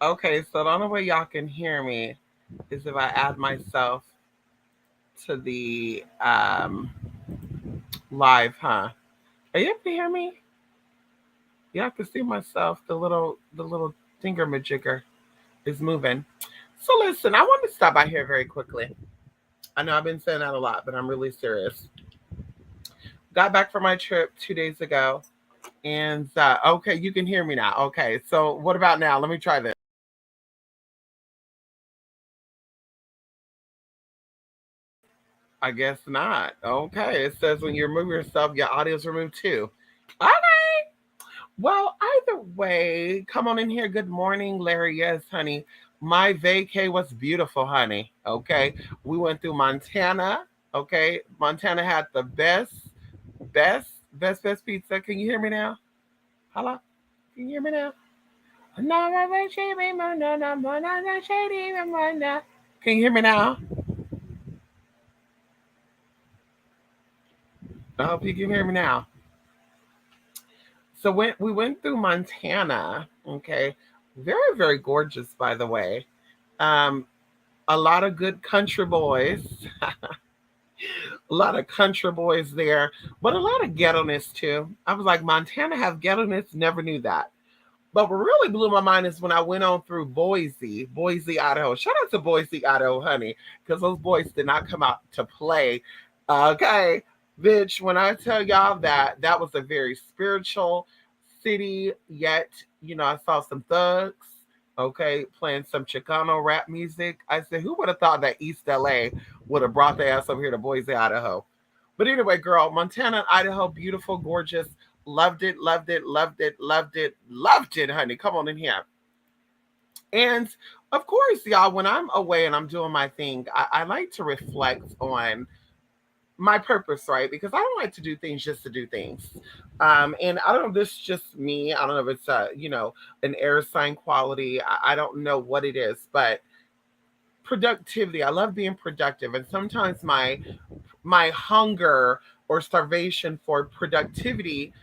Okay, so the only way y'all can hear me is if I add myself to the live, huh? Are you able to hear me? You have to see myself. The little finger majigger is moving. So listen, I want to stop by here very quickly. I know I've been saying that a lot, but I'm really serious. Got back from my trip 2 days ago, and okay, you can hear me now. Okay, so what about now? Let me try this. I guess not. Okay, it says when you remove yourself, your audio's removed too. Okay. Well, either way, come on in here. Good morning, Larry. Yes, honey. My vacay was beautiful, honey. Okay. We went through Montana. Okay. Montana had the best, best pizza. Can you hear me now? Hello? Can you hear me now? Can you hear me now? I hope you can hear me now. So when we went through Montana, okay, very, very gorgeous, by the way. Um, a lot of good country boys, a lot of country boys there, but a lot of ghetto-ness too. I was like, Montana have ghetto-ness? Never knew that. But what really blew my mind is when I went on through Boise, Idaho. Shout out to Boise, Idaho, honey, because those boys did not come out to play. Okay, bitch, when I tell y'all that that was a very spiritual city, yet, I saw some thugs, okay, playing some Chicano rap music. I said, who would have thought that East LA would have brought their ass over here to Boise, Idaho? But anyway, girl, Montana, Idaho, beautiful, gorgeous. Loved it, loved it, loved it, loved it, loved it, honey. Come on in here. And of course, y'all, when I'm away and I'm doing my thing, I like to reflect on my purpose, right? Because I don't like to do things just to do things. And I don't know if this is just me. I don't know if it's an air sign quality. I don't know what it is, but productivity. I love being productive. And sometimes my hunger or starvation for productivity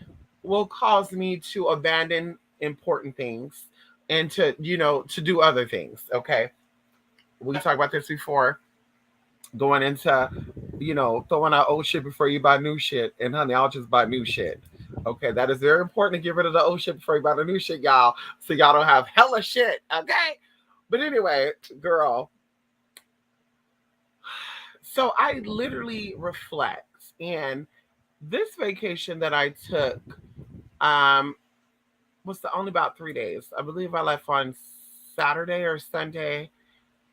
will cause me to abandon important things and to do other things. Okay. We talked about this before, going into, throwing out old shit before you buy new shit. And honey, I'll just buy new shit. Okay. That is very important to get rid of the old shit before you buy the new shit, y'all. So y'all don't have hella shit. Okay. But anyway, girl, so I literally reflect. And this vacation that I took, um, was the only about 3 days. I believe I left on Saturday or Sunday,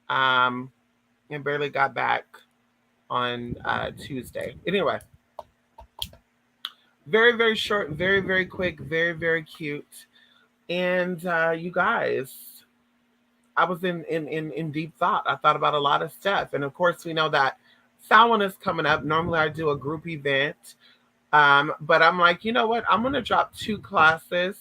um, and barely got back on Tuesday. Anyway, very, very short, very, very quick, very, very cute. And you guys, I was in deep thought. I thought about a lot of stuff. And of course, we know that Samhain is coming up. Normally, I do a group event. But I'm like, you know what? I'm going to drop two classes,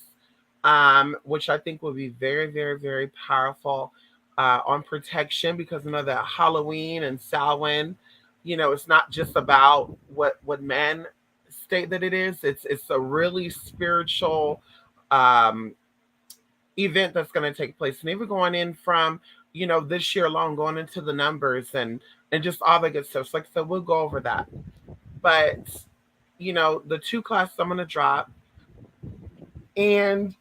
which I think will be very, very, very powerful on protection, because you know that Halloween and Samhain, it's not just about what men state that it is. It's a really spiritual um, event that's going to take place, and even going in from this year alone, going into the numbers and just all the good stuff. So like I said, we'll go over that, but the two classes I'm going to drop. And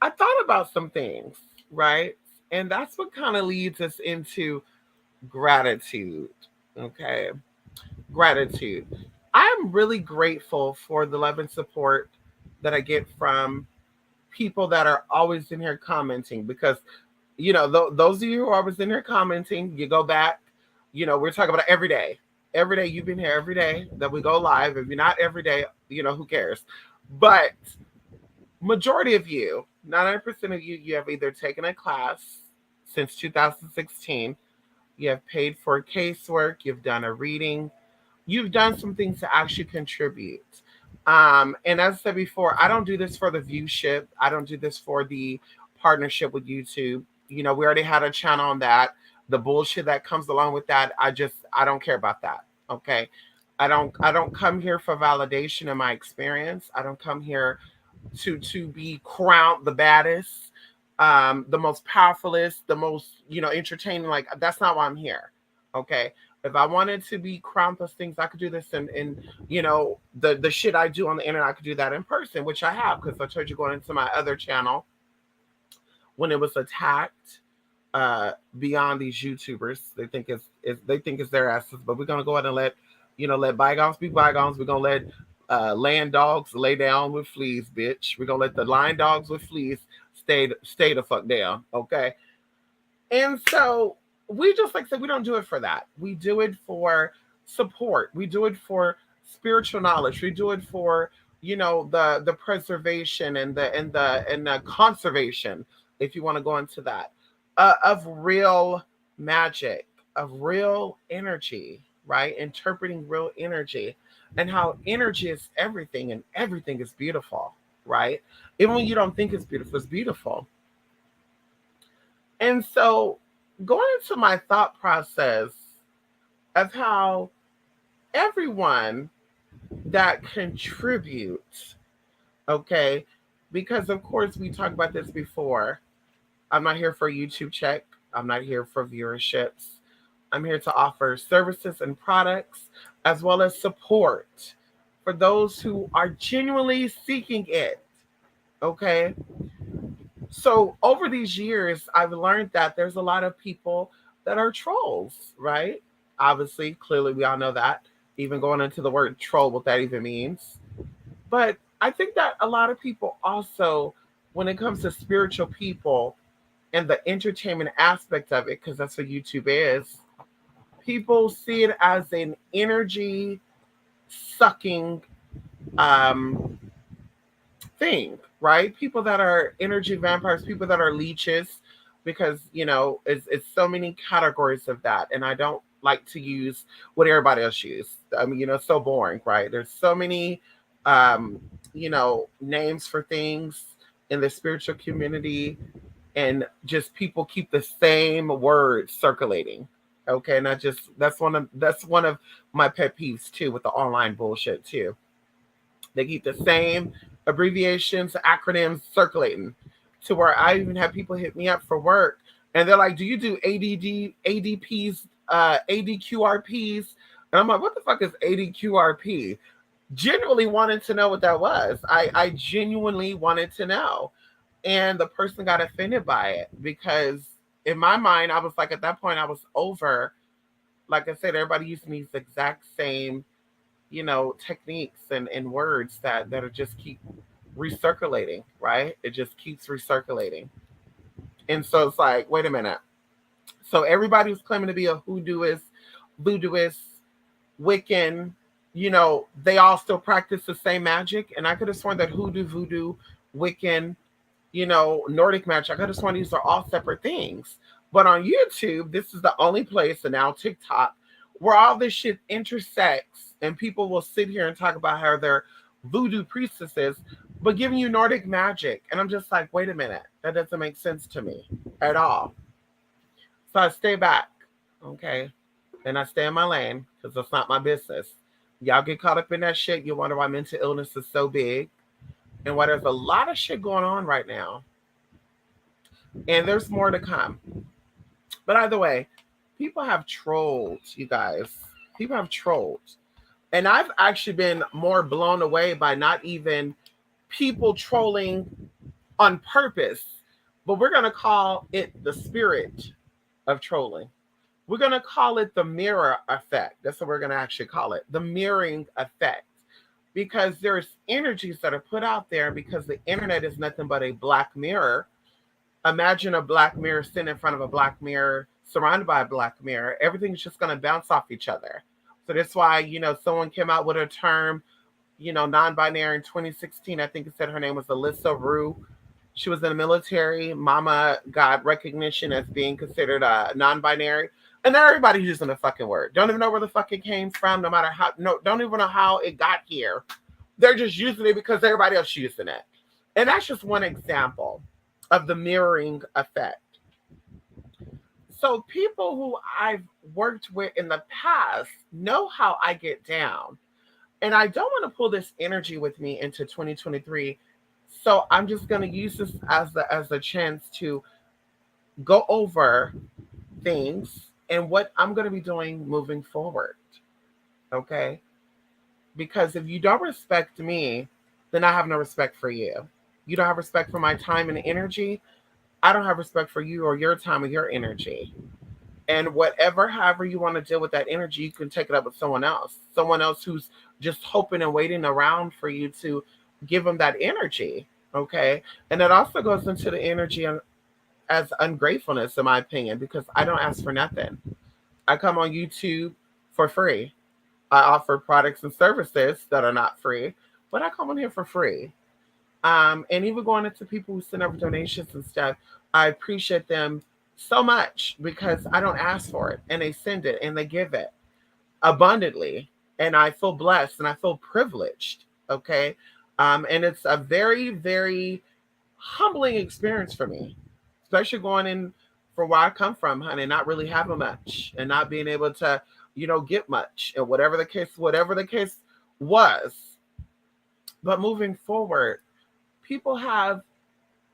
I thought about some things, right? And that's what kind of leads us into gratitude. Okay. Gratitude. I'm really grateful for the love and support that I get from people that are always in here commenting, because, those of you who are always in here commenting, you go back, we're talking about every day. Every day you've been here, every day that we go live. If you're not every day, who cares? But majority of you, 99% of you, you have either taken a class since 2016, you have paid for casework, you've done a reading, you've done some things to actually contribute. And as I said before, I don't do this for the viewship. I don't do this for the partnership with YouTube. We already had a channel on that. The bullshit that comes along with that, I don't care about that. Okay. I don't come here for validation in my experience. I don't come here to be crowned the baddest. the most powerfulest, the most, entertaining. Like, that's not why I'm here. Okay. If I wanted to be crowned those things, I could do this and the shit I do on the internet, I could do that in person, which I have, because I told you going into my other channel when it was attacked beyond these YouTubers. They think it's their asses, but we're gonna go ahead and let bygones be bygones. We're gonna let land dogs lay down with fleas, bitch. We're gonna let the lion dogs with fleas stay the fuck down, okay? And so we just, like I said, we don't do it for that. We do it for support. We do it for spiritual knowledge. We do it for the preservation and the conservation, if you want to go into that, of real magic, of real energy, right? Interpreting real energy, and how energy is everything, and everything is beautiful, right? Even when you don't think it's beautiful, it's beautiful. And so, going into my thought process of how everyone that contributes, okay, because of course we talked about this before. I'm not here for a YouTube check. I'm not here for viewerships. I'm here to offer services and products, as well as support for those who are genuinely seeking it. Okay. So over these years, I've learned that there's a lot of people that are trolls, right? Obviously, clearly, we all know that. Even going into the word troll, what that even means. But I think that a lot of people also, when it comes to spiritual people and the entertainment aspect of it, because that's what YouTube is, people see it as an energy sucking um, thing, right? People that are energy vampires, people that are leeches, because it's so many categories of that, and I don't like to use what everybody else uses. I mean, it's so boring, right? There's so many, um, names for things in the spiritual community, and just people keep the same words circulating. Okay, and that's one of my pet peeves too, with the online bullshit too. They keep the same abbreviations, acronyms circulating, to where I even have people hit me up for work, and they're like, "Do you do ADD, ADPs, ADQRPs?" And I'm like, "What the fuck is ADQRP?" Genuinely wanted to know what that was. I genuinely wanted to know, and the person got offended by it, because in my mind, I was like, at that point, I was over. Like I said, everybody using these exact same techniques and words that are just keep recirculating, right? It just keeps recirculating. And so it's like, wait a minute. So everybody who's claiming to be a voodooist, Wiccan, they all still practice the same magic. And I could have sworn that hoodoo, voodoo, Wiccan, Nordic magic, I could have sworn these are all separate things. But on YouTube, this is the only place, and now TikTok, where all this shit intersects, and people will sit here and talk about how they're voodoo priestesses, but giving you Nordic magic. And I'm just like, wait a minute, that doesn't make sense to me at all. So I stay back, okay? And I stay in my lane, because that's not my business. Y'all get caught up in that shit. You wonder why mental illness is so big, and why there's a lot of shit going on right now. And there's more to come. But either way, people have trolled, you guys. People have trolled. And I've actually been more blown away by not even people trolling on purpose, but we're going to call it the spirit of trolling. We're going to call it the mirror effect. That's what we're going to actually call it, the mirroring effect. Because there's energies that are put out there, because the internet is nothing but a black mirror. Imagine a black mirror sitting in front of a black mirror, surrounded by a black mirror. Everything's just going to bounce off each other. So that's why, someone came out with a term, non-binary in 2016. I think it said her name was Alyssa Rue. She was in the military. Mama got recognition as being considered a non-binary. And now everybody's using the fucking word. Don't even know where the fuck it came from, no matter how, no, don't even know how it got here. They're just using it because everybody else using it. And that's just one example of the mirroring effect. So people who I've worked with in the past know how I get down. And I don't want to pull this energy with me into 2023 So I'm just going to use this as a chance to go over things and what I'm going to be doing moving forward. Okay? Because if you don't respect me, then I have no respect for you. You don't have respect for my time and energy. I don't have respect for you or your time or your energy. And whatever, however you want to deal with that energy, you can take it up with someone else who's just hoping and waiting around for you to give them that energy. Okay. And it also goes into the energy as ungratefulness, in my opinion, because I don't ask for nothing. I come on YouTube for free. I offer products and services that are not free, but I come on here for free. And even going into people who send over donations and stuff, I appreciate them so much because I don't ask for it and they send it and they give it abundantly. And I feel blessed and I feel privileged. Okay. And it's a very, very humbling experience for me, especially going in from where I come from, honey, not really having much and not being able to, get much and whatever the case was. But moving forward, people have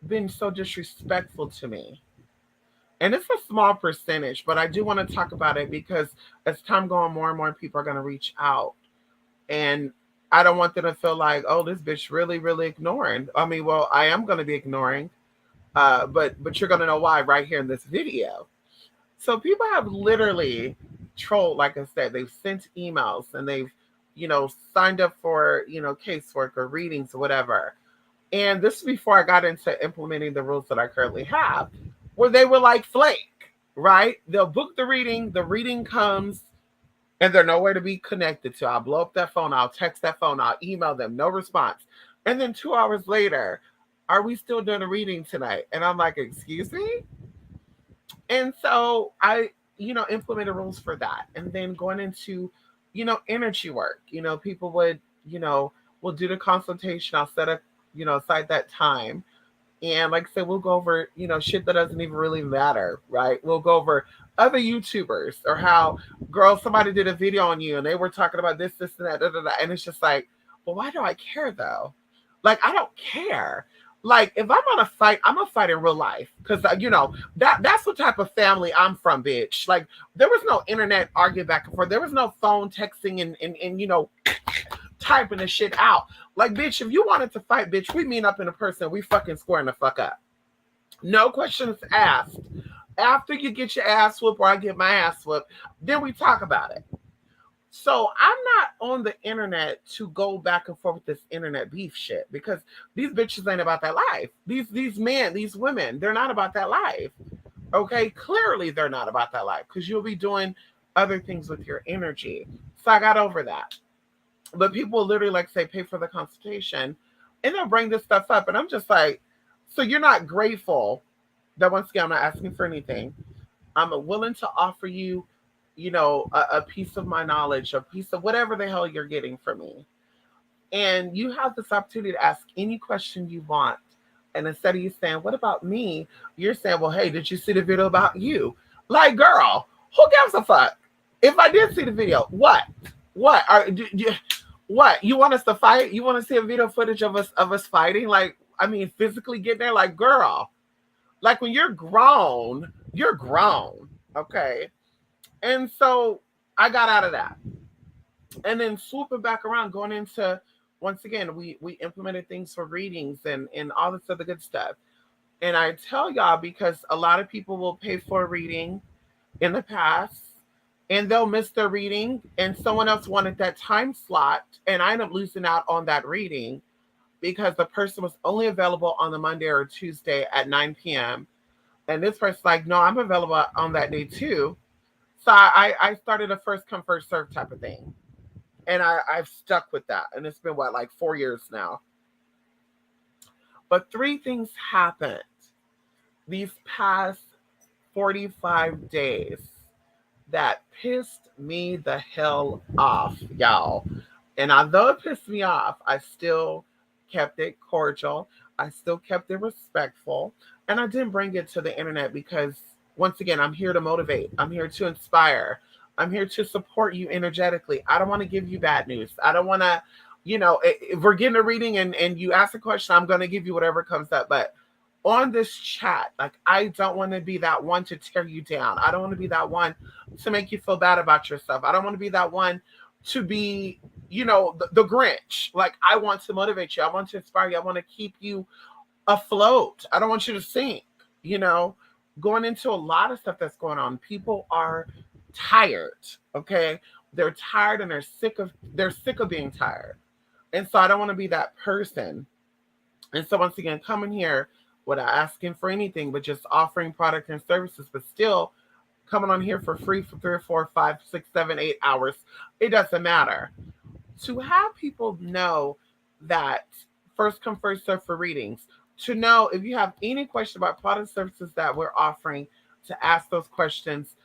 been so disrespectful to me. And it's a small percentage, but I do want to talk about it because as time goes on, more and more people are going to reach out. And I don't want them to feel like, oh, this bitch really, really ignoring. I mean, well, I am going to be ignoring, but you're going to know why right here in this video. So people have literally trolled, like I said, they've sent emails and they've, signed up for, casework or readings or whatever. And this is before I got into implementing the rules that I currently have, where they were like flake, right? They'll book the reading comes, and they're nowhere to be connected to. I'll blow up that phone, I'll text that phone, I'll email them, no response. And then 2 hours later, are we still doing a reading tonight? And I'm like, excuse me? And so I, implemented rules for that. And then going into, energy work, people would, we'll do the consultation. I'll set up, aside that time. And like I said, we'll go over, shit that doesn't even really matter, right? We'll go over other YouTubers or how, girl, somebody did a video on you and they were talking about this, and that, da, da, da. And it's just like, well, why do I care though? Like, I don't care. Like, if I'm on a fight, I'm gonna fight in real life because that's what type of family I'm from, bitch. Like, there was no internet arguing back and forth. There was no phone texting and typing the shit out. Like, bitch, if you wanted to fight, bitch, we meet up in a person. We fucking squaring the fuck up. No questions asked. After you get your ass whooped or I get my ass whooped, then we talk about it. So I'm not on the internet to go back and forth with this internet beef shit because these bitches ain't about that life. These men, these women, they're not about that life. Okay, clearly they're not about that life because you'll be doing other things with your energy. So I got over that. But people literally like say pay for the consultation and they'll bring this stuff up. And I'm just like, so you're not grateful that once again I'm not asking for anything. I'm willing to offer you, a piece of my knowledge, a piece of whatever the hell you're getting from me. And you have this opportunity to ask any question you want. And instead of you saying, what about me? You're saying, well, hey, did you see the video about you? Like, girl, who gives a fuck? If I did see the video, what? What? What? You want us to fight? You want to see a video footage of us fighting? Like, I mean, physically getting there? Like, girl, like when you're grown, you're grown. Okay. And so I got out of that. And then swooping back around, going into, once again, we implemented things for readings and all this other good stuff. And I tell y'all because a lot of people will pay for a reading in the past and they'll miss their reading and someone else wanted that time slot and I end up losing out on that reading because the person was only available on the Monday or Tuesday at 9 p.m. And this person's like, no, I'm available on that day too. So I started a first come, first serve type of thing. And I've stuck with that. And it's been, like 4 years now. But 3 things happened these past 45 days that pissed me the hell off, y'all. And although it pissed me off, I still kept it cordial. I still kept it respectful. And I didn't bring it to the internet because, once again, I'm here to motivate. I'm here to inspire. I'm here to support you energetically. I don't want to give you bad news. I don't want to, If we're getting a reading and you ask a question, I'm going to give you whatever comes up. But on this chat, like, I don't want to be that one to tear you down. I don't want to be that one to make you feel bad about yourself. I don't want to be that one to be, the Grinch. Like, I want to motivate you. I want to inspire you. I want to keep you afloat. I don't want you to sink, you know, going into a lot of stuff that's going on. People are tired, okay? They're tired and they're sick of being tired. And so I don't want to be that person. And so once again, coming here without asking for anything, but just offering product and services, but still coming on here for free for 3 or 4, 5, 6, 7, 8 hours. It doesn't matter. To have people know that first come, first serve for readings, to know if you have any question about product services that we're offering, to ask those questions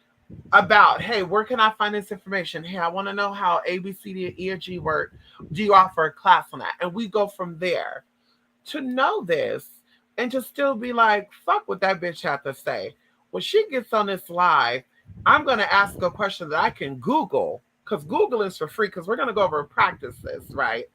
about, hey, where can I find this information? Hey, I want to know how A, B, C, D, E, or G work. Do you offer a class on that? And we go from there. To know this and to still be like, fuck what that bitch had to say. When she gets on this live, I'm going to ask a question that I can Google, because Google is for free, because we're going to go over practices, right?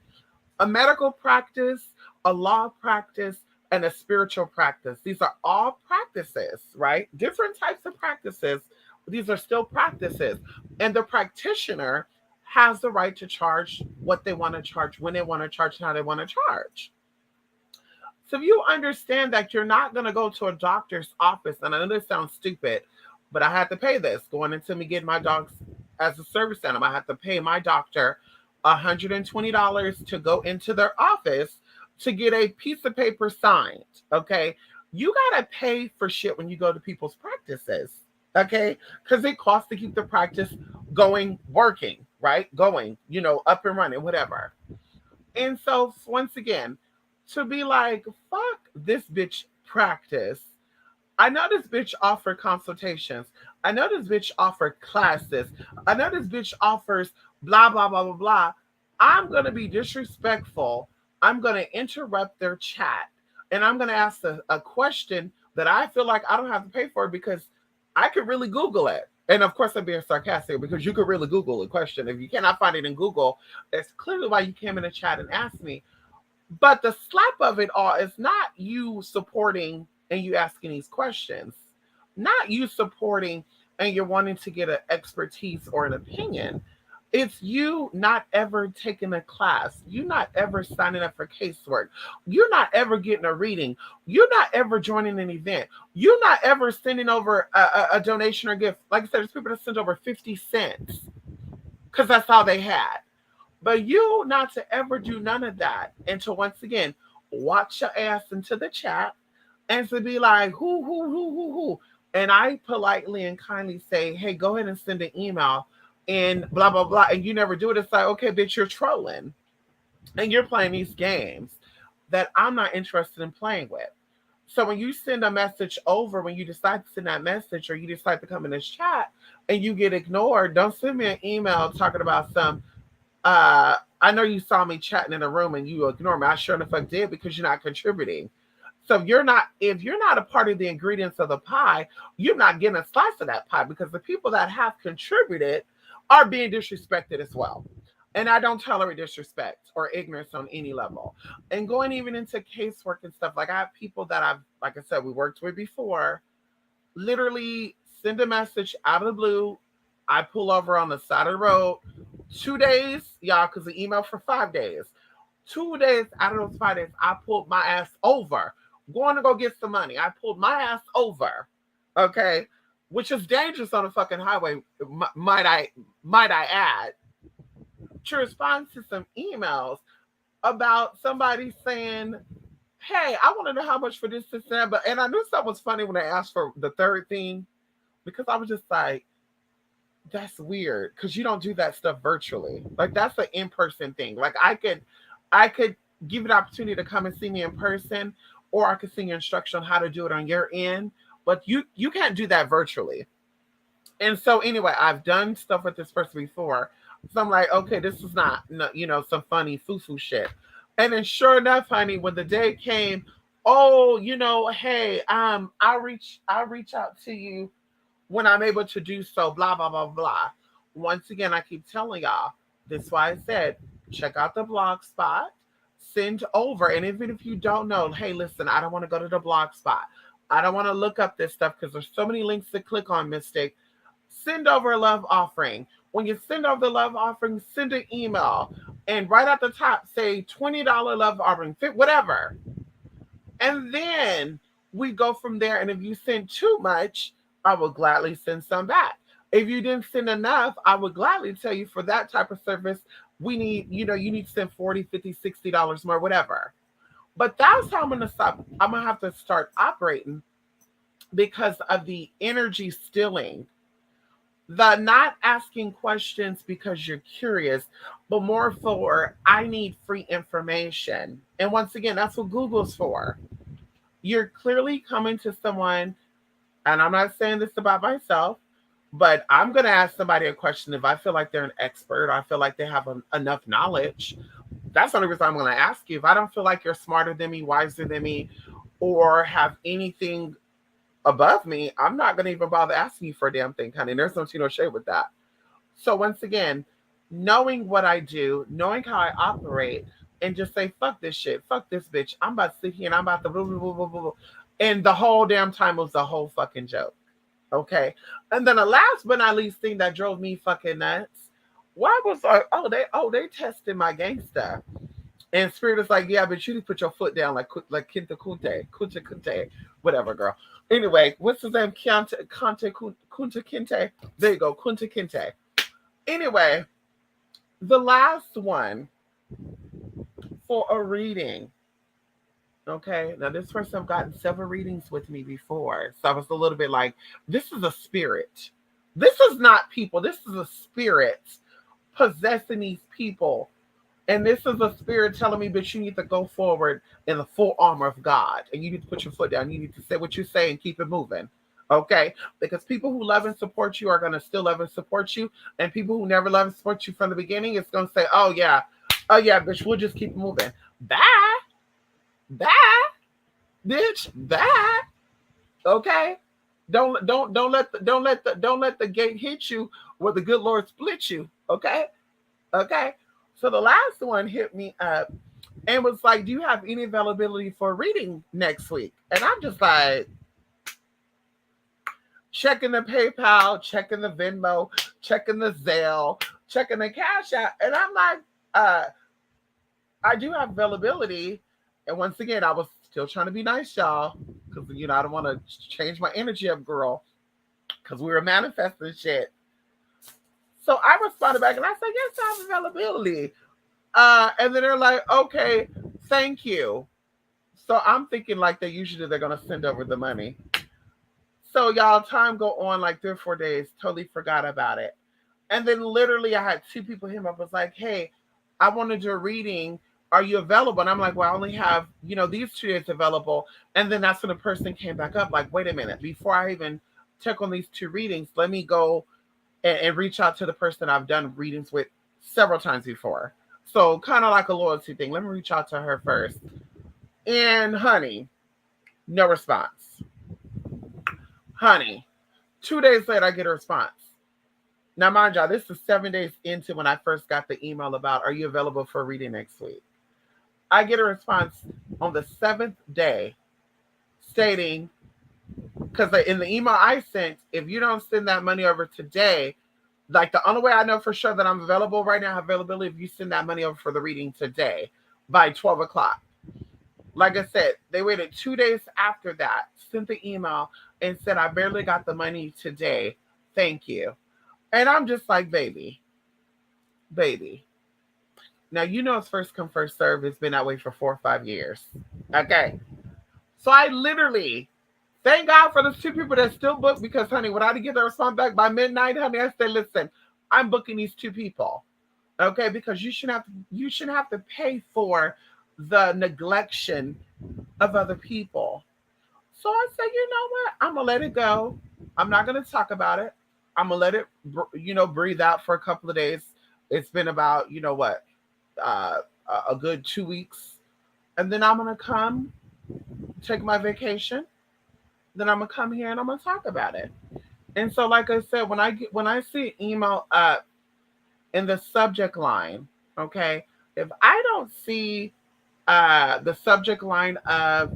A medical practice, a law practice, and a spiritual practice. These are all practices, right? Different types of practices. These are still practices. And the practitioner has the right to charge what they want to charge, when they want to charge, and how they want to charge. So if you understand that you're not going to go to a doctor's office, and I know this sounds stupid, but I had to pay this going into me getting my dogs as a service animal. I had to pay my doctor $120 to go into their office to get a piece of paper signed. Okay. You got to pay for shit when you go to people's practices. Okay. Because it costs to keep the practice going, working, right? Going, up and running, whatever. And so, once again, to be like, fuck this bitch practice. I know this bitch offer consultations. I know this bitch offer classes. I know this bitch offers blah, blah, blah, blah, blah. I'm going to be disrespectful. I'm going to interrupt their chat. And I'm going to ask a question that I feel like I don't have to pay for, because I could really Google it. And of course, I'm being sarcastic, because you could really Google a question. If you cannot find it in Google, that's clearly why you came in the chat and asked me. But the slap of it all is not you supporting and you asking these questions, not you supporting and you're wanting to get an expertise or an opinion. It's you not ever taking a class. You not ever signing up for casework. You're not ever getting a reading. You're not ever joining an event. You're not ever sending over a donation or gift. Like I said, there's people that send over 50 cents because that's all they had. But you not to ever do none of that, and to once again watch your ass into the chat and to be like, who. And I politely and kindly say, hey, go ahead and send an email and blah, blah, blah. And you never do it. It's like, okay, bitch, you're trolling. And you're playing these games that I'm not interested in playing with. So when you send a message over, when you decide to send that message or you decide to come in this chat and you get ignored, don't send me an email talking about some I know you saw me chatting in a room and you ignore me. I sure enough did, because you're not contributing. So if you're not a part of the ingredients of the pie, you're not getting a slice of that pie, because the people that have contributed are being disrespected as well. And I don't tolerate disrespect or ignorance on any level. And going even into casework and stuff, like I have people that like I said, we worked with before, literally send a message out of the blue. I pull over on the side of the road 2 days, y'all, because the email for 5 days. 2 days out of those 5 days, I pulled my ass over, going to go get some money. I pulled my ass over, okay, which is dangerous on a fucking highway, might I add, to respond to some emails about somebody saying, hey, I want to know how much for this, and that. But, and I knew something was funny when they asked for the third thing, because I was just like, that's weird, because you don't do that stuff virtually. Like, that's an in-person thing. Like, I could give you the opportunity to come and see me in person, or I could send you instruction on how to do it on your end, but you can't do that virtually. And so anyway, I've done stuff with this person before, so I'm like, okay, this is not some funny foo-foo shit. And then sure enough, honey, when the day came, oh, hey, I'll reach out to you when I'm able to do so, blah, blah, blah, blah. Once again, I keep telling y'all, this is why I said, check out the blog spot, send over. And even if you don't know, hey, listen, I don't want to go to the blog spot. I don't want to look up this stuff because there's so many links to click on, Mystic. Send over a love offering. When you send over the love offering, send an email. And right at the top, say $20 love offering, whatever. And then we go from there. And if you send too much, I will gladly send some back. If you didn't send enough, I would gladly tell you for that type of service, we need, you need to send 40, 50, $60 more, whatever. But that's how I'm going to stop. I'm going to have to start operating because of the energy stealing, the not asking questions because you're curious, but more for I need free information. And once again, that's what Google's for. You're clearly coming to someone, and I'm not saying this about myself, but I'm going to ask somebody a question if I feel like they're an expert, I feel like they have enough knowledge. That's the only reason I'm going to ask you. If I don't feel like you're smarter than me, wiser than me, or have anything above me, I'm not going to even bother asking you for a damn thing, honey. There's no tea, no shade with that. So once again, knowing what I do, knowing how I operate, and just say, fuck this shit, fuck this bitch. I'm about to sit here and I'm about to blah, blah, blah, blah, blah. And the whole damn time was a whole fucking joke. Okay. And then the last but not least thing that drove me fucking nuts, why was like, they tested my gangsta. And Spirit is like, yeah, but you need to put your foot down like Kinta Kunte, whatever, girl. Anyway, what's his name? Kunta Kinte. There you go, Kunta Kinte. Anyway, the last one for a reading. Okay, now this person I've gotten several readings with me before, so I was a little bit like, this is a spirit. This is not people. This is a spirit possessing these people. And this is a spirit telling me, but you need to go forward in the full armor of God. And you need to put your foot down. You need to say what you say and keep it moving. Okay? Because people who love and support you are going to still love and support you. And people who never love and support you from the beginning, it's going to say, oh, yeah, bitch, we'll just keep moving. Bye. Bye. Bitch, bye. Okay? Don't let the gate hit you where the good Lord split you. Okay? Okay? So the last one hit me up and was like, do you have any availability for a reading next week? And I'm just like, checking the PayPal, checking the Venmo, checking the Zelle, checking the Cash App. And I'm like, I do have availability. And once again, I was still trying to be nice, y'all, because, I don't want to change my energy up, girl, because we were manifesting shit. So I responded back and I said, yes, I have availability. And then they're like, okay, thank you. So I'm thinking like they're going to send over the money. So y'all, time go on like 3 or 4 days, totally forgot about it. And then literally I had 2 people hit me up, was like, hey, I want to do a reading. Are you available? And I'm like, well, I only have, these 2 days available. And then that's when the person came back up like, wait a minute, before I even took on these 2 readings, let me go and reach out to the person I've done readings with several times before. So kind of like a loyalty thing. Let me reach out to her first. And honey, no response. Honey, 2 days later, I get a response. Now, mind y'all, this is 7 days into when I first got the email about, are you available for a reading next week? I get a response on the 7th day stating, because in the email I sent, if you don't send that money over today, like the only way I know for sure that I'm available right now, availability, if you send that money over for the reading today by 12 o'clock. Like I said, they waited 2 days after that, sent the email and said, I barely got the money today. Thank you. And I'm just like, baby. Now, it's first come, first serve. It's been that way for 4 or 5 years. Okay. So I literally, thank God for those 2 people that still booked, because, honey, when I didn't get the response back by midnight, honey, I said, listen, I'm booking these 2 people. Okay. Because you shouldn't have to pay for the neglection of other people. So I said, you know what? I'm going to let it go. I'm not going to talk about it. I'm going to let it, breathe out for a couple of days. It's been about, a good 2 weeks. And then I'm going to come take my vacation. Then I'm going to come here and I'm going to talk about it. And so, like I said, when I see an email up in the subject line, okay, If I don't see the subject line of,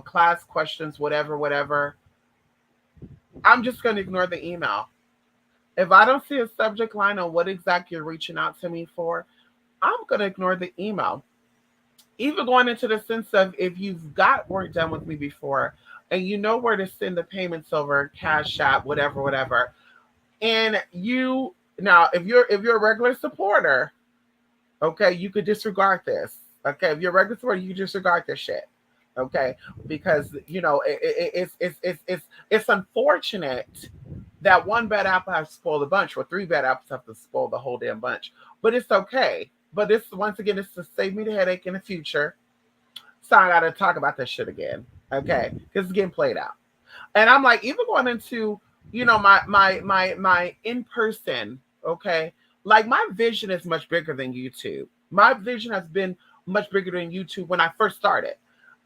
class questions, whatever, whatever, I'm just going to ignore the email. If I don't see a subject line on what exactly you're reaching out to me for, I'm going to ignore the email. Even going into the sense of if you've got work done with me before and you know where to send the payments over, Cash App, whatever, whatever, and you now if you're a regular supporter, okay, you could disregard this. Okay, if you're a regular supporter, you can disregard this shit. Okay, because it's unfortunate that one bad apple has spoiled a bunch, or three bad apples have to spoil the whole damn bunch. But it's okay. But this once again, it's to save me the headache in the future. So I gotta talk about this shit again. Okay, because it's getting played out. And I'm like, even going into, my in person, okay, like my vision is much bigger than YouTube. My vision has been much bigger than YouTube when I first started.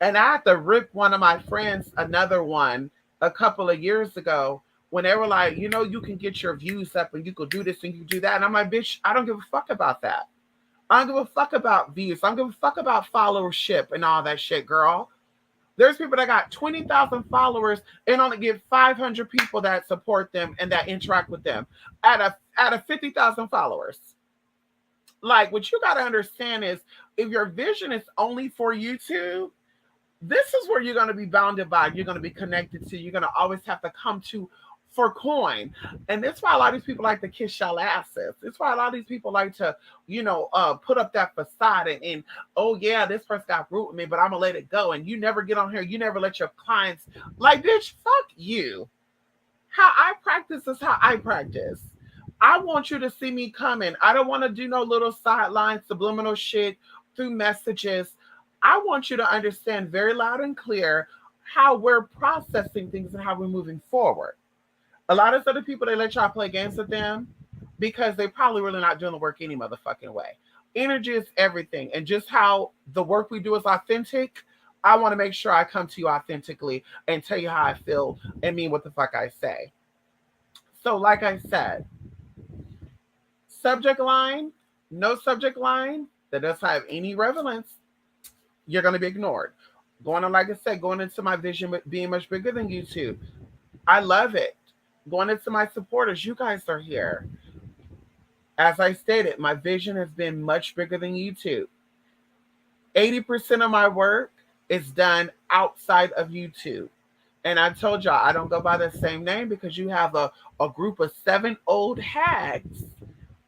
And I had to rip one of my friends another one a couple of years ago when they were like, you can get your views up and you could do this and you do that. And I'm like, bitch, I don't give a fuck about that. I don't give a fuck about views. I don't give a fuck about followership and all that shit, girl. There's people that got 20,000 followers and only get 500 people that support them and that interact with them out of 50,000 followers. Like, what you got to understand is if your vision is only for YouTube, this is where you're going to be bounded by, you're going to be connected to, you're going to always have to come to for coin. And that's why a lot of these people like to kiss y'all asses. That's why a lot of these people like to, put up that facade and oh yeah, this person got rude with me, but I'm gonna let it go. And you never get on here, you never let your clients, like, bitch, fuck you. How I practice is how I practice. I want you to see me coming. I don't want to do no little sideline subliminal shit through messages. I want you to understand very loud and clear how we're processing things and how we're moving forward. A lot of other people, they let y'all play games with them because they probably really not doing the work any motherfucking way. Energy is everything. And just how the work we do is authentic, I want to make sure I come to you authentically and tell you how I feel and mean what the fuck I say. So, like I said, subject line, no subject line that doesn't have any relevance, you're going to be ignored. Going on, like I said, going into my vision being much bigger than YouTube. I love it. Going into my supporters, you guys are here. As I stated, my vision has been much bigger than YouTube. 80% of my work is done outside of YouTube. And I told y'all, I don't go by the same name because you have a group of 7 old hags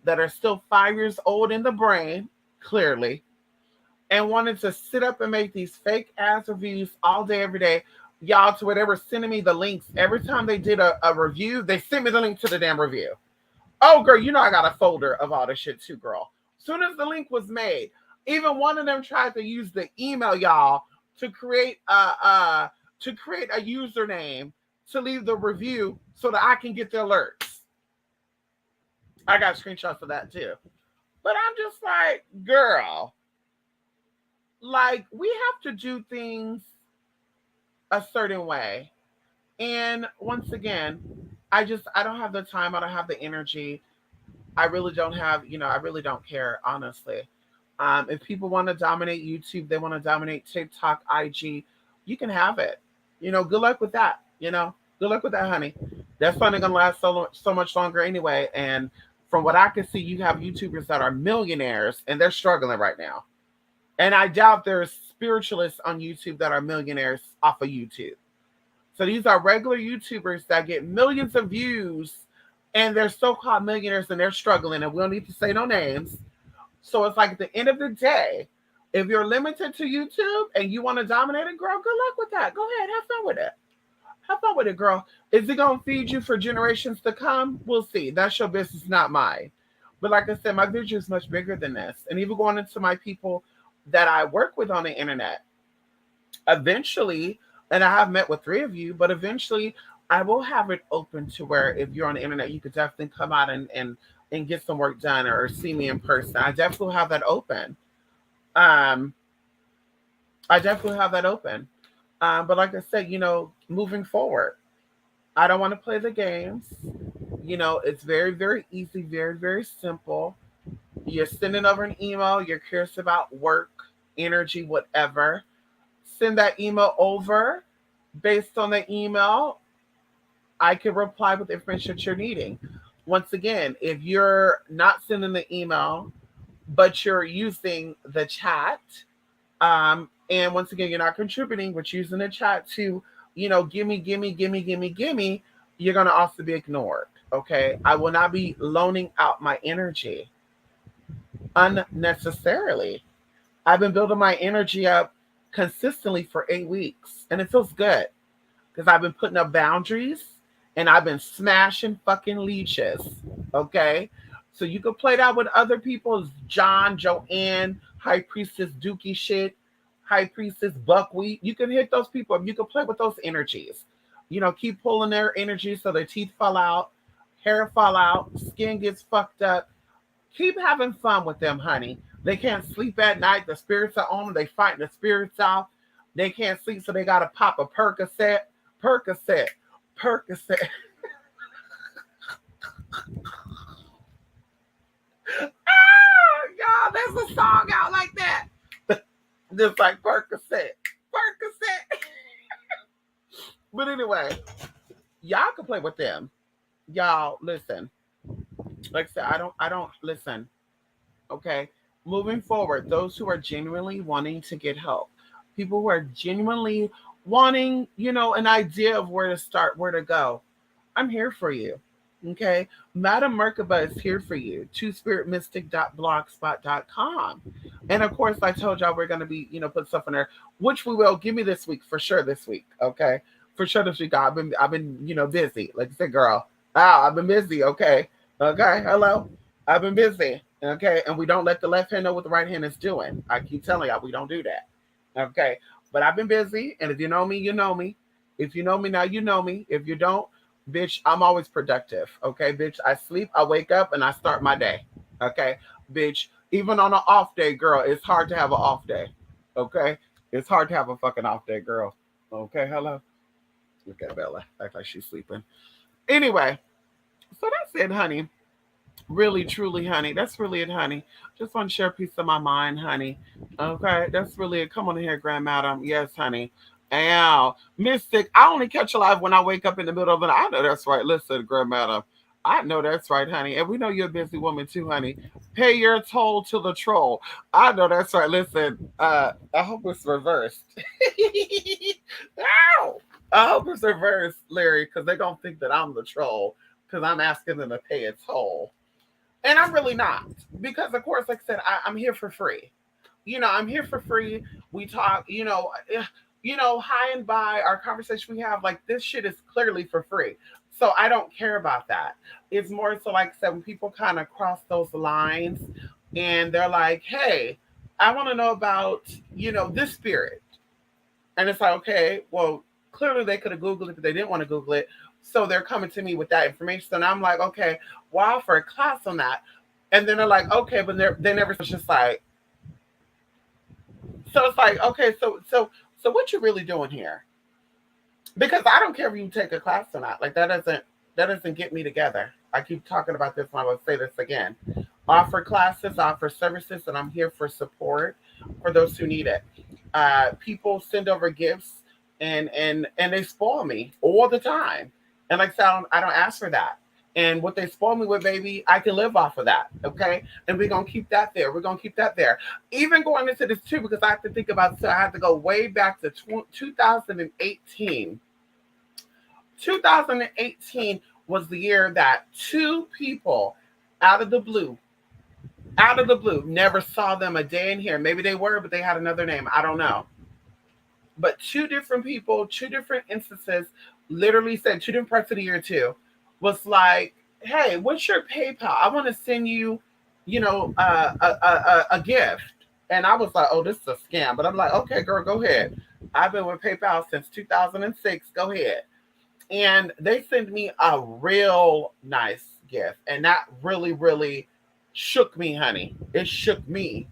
that are still 5 years old in the brain, clearly, and wanted to sit up and make these fake ass reviews all day, every day. Y'all, to whatever, sending me the links. Every time they did a review, they sent me the link to the damn review. Oh, girl, I got a folder of all this shit too, girl. As soon as the link was made, even one of them tried to use the email, y'all, to create a username to leave the review so that I can get the alerts. I got screenshots of that too. But I'm just like, girl, like, we have to do things a certain way. And once again, I don't have the time. I don't have the energy. I really don't have, I really don't care, honestly. If people want to dominate YouTube, they want to dominate TikTok, IG, you can have it. Good luck with that. Good luck with that, honey. That's probably going to last so much longer anyway. And from what I can see, you have YouTubers that are millionaires and they're struggling right now. And I doubt there's spiritualists on YouTube that are millionaires off of YouTube. So these are regular YouTubers that get millions of views and they're so-called millionaires and they're struggling, and we don't need to say no names. So it's like at the end of the day, if you're limited to YouTube and you want to dominate it, girl, good luck with that. Go ahead, have fun with it. Have fun with it, girl. Is it going to feed you for generations to come? We'll see. That's your business, not mine. But like I said, my vision is much bigger than this. And even going into my people that I work with on the internet, eventually, and I have met with 3 of you, but eventually I will have it open to where if you're on the internet, you could definitely come out and get some work done or see me in person. I definitely will have that open. Um, I definitely have that open. But like I said, moving forward, I don't want to play the games. It's very, very easy, very, very simple. You're sending over an email, you're curious about work, energy, whatever. Send that email over. Based on the email, I can reply with the information that you're needing. Once again, if you're not sending the email, but you're using the chat, and once again, you're not contributing, but using the chat to, gimme, gimme, gimme, gimme, gimme, you're going to also be ignored. Okay. I will not be loaning out my energy unnecessarily. I've been building my energy up consistently for 8 weeks, and it feels good because I've been putting up boundaries and I've been smashing fucking leeches. Okay. So you can play that with other people's John, Joanne, High Priestess Dookie shit, High Priestess Buckwheat. You can hit those people up. You can play with those energies. Keep pulling their energy so their teeth fall out, hair fall out, skin gets fucked up. Keep having fun with them, honey. They can't sleep at night. The spirits are on them. They fighting the spirits out. They can't sleep, so they got to pop a Percocet. Percocet. Percocet. Y'all, there's a song out like that. Just like Percocet. Percocet. But anyway, y'all can play with them. Y'all, listen. Like I said, I don't listen. Okay. Moving forward, those who are genuinely wanting to get help, people who are genuinely wanting, an idea of where to start, where to go, I'm here for you. Okay. Madam Merkaba is here for you. twospiritmystic.blogspot.com. And of course, I told y'all we're going to be, put stuff in there, which we will. Give me this week for sure this week. Okay. For sure this week. I've been, busy. Like I said, girl. I've been busy. Okay. Okay. Hello. I've been busy. Okay. And we don't let the left hand know what the right hand is doing. I keep telling y'all we don't do that. Okay. But I've been busy. And if you know me, you know me. If you know me now, you know me. If you don't, bitch, I'm always productive. Okay, bitch, I sleep, I wake up, and I start my day. Okay, bitch, even on an off day, girl, it's hard to have an off day. Okay, it's hard to have a fucking off day, girl. Okay, hello. Look at Bella, act like she's sleeping. Anyway, so that's it, honey. Really, truly, honey. That's really it, honey. Just want to share a piece of my mind, honey. Okay, that's really it. Come on here, Grand Madam. Yes, honey. Ow. Mystic, I only catch alive when I wake up in the middle of the night. I know that's right. Listen, Grand Madam. I know that's right, honey. And we know you're a busy woman too, honey. Pay your toll to the troll. I know that's right. Listen, I hope it's reversed. Ow. I hope it's reversed, Larry, because they don't think that I'm the troll because I'm asking them to pay a toll. And I'm really not. Because, of course, like I said, I'm here for free. I'm here for free. We talk, high and by our conversation we have, like this shit is clearly for free. So I don't care about that. It's more so like I said, when people kind of cross those lines and they're like, hey, I want to know about, this spirit. And it's like, okay, well, clearly they could have Googled it, but they didn't want to Google it. So they're coming to me with that information. And I'm like, okay, well, I'll offer a class on that. And then they're like, okay, but they never, it's just like, so it's like, okay, so what you really doing here? Because I don't care if you take a class or not. Like that doesn't get me together. I keep talking about this and I will say this again. Offer classes, offer services, and I'm here for support for those who need it. People send over gifts and they spoil me all the time. And like I said, I don't ask for that. And what they spoil me with, baby, I can live off of that. Okay. And we're going to keep that there. We're going to keep that there. Even going into this too, because I have to think about, so I have to go way back to 2018. 2018 was the year that two people out of the blue, never saw them a day in here. Maybe they were, but they had another name. I don't know. But two different people, two different instances, literally said two different parts of the year too, was like, hey, what's your PayPal? I want to send you, a gift. And I was like, oh, this is a scam. But I'm like, okay, girl, go ahead. I've been with PayPal since 2006. Go ahead. And they sent me a real nice gift. And that really, really shook me, honey. It shook me.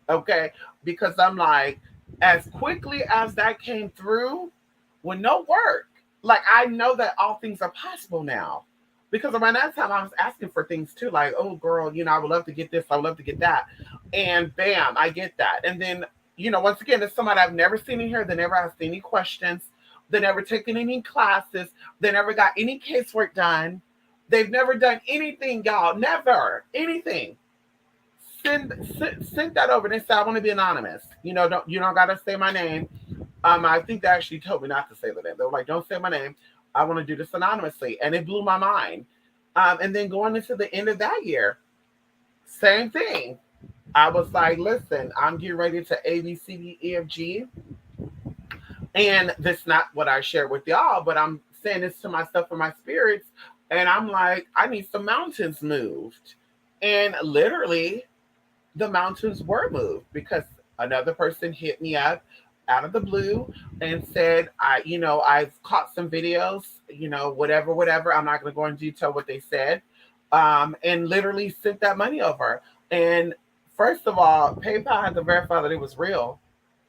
Okay. Because I'm like, as quickly as that came through, with no work, like I know that all things are possible now. Because around that time I was asking for things too, like, oh girl, I would love to get this, I would love to get that. And bam, I get that. And then, once again, it's somebody I've never seen in here, they never asked any questions, they never taken any classes, they never got any casework done. They've never done anything, y'all. Never. Anything. Send that over. They said I want to be anonymous. You don't gotta say my name. I think they actually told me not to say the name. They were like, don't say my name. I want to do this anonymously. And it blew my mind. And then going into the end of that year, same thing. I was like, listen, I'm getting ready to A, B, C, D, E, F, G. And this is not what I shared with y'all, but I'm saying this to myself and my spirits. And I'm like, I need some mountains moved. And literally, the mountains were moved because another person hit me up out of the blue and said, I've caught some videos, whatever. I'm not going to go into detail what they said. And literally sent that money over. And first of all, PayPal had to verify that it was real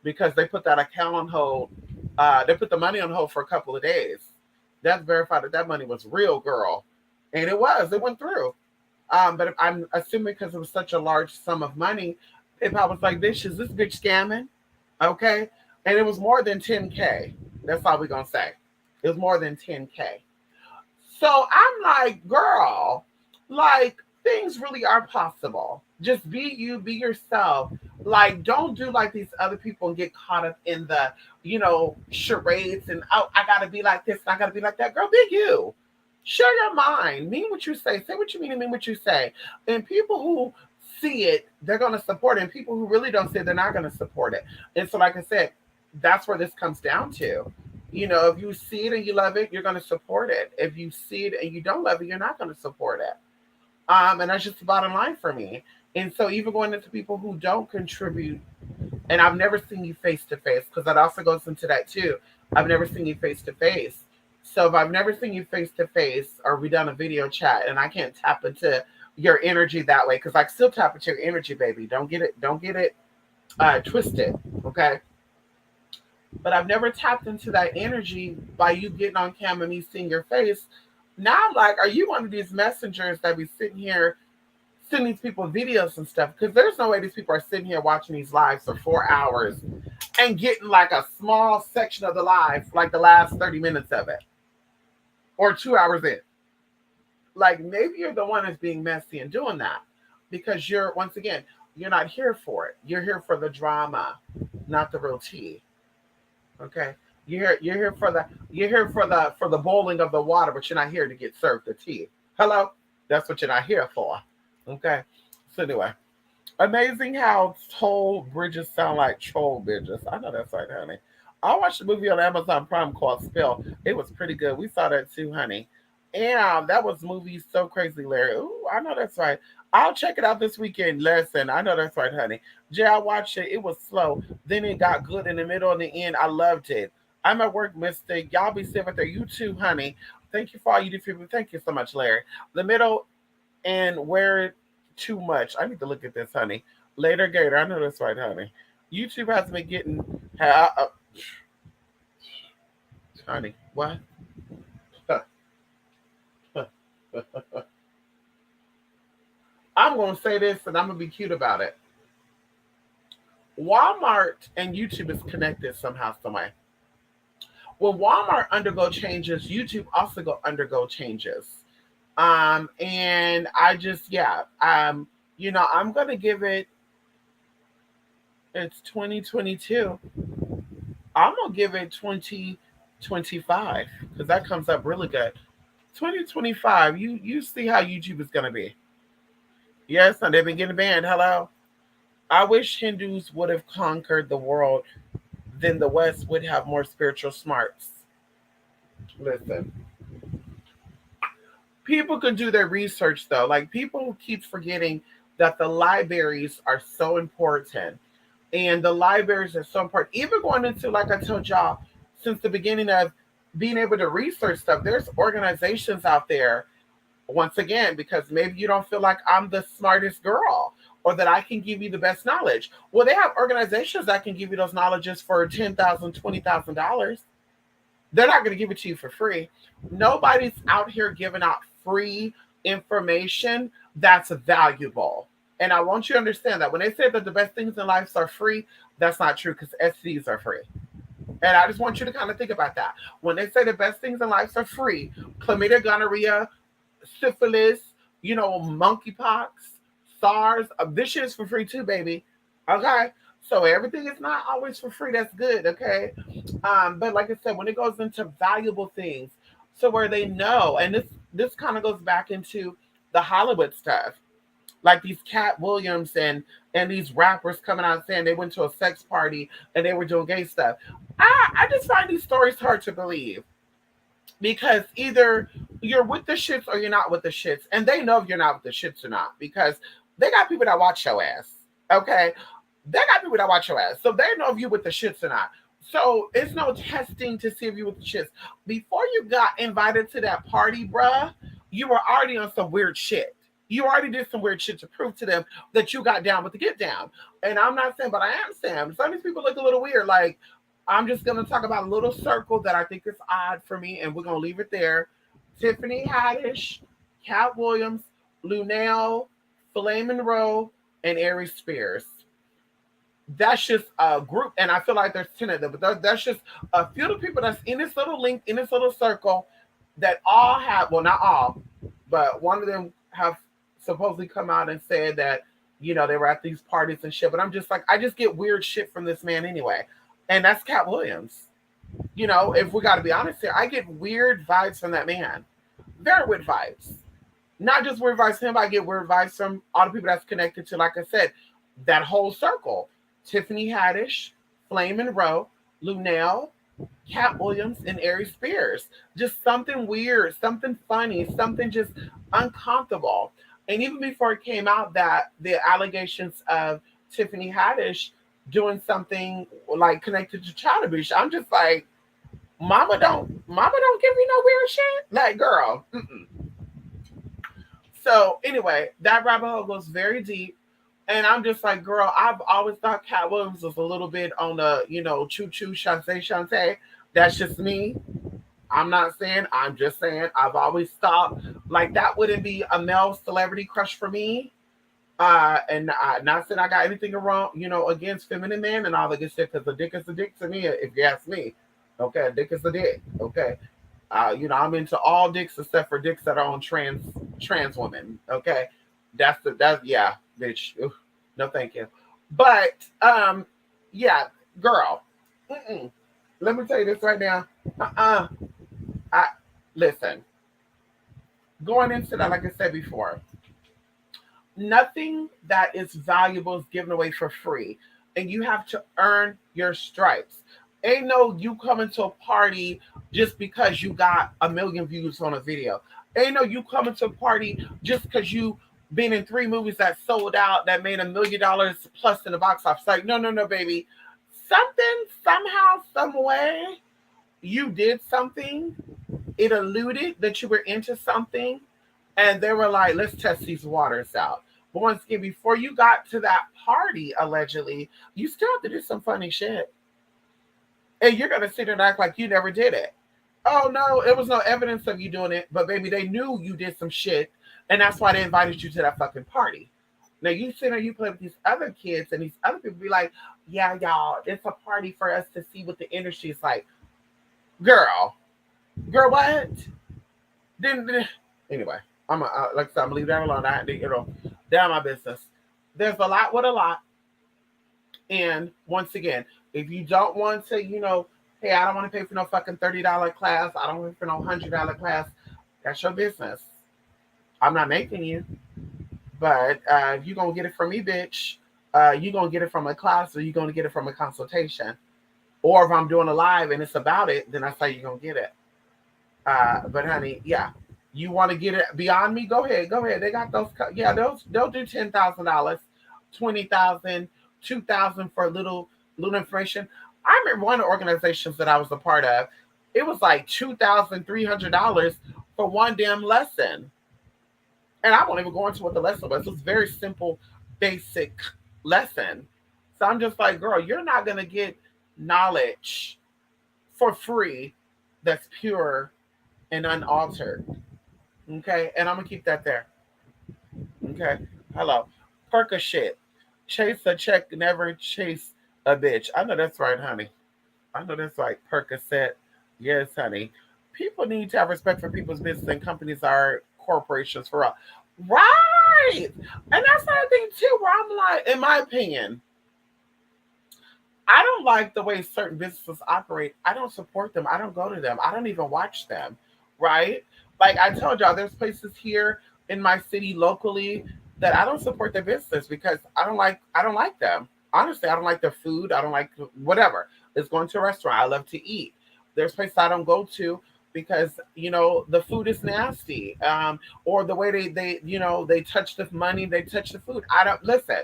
because they put that account on hold. They put the money on hold for a couple of days. That's verified that money was real, girl. And it went through. But I'm assuming because it was such a large sum of money, PayPal was like, is this bitch scamming? Okay. And it was more than 10K. That's all we're going to say. It was more than 10K. So I'm like, girl, like things really are possible. Just be you, be yourself. Like, don't do like these other people and get caught up in the, charades and, oh, I got to be like this, and I got to be like that. Girl, be you. Share your mind. Mean what you say. Say what you mean and mean what you say. And people who see it, they're going to support it. And people who really don't see it, they're not going to support it. And so, like I said, that's where this comes down to. If you see it and you love it, you're going to support it. If you see it and you don't love it, you're not going to support it. And that's just the bottom line for me. And so even going into people who don't contribute, and I've never seen you face to face, because that also goes into that too. I've never seen you face to face. So if I've never seen you face to face, or we done a video chat, and I can't tap into your energy that way, because I can still tap into your energy, baby. Don't get it twisted, okay? But I've never tapped into that energy by you getting on camera and me seeing your face. Now I'm like, are you one of these messengers that be sitting here sending these people videos and stuff? Because there's no way these people are sitting here watching these lives for 4 hours and getting like a small section of the live, like the last 30 minutes of it, or 2 hours in. Like, maybe you're the one that's being messy and doing that because you're not here for it. You're here for the drama, not the real tea. Okay, you're here for the boiling of the water, but you're not here to get served the tea. Hello, that's what you're not here for. Okay, so anyway, amazing how toll bridges sound like troll bridges. I know that's right, honey. I watched a movie on Amazon Prime called Spill. It was pretty good. We saw that too, honey. And that was movie so crazy, Larry. Ooh, I know that's right. I'll check it out this weekend. Listen, I know that's right, honey. Jay, I watched it. It was slow. Then it got good in the middle and the end. I loved it. I'm at work, Mystic. Y'all be safe out there. You too, honey. Thank you for all you do for me. Thank you so much, Larry. The middle and where too much. I need to look at this, honey. Later, Gator. I know that's right, honey. YouTube has been getting... honey, what? I'm going to say this, and I'm going to be cute about it. Walmart and YouTube is connected somehow, some way. When Walmart undergo changes, YouTube also undergo changes. And I just, I'm going to give it, it's 2022. I'm going to give it 2025 because that comes up really good. 2025, you see how YouTube is going to be. Yes, and they've been getting banned. Hello. I wish Hindus would have conquered the world. Then the West would have more spiritual smarts. Listen. People can do their research, though. Like, people keep forgetting that the libraries are so important. And the libraries are so important. Even going into, like I told y'all, since the beginning of being able to research stuff, there's organizations out there, once again, because maybe you don't feel like I'm the smartest girl or that I can give you the best knowledge. Well, they have organizations that can give you those knowledges for $10,000, $20,000. They're not going to give it to you for free. Nobody's out here giving out free information that's valuable. And I want you to understand that when they say that the best things in life are free, that's not true because STDs are free. And I just want you to kind of think about that. When they say the best things in life are free, chlamydia, gonorrhea, syphilis, monkeypox, SARS, this shit is for free too, baby. Okay? So everything is not always for free. That's good, okay? But like I said, when it goes into valuable things, so where they know, and this kind of goes back into the Hollywood stuff, like these Cat Williams and these rappers coming out saying they went to a sex party and they were doing gay stuff. I just find these stories hard to believe because either you're with the shits or you're not with the shits, and they know if you're not with the shits or not because they got people that watch your ass. Okay, they got people that watch your ass, so they know if you with the shits or not. So it's no testing to see if you with the shits. Before you got invited to that party, bruh, you were already on some weird shit. You already did some weird shit to prove to them that you got down with the get down. And I'm not saying, but I am saying some of these people look a little weird. Like, I'm just gonna talk about a little circle that I think is odd for me, and we're gonna leave it there. Tiffany Haddish, Cat Williams, Lunel, Filet Monroe, and Aries Spears. That's just a group, and I feel like there's 10 of them, but that's just a few of the people that's in this little link, in this little circle, that all have, well, not all, but one of them have supposedly come out and said that, they were at these parties and shit. But I'm just like, I just get weird shit from this man anyway. And that's Cat Williams. If we got to be honest here, I get weird vibes from that man. Very weird vibes. Not just weird vibes from him, I get weird vibes from all the people that's connected to, like I said, that whole circle. Tiffany Haddish, Flame Monroe, Lunel, Cat Williams, and Aries Spears. Just something weird, something funny, something just uncomfortable. And even before it came out that the allegations of Tiffany Haddish doing something like connected to child abuse, I'm just like, mama don't give me no weird shit. Like, girl. Mm-mm. So anyway, that rabbit hole goes very deep. And I'm just like, girl, I've always thought Cat Williams was a little bit on the, choo-choo, Shantae. That's just me. I'm not saying, I'm just saying, I've always thought like that wouldn't be a male celebrity crush for me. And not saying I got anything wrong, against feminine men and all the good shit, because a dick is a dick to me, if you ask me. Okay, a dick is a dick. Okay. I'm into all dicks except for dicks that are on trans women. Okay. That's yeah, bitch. Oof, no, thank you. But yeah, girl. Mm-mm. Let me tell you this right now. Listen. Going into that, like I said before, nothing that is valuable is given away for free, and you have to earn your stripes. Ain't no you coming to a party just because you got 1 million views on a video. Ain't no you coming to a party just because you been in 3 movies that sold out that made $1 million plus in the box office. Like, no, baby. Something, somehow, some way, you did something. It alluded that you were into something, and they were like, let's test these waters out. But once again, before you got to that party, allegedly, you still have to do some funny shit. And you're going to sit there and act like you never did it. Oh, no, it was no evidence of you doing it. But, baby, they knew you did some shit. And that's why they invited you to that fucking party. Now, you sit there, you play with these other kids, and these other people be like, yeah, y'all, it's a party for us to see what the industry is like. Girl, what? Anyway, I'm like I said, I'm gonna leave that alone. Down my business. There's a lot with a lot. And once again, if you don't want to, hey, I don't want to pay for no fucking $30 class. I don't want to pay for no $100 class. That's your business. I'm not making you. But if you're going to get it from me, bitch, you're going to get it from a class, or you're going to get it from a consultation. Or if I'm doing a live and it's about it, then that's how you're going to get it. But honey, yeah, you want to get it beyond me? Go ahead. They got those. Yeah, they'll do $10,000, $20,000, $2,000 for a little information. I remember one of the organizations that I was a part of. It was like $2,300 for one damn lesson. And I won't even go into what the lesson was. It was a very simple, basic lesson. So I'm just like, girl, you're not going to get knowledge for free that's pure and unaltered. Okay, and I'm gonna keep that there. Okay, hello, Perka shit. Chase a check, never chase a bitch. I know that's right, honey. I know that's right. Percocet. Yes, honey. People need to have respect for people's business, and companies are corporations for all. Right. And that's another thing too, where I'm like, in my opinion, I don't like the way certain businesses operate. I don't support them. I don't go to them. I don't even watch them. Right? Like I told y'all, there's places here in my city locally that I don't support their business because I don't like them. Honestly, I don't like their food. I don't like whatever. It's going to a restaurant. I love to eat. There's places I don't go to because the food is nasty, or the way they touch the money, they touch the food. I don't listen.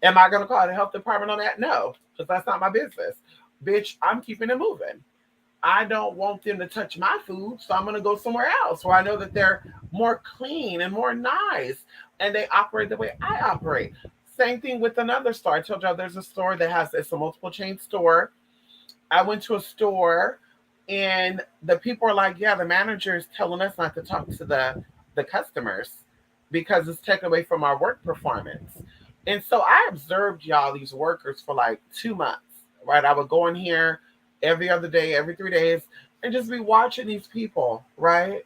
Am I going to call the health department on that? No, because that's not my business. Bitch, I'm keeping it moving. I don't want them to touch my food, so I'm going to go somewhere else where I know that they're more clean and more nice and they operate the way I operate. Same thing with another store. I told y'all there's a store that it's a multiple chain store. I went to a store and the people are like, yeah, the manager is telling us not to talk to the customers because it's taken away from our work performance. And so I observed y'all these workers for like 2 months, right? I would go in here every other day, every 3 days, and just be watching these people, right?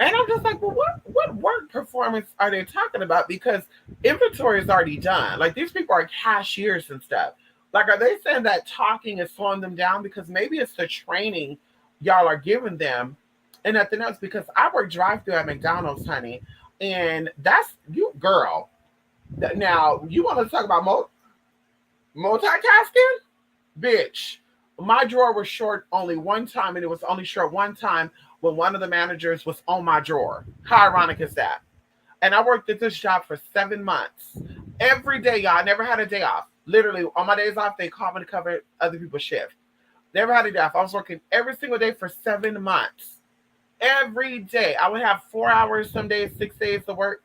And I'm just like, well, what work performance are they talking about? Because inventory is already done. Like these people are cashiers and stuff. Like, are they saying that talking is slowing them down? Because maybe it's the training y'all are giving them and nothing else. Because I work drive through at McDonald's, honey, and that's you, girl. Now you want to talk about multitasking, bitch? My drawer was short only one time, and it was only short one time when one of the managers was on my drawer. How ironic is that? And I worked at this job for 7 months. Every day, y'all. I never had a day off. Literally, on my days off, they called me to cover other people's shift. Never had a day off. I was working every single day for 7 months. Every day. I would have 4 hours, some days, 6 days to work,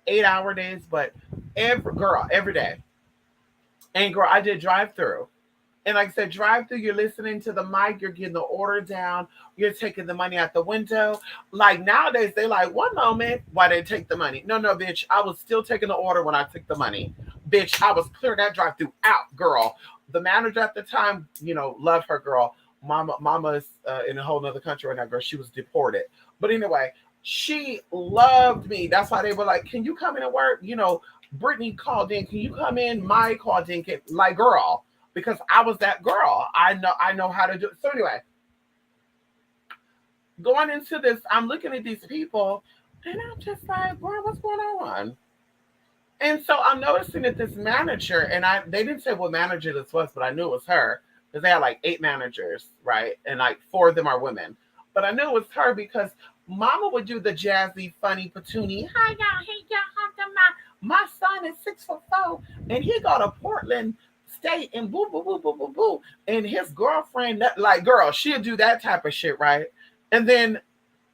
8-hour days, but every day. And girl, I did drive through. And like I said, drive through, you're listening to the mic, you're getting the order down, you're taking the money out the window. Like nowadays, they like, one moment, why they take the money? No, no, bitch. I was still taking the order when I took the money. Bitch, I was clearing that drive through out, girl. The manager at the time, love her, girl. Mama's in a whole nother country right now, girl. She was deported. But anyway, she loved me. That's why they were like, can you come in and work? Brittany called in. Can you come in? My called in. Like, girl, because I was that girl. I know how to do it. So anyway, going into this, I'm looking at these people and I'm just like, bro, what's going on? And so I'm noticing that this manager, and they didn't say what manager this was, but I knew it was her because they had like 8 managers, right? And like 4 of them are women. But I knew it was her because Mama would do the jazzy, funny, patoonie. Hi y'all, hey y'all, my son is 6'4", and he go to Portland State and boo boo boo boo boo boo. And his girlfriend, like girl, she'll do that type of shit, right? And then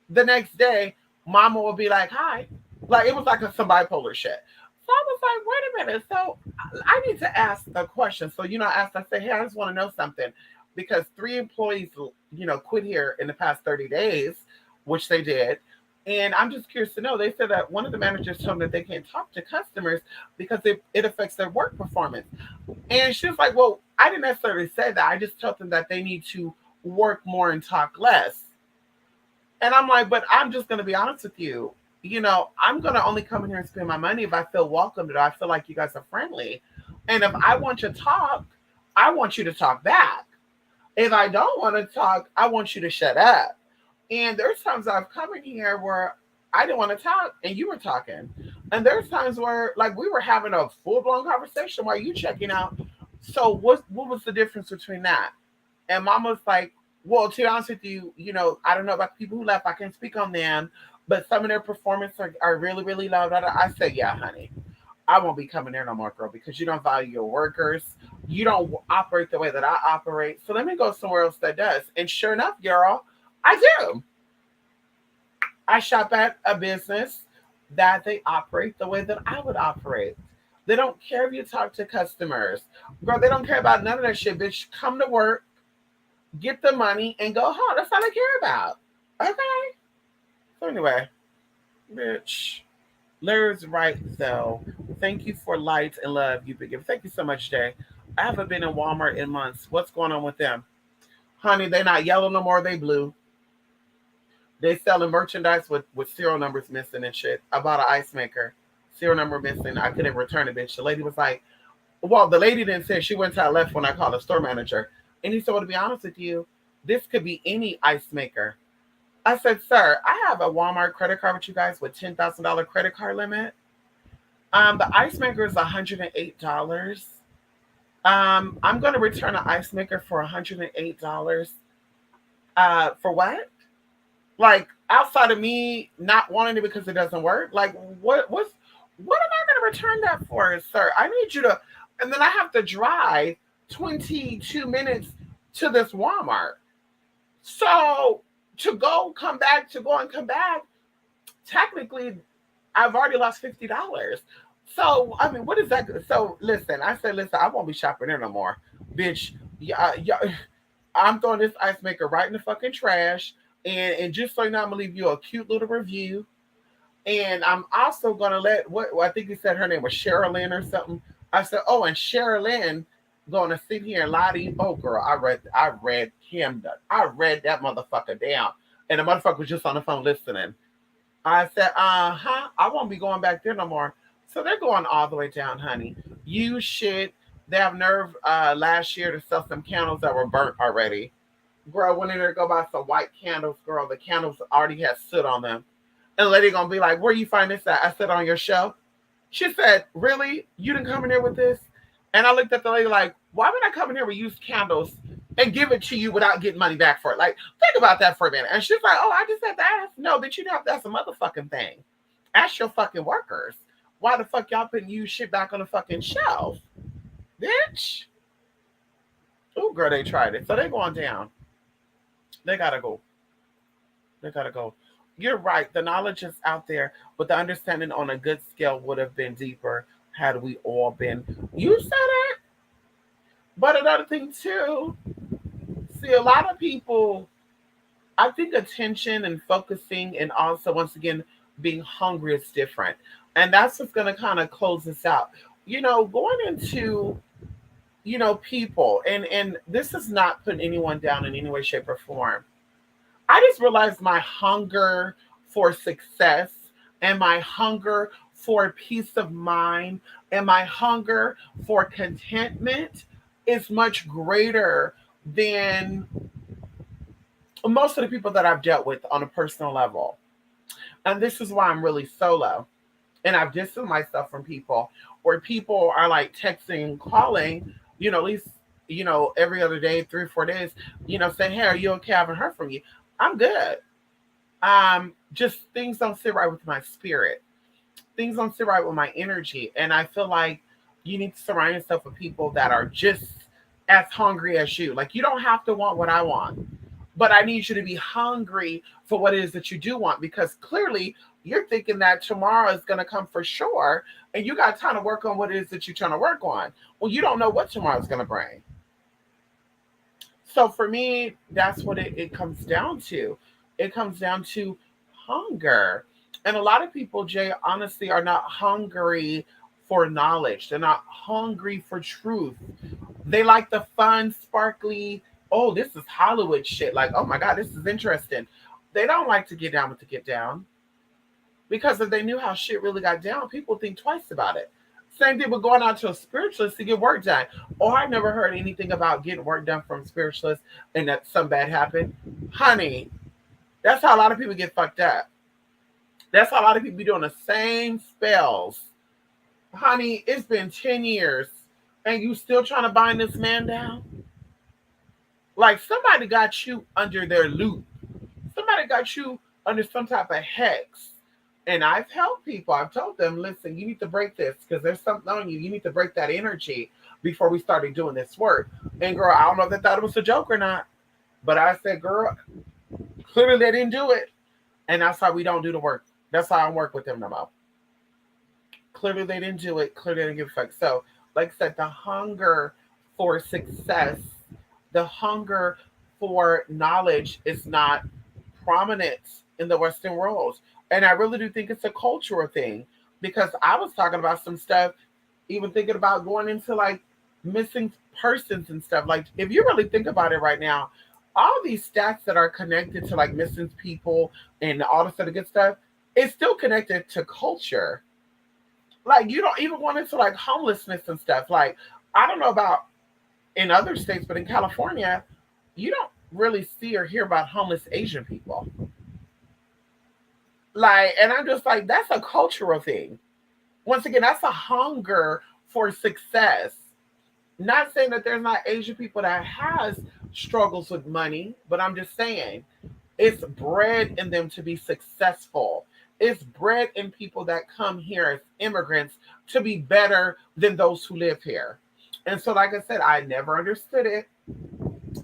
the next day, Mama would be like, "Hi," like it was like some bipolar shit. So I was like, wait a minute. So I need to ask a question. So, I asked, I said, hey, I just want to know something because 3 employees, quit here in the past 30 days, which they did. And I'm just curious to know. They said that one of the managers told them that they can't talk to customers because it affects their work performance. And she was like, well, I didn't necessarily say that. I just told them that they need to work more and talk less. And I'm like, but I'm just going to be honest with you. I'm going to only come in here and spend my money if I feel welcomed or I feel like you guys are friendly. And if I want you to talk, I want you to talk back. If I don't want to talk, I want you to shut up. And there's times I've come in here where I didn't want to talk and you were talking. And there's times where like we were having a full-blown conversation while you checking out. So what was the difference between that? And Mom was like, well, to be honest with you, I don't know about the people who left. I can't speak on them, but some of their performance are really, really low. I said, yeah, honey, I won't be coming there no more, girl, because you don't value your workers. You don't operate the way that I operate. So let me go somewhere else that does. And sure enough, girl, I do. I shop at a business that they operate the way that I would operate. They don't care if you talk to customers. Girl, they don't care about none of that shit, bitch. Come to work, get the money, and go home. That's all I care about. Okay. So anyway, Bitch. Larry's right though. Thank you for light and love you've been given. Thank you so much, Jay. I haven't been in Walmart in months. What's going on with them? Honey, they're not yellow no more, they blue. They selling merchandise with serial numbers missing and shit. I bought an ice maker. Serial number missing. I couldn't return it, bitch. The lady was like, well, the lady didn't say, she went to the left when I called the store manager. And he said, well, to be honest with you, this could be any ice maker. I said, sir, I have a Walmart credit card with you guys with $10,000 credit card limit. The ice maker is $108. I'm going to return an ice maker for $108. For what? Like outside of me not wanting it because it doesn't work. Like what am I going to return that for, sir? I need you to, and then I have to drive 22 minutes to this Walmart. So to go, come back, to go and come back, technically, I've already lost $50. So I mean, what is that? So listen, I said, listen, I won't be shopping there no more, bitch. Yeah, yeah. I'm throwing this ice maker right in the fucking trash. And just so you know, I'm gonna leave you a cute little review. And I'm also gonna let what I think you said her name was Sherilyn or something. I said, oh, and Sherilyn gonna sit here and lie to you. Oh, girl, I read that motherfucker down, and the motherfucker was just on the phone listening. I said, uh-huh, I won't be going back there no more. So they're going all the way down, honey. You shit. They have nerve last year to sell some candles that were burnt already. Girl went in there to go buy some white candles, girl. The candles already had soot on them. And the lady gonna be like, where you find this at? I said, on your shelf. She said, really? You didn't come in here with this? And I looked at the lady like, why would I come in here with used candles and give it to you without getting money back for it? Like, think about that for a minute. And she's like, oh, I just had to ask. No, bitch, you don't have to ask a motherfucking thing. Ask your fucking workers. Why the fuck y'all putting used shit back on the fucking shelf? Bitch. Oh, girl, they tried it. So they going down. They gotta go. They gotta go. You're right. The knowledge is out there, but the understanding on a good scale would have been deeper had we all been. You said it. But another thing too, see, a lot of people, I think attention and focusing, and also once again being hungry is different, and that's what's going to kind of close this out. Going into people, and this is not putting anyone down in any way, shape, or form. I just realized my hunger for success and my hunger for peace of mind and my hunger for contentment is much greater than most of the people that I've dealt with on a personal level. And this is why I'm really solo. And I've distanced myself from people where people are like texting and calling, at least, every other day, 3 or 4 days, saying, hey, are you okay? I haven't heard from you. I'm good. Just things don't sit right with my spirit. Things don't sit right with my energy. And I feel like you need to surround yourself with people that are just as hungry as you. Like, you don't have to want what I want, but I need you to be hungry for what it is that you do want, because clearly you're thinking that tomorrow is going to come for sure. And you got time to work on what it is that you're trying to work on. Well, you don't know what tomorrow is going to bring. So for me, that's what it comes down to. It comes down to hunger. And a lot of people, Jay, honestly, are not hungry for knowledge. They're not hungry for truth. They like the fun, sparkly, oh, this is Hollywood shit. Like, oh my God, this is interesting. They don't like to get down with the get down. Because if they knew how shit really got down, people think twice about it. Same thing with going out to a spiritualist to get work done. Oh, I never heard anything about getting work done from spiritualists and that something bad happened. Honey, that's how a lot of people get fucked up. That's how a lot of people be doing the same spells. Honey, it's been 10 years and you still trying to bind this man down? Like, somebody got you under their loop. Somebody got you under some type of hex. And I've helped people. I've told them, listen, you need to break this because there's something on you. You need to break that energy before we started doing this work. And girl, I don't know if they thought it was a joke or not. But I said, girl, clearly they didn't do it. And that's why we don't do the work. That's why I don't work with them no more. Clearly they didn't do it. Clearly they didn't give a fuck. So, like I said, the hunger for success, the hunger for knowledge is not prominent in the Western world. And I really do think it's a cultural thing because I was talking about some stuff, even thinking about going into like missing persons and stuff. Like, if you really think about it right now, all these stats that are connected to like missing people and all this other good stuff, it's still connected to culture. Like, you don't even want into like homelessness and stuff. Like, I don't know about in other states, but in California, you don't really see or hear about homeless Asian people. Like, and I'm just like, that's a cultural thing. Once again, that's a hunger for success. Not saying that there's not Asian people that has struggles with money, but I'm just saying it's bred in them to be successful. It's bred in people that come here as immigrants to be better than those who live here. And so, like I said, I never understood it,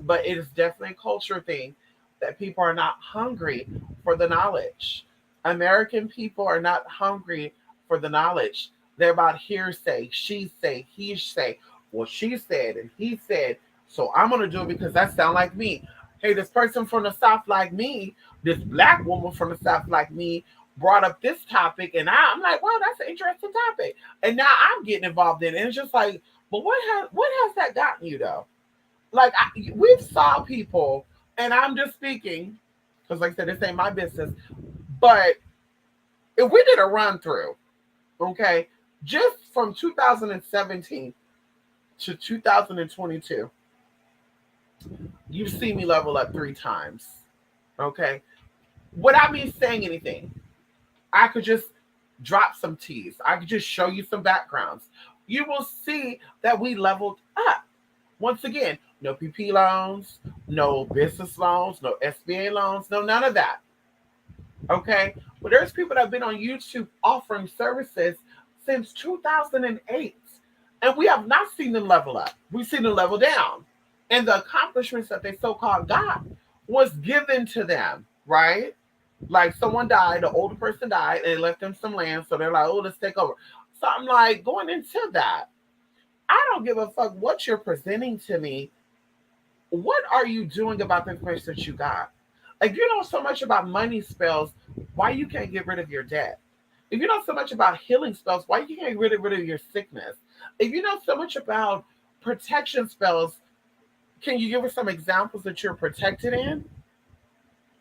but it is definitely a culture thing that people are not hungry for the knowledge. American people are not hungry for the knowledge. They're about hearsay, she say, he say. Well, she said and he said, so I'm gonna do it because that sounds like me. Hey, this person from the South like me, this black woman from the South like me brought up this topic, and I'm like, wow, that's an interesting topic. And now I'm getting involved in it. And it's just like, but what has that gotten you though? Like, we've saw people, and I'm just speaking because, like I said, this ain't my business. But if we did a run through, okay, just from 2017 to 2022, you've seen me level up 3 times, okay, without me saying anything. I could just drop some T's. I could just show you some backgrounds. You will see that we leveled up. Once again, no PP loans, no business loans, no SBA loans, no none of that. Okay? But there's people that have been on YouTube offering services since 2008. And we have not seen them level up. We've seen them level down. And the accomplishments that they so-called got was given to them, right? Like, someone died, the older person died, and they left them some land. So they're like, oh, let's take over. So I'm like, going into that, I don't give a fuck what you're presenting to me. What are you doing about the information that you got? If you know so much about money spells, why you can't get rid of your debt? If you know so much about healing spells, why you can't get rid of your sickness? If you know so much about protection spells, can you give us some examples that you're protected in?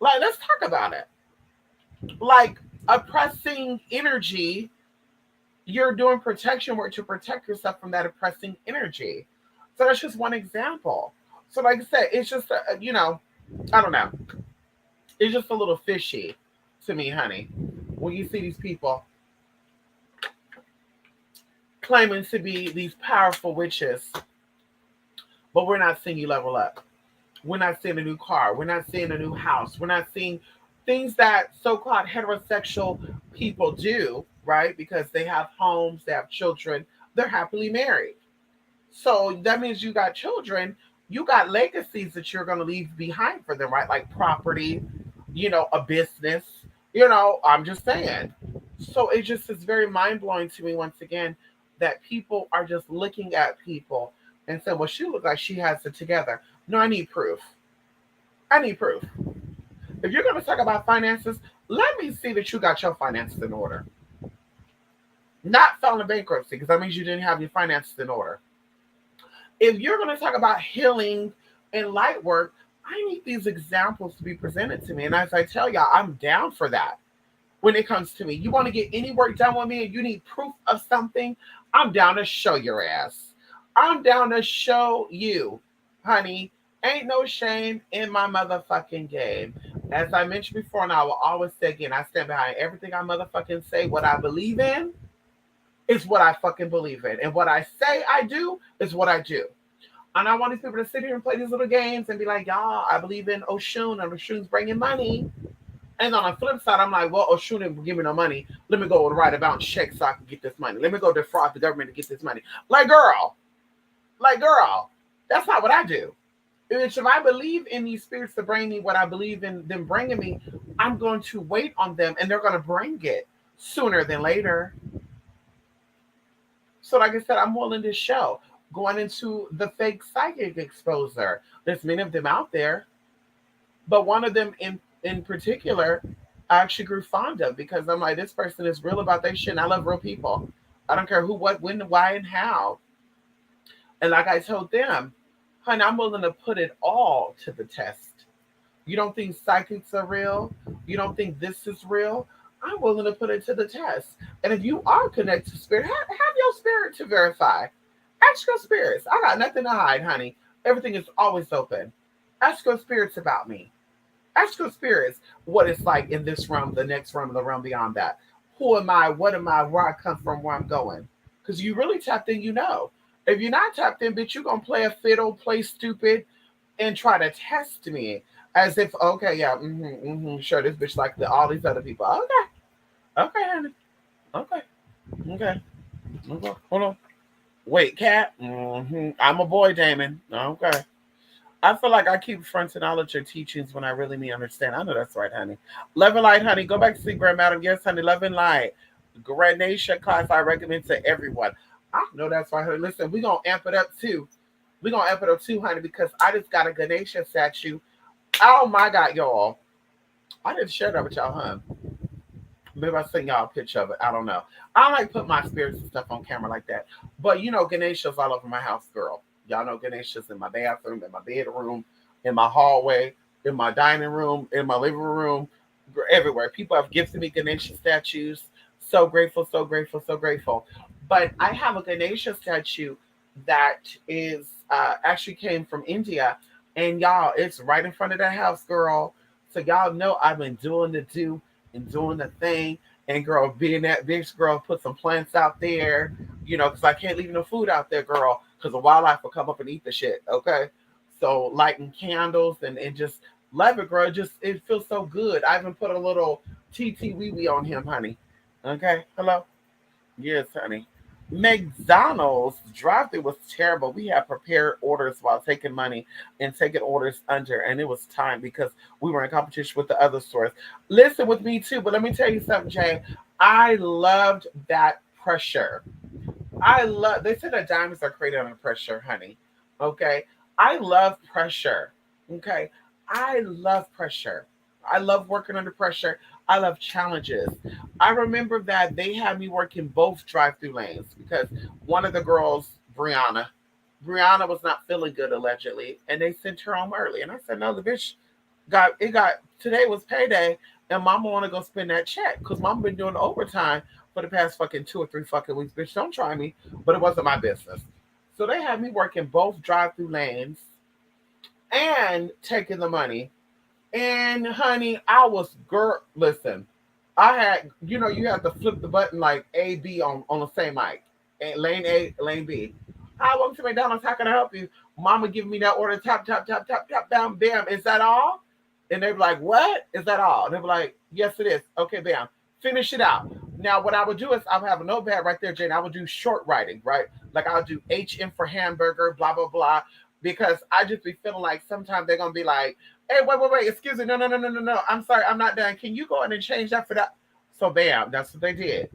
Like, let's talk about it. Like, oppressing energy, you're doing protection work to protect yourself from that oppressing energy. So that's just one example. So, like I said, it's just, I don't know. It's just a little fishy to me, honey, when you see these people claiming to be these powerful witches, but we're not seeing you level up. We're not seeing a new car. We're not seeing a new house. We're not seeing things that so-called heterosexual people do, right? Because they have homes, they have children, they're happily married. So that means you got children, you got legacies that you're going to leave behind for them, right? Like property, a business, I'm just saying. So it just is very mind blowing to me once again that people are just looking at people and saying, well, she looks like she has it together. No, I need proof. I need proof. If you're going to talk about finances, let me see that you got your finances in order. Not filing bankruptcy, because that means you didn't have your finances in order. If you're going to talk about healing and light work, I need these examples to be presented to me. And as I tell y'all, I'm down for that when it comes to me. You want to get any work done with me and you need proof of something, I'm down to show your ass. I'm down to show you, honey. Ain't no shame in my motherfucking game. As I mentioned before, and I will always say again, I stand behind everything I motherfucking say. What I believe in is what I fucking believe in. And what I say I do is what I do. And I want these people to sit here and play these little games and be like, y'all, I believe in Oshun, and Oshun's bringing money. And on the flip side, I'm like, well, Oshun didn't give me no money. Let me go and write about check so I can get this money. Let me go defraud the government to get this money. Like, girl, that's not what I do. If I believe in these spirits to bring me what I believe in them bringing me, I'm going to wait on them, and they're going to bring it sooner than later. So like I said, I'm willing to show. Going into the fake psychic exposer. There's many of them out there. But one of them in particular, I actually grew fond of because I'm like, this person is real about their shit. And I love real people. I don't care who, what, when, why, and how. And like I told them, honey, I'm willing to put it all to the test. You don't think psychics are real? You don't think this is real? I'm willing to put it to the test. And if you are connected to spirit, have your spirit to verify. Ask your spirits. I got nothing to hide, honey. Everything is always open. Ask your spirits about me. Ask your spirits what it's like in this realm, the next realm, the realm beyond that. Who am I? What am I? Where I come from? Where I'm going? Because you really tapped in, you know. If you're not tapped in, bitch, you're gonna play a fiddle, play stupid, and try to test me as if, okay, yeah, sure, this bitch like all these other people. Okay, okay, honey, okay, okay, okay. Hold on, wait, cat. I'm a boy, Damon. Okay. I feel like I keep fronting knowledge or teachings when I really need to understand. I know that's right, honey. Love and light, honey. Go back to sleep, Grand Madam. Yes, honey. Love and light. Ganesha class I recommend to everyone. I know that's right, honey. Listen, we're going to amp it up too. We're going to amp it up too, honey, because I just got a Ganesha statue. Oh, my God, y'all. I didn't share that with y'all, huh? Maybe I'll send y'all a picture of it. I don't know. I don't like put my spirits and stuff on camera like that. But, you know, Ganesha's all over my house, girl. Y'all know Ganesha's in my bathroom, in my bedroom, in my hallway, in my dining room, in my living room, everywhere. People have gifted me Ganesha statues. So grateful, so grateful, so grateful. But I have a Ganesha statue that is actually came from India. And y'all, it's right in front of that house, girl. So y'all know I've been doing the do and doing the thing. And girl, being that bitch, girl, put some plants out there, you know, because I can't leave no food out there, girl, because the wildlife will come up and eat the shit. Okay. So lighting candles and just love it, girl. Just it feels so good. I even put a little TT wee wee on him, honey. Okay. Hello? Yes, honey. McDonald's drive-through was terrible. We had prepared orders while taking money and taking orders under, and it was time because we were in competition with the other stores. Listen with me too, but let me tell you something, Jane. I loved that pressure. I love. They said that diamonds are created under pressure, honey. Okay, I love pressure. Okay, I love pressure. I love working under pressure. I love challenges. I remember that they had me working both drive-through lanes because one of the girls, Brianna was not feeling good allegedly, and they sent her home early. And I said, no, the bitch got today was payday, and Mama want to go spend that check because Mama been doing overtime for the past fucking 2 or 3 fucking weeks. Bitch, don't try me, but it wasn't my business. So they had me working both drive-through lanes and taking the money. And honey, I was girl. Listen, I had you have to flip the button like A B on the same mic, and lane A, lane B. Hi, welcome to McDonald's. How can I help you? Mama giving me that order. Tap tap tap tap tap. Bam bam. Is that all? And they were like, what? Is that all? And they were like, yes, it is. Okay, bam. Finish it out. Now, what I would do is I would have a notepad right there, Jane. I would do short writing, right? Like I'll do HM for hamburger, blah blah blah, because I just be feeling like sometimes they're gonna be like, hey, wait, excuse me, no. I'm sorry, I'm not done. Can you go in and change that for that? So bam, that's what they did.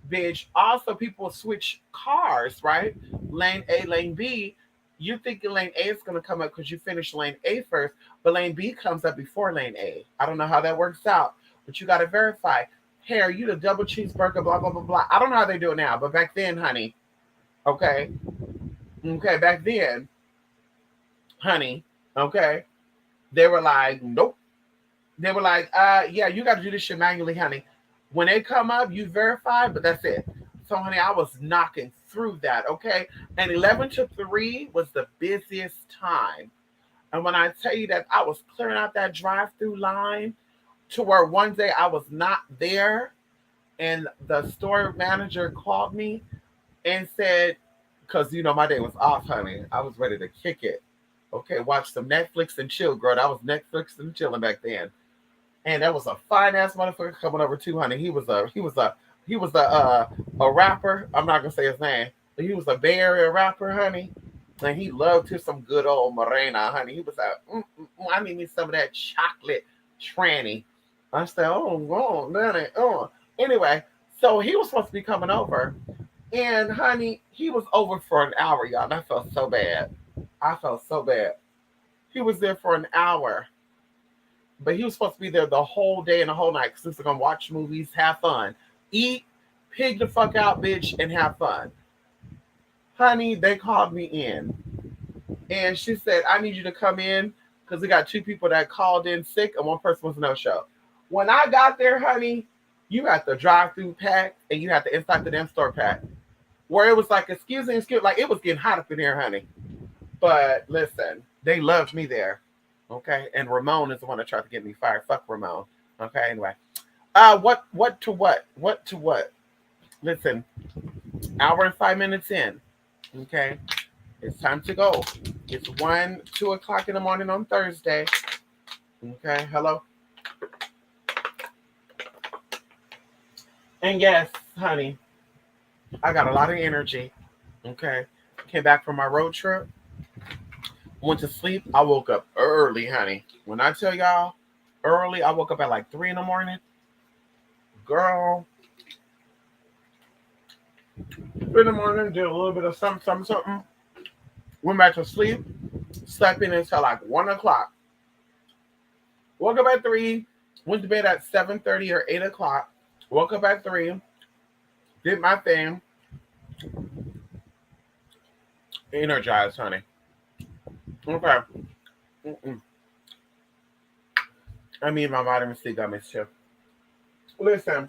Bitch. Also, people switch cars, right? Lane A, lane B. You thinking lane A is gonna come up because you finished lane A first, but lane B comes up before lane A. I don't know how that works out, but you gotta verify. Hey, are you the double cheeseburger? Blah blah blah blah. I don't know how they do it now, but back then, honey. Okay, okay, back then, honey. Okay, they were like, nope. They were like, yeah, you got to do this shit manually, honey. When they come up, you verify, but that's it. So, honey, I was knocking through that, okay? And 11 to 3 was the busiest time. And when I tell you that I was clearing out that drive through line to where one day I was not there, and the store manager called me and said, because, my day was off, honey. I was ready to kick it. Okay, watch some Netflix and chill, girl. I was Netflix and chilling back then. And that was a fine ass motherfucker coming over too, honey. He was a rapper. I'm not gonna say his name, but he was a Bay Area rapper, honey. And he loved his some good old Morena, honey. He was like, I need me some of that chocolate tranny. I said, oh, honey, oh. Anyway, so he was supposed to be coming over, and honey, he was over for an hour, y'all. And I felt so bad. I felt so bad. He was there for an hour. But he was supposed to be there the whole day and the whole night because we were gonna watch movies, have fun, eat, pig the fuck out, bitch, and have fun. Honey, they called me in, and she said, "I need you to come in because we got two people that called in sick and one person was no show." When I got there, honey, you had the drive-through pack and you had the inside the damn store pack, where it was like, excuse me, like it was getting hot up in here, honey. But listen, they loved me there. Okay. And Ramon is the one that tried to get me fired. Fuck Ramon. Okay. Anyway. What to what? What to what? Listen, hour and 5 minutes in. Okay. It's time to go. It's 2 o'clock in the morning on Thursday. Okay. Hello. And yes, honey, I got a lot of energy. Okay. Came back from my road trip. Went to sleep. I woke up early, honey. When I tell y'all early, I woke up at like 3 in the morning. Girl. 3 in the morning, did a little bit of something. Went back to sleep. Slept in until like 1 o'clock. Woke up at 3. Went to bed at 7:30 or 8 o'clock. Woke up at 3. Did my thing. Energized, honey. Okay. I mean, my vitamin C gummies too. Listen,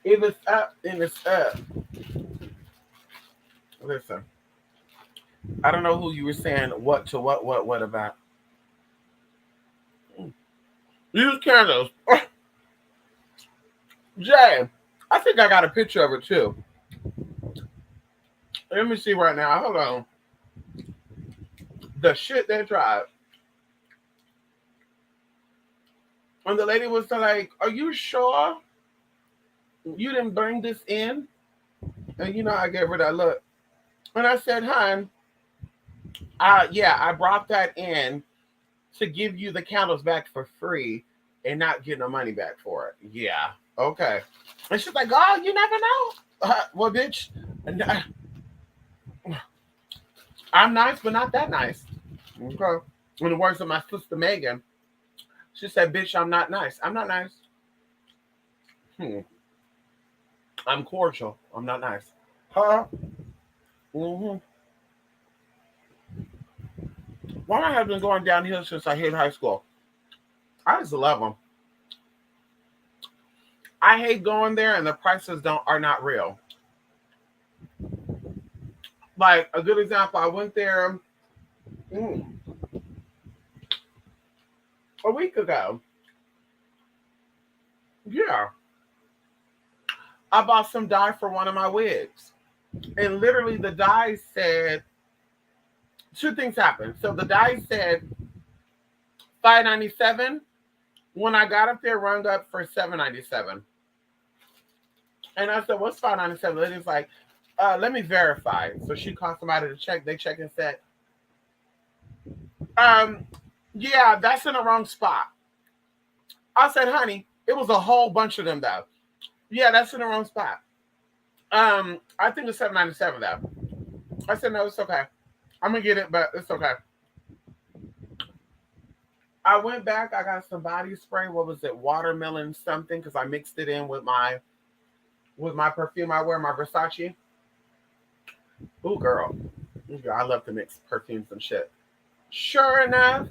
if it's up, then it's up. Listen, I don't know who you were saying what to what about. Use candles. Jay, I think I got a picture of it too. Let me see right now. Hold on. The shit they tried. And the lady was like, "Are you sure you didn't bring this in?" And you know, I gave her that look. And I said, "Hon, yeah, I brought that in to give you the candles back for free and not get no money back for it." Yeah, okay. And she's like, "Oh, you never know." Well, bitch, I'm nice, but not that nice. Okay. In the words of my sister Megan, she said, "Bitch, I'm not nice. I'm not nice. I'm cordial. I'm not nice." Huh? Mm-hmm. Why have been going downhill since I hit high school? I just love them. I hate going there, and the prices are not real. Like a good example, I went there a week ago. Yeah, I bought some dye for one of my wigs, and literally the dye said two things happened. So the dye said $5.97. When I got up there, rung up for $7.97. And I said, "What's $5.97?" The lady's like, "Let me verify." So she called somebody to check. They checked and said, um, "Yeah, that's in the wrong spot." I said, "Honey, it was a whole bunch of them though." "Yeah, that's in the wrong spot." I think it's $7.97 though. I said, "No, it's okay. I'm gonna get it, but it's okay." I went back. I got some body spray. What was it? Watermelon something, because I mixed it in with my perfume I wear, my Versace. Ooh, girl. Ooh, I love to mix perfumes and shit. Sure enough,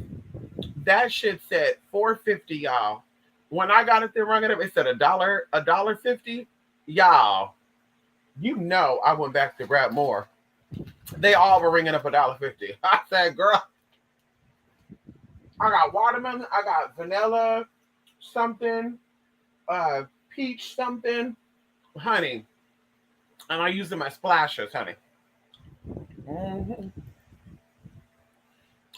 that shit said 450, y'all. When I got it there, rung it up, it said $1.50. Y'all, you know I went back to grab more. They all were ringing up $1.50. I said, "Girl, I got watermelon, I got vanilla something, peach something, honey." And I using my splashes, honey. Mm-hmm.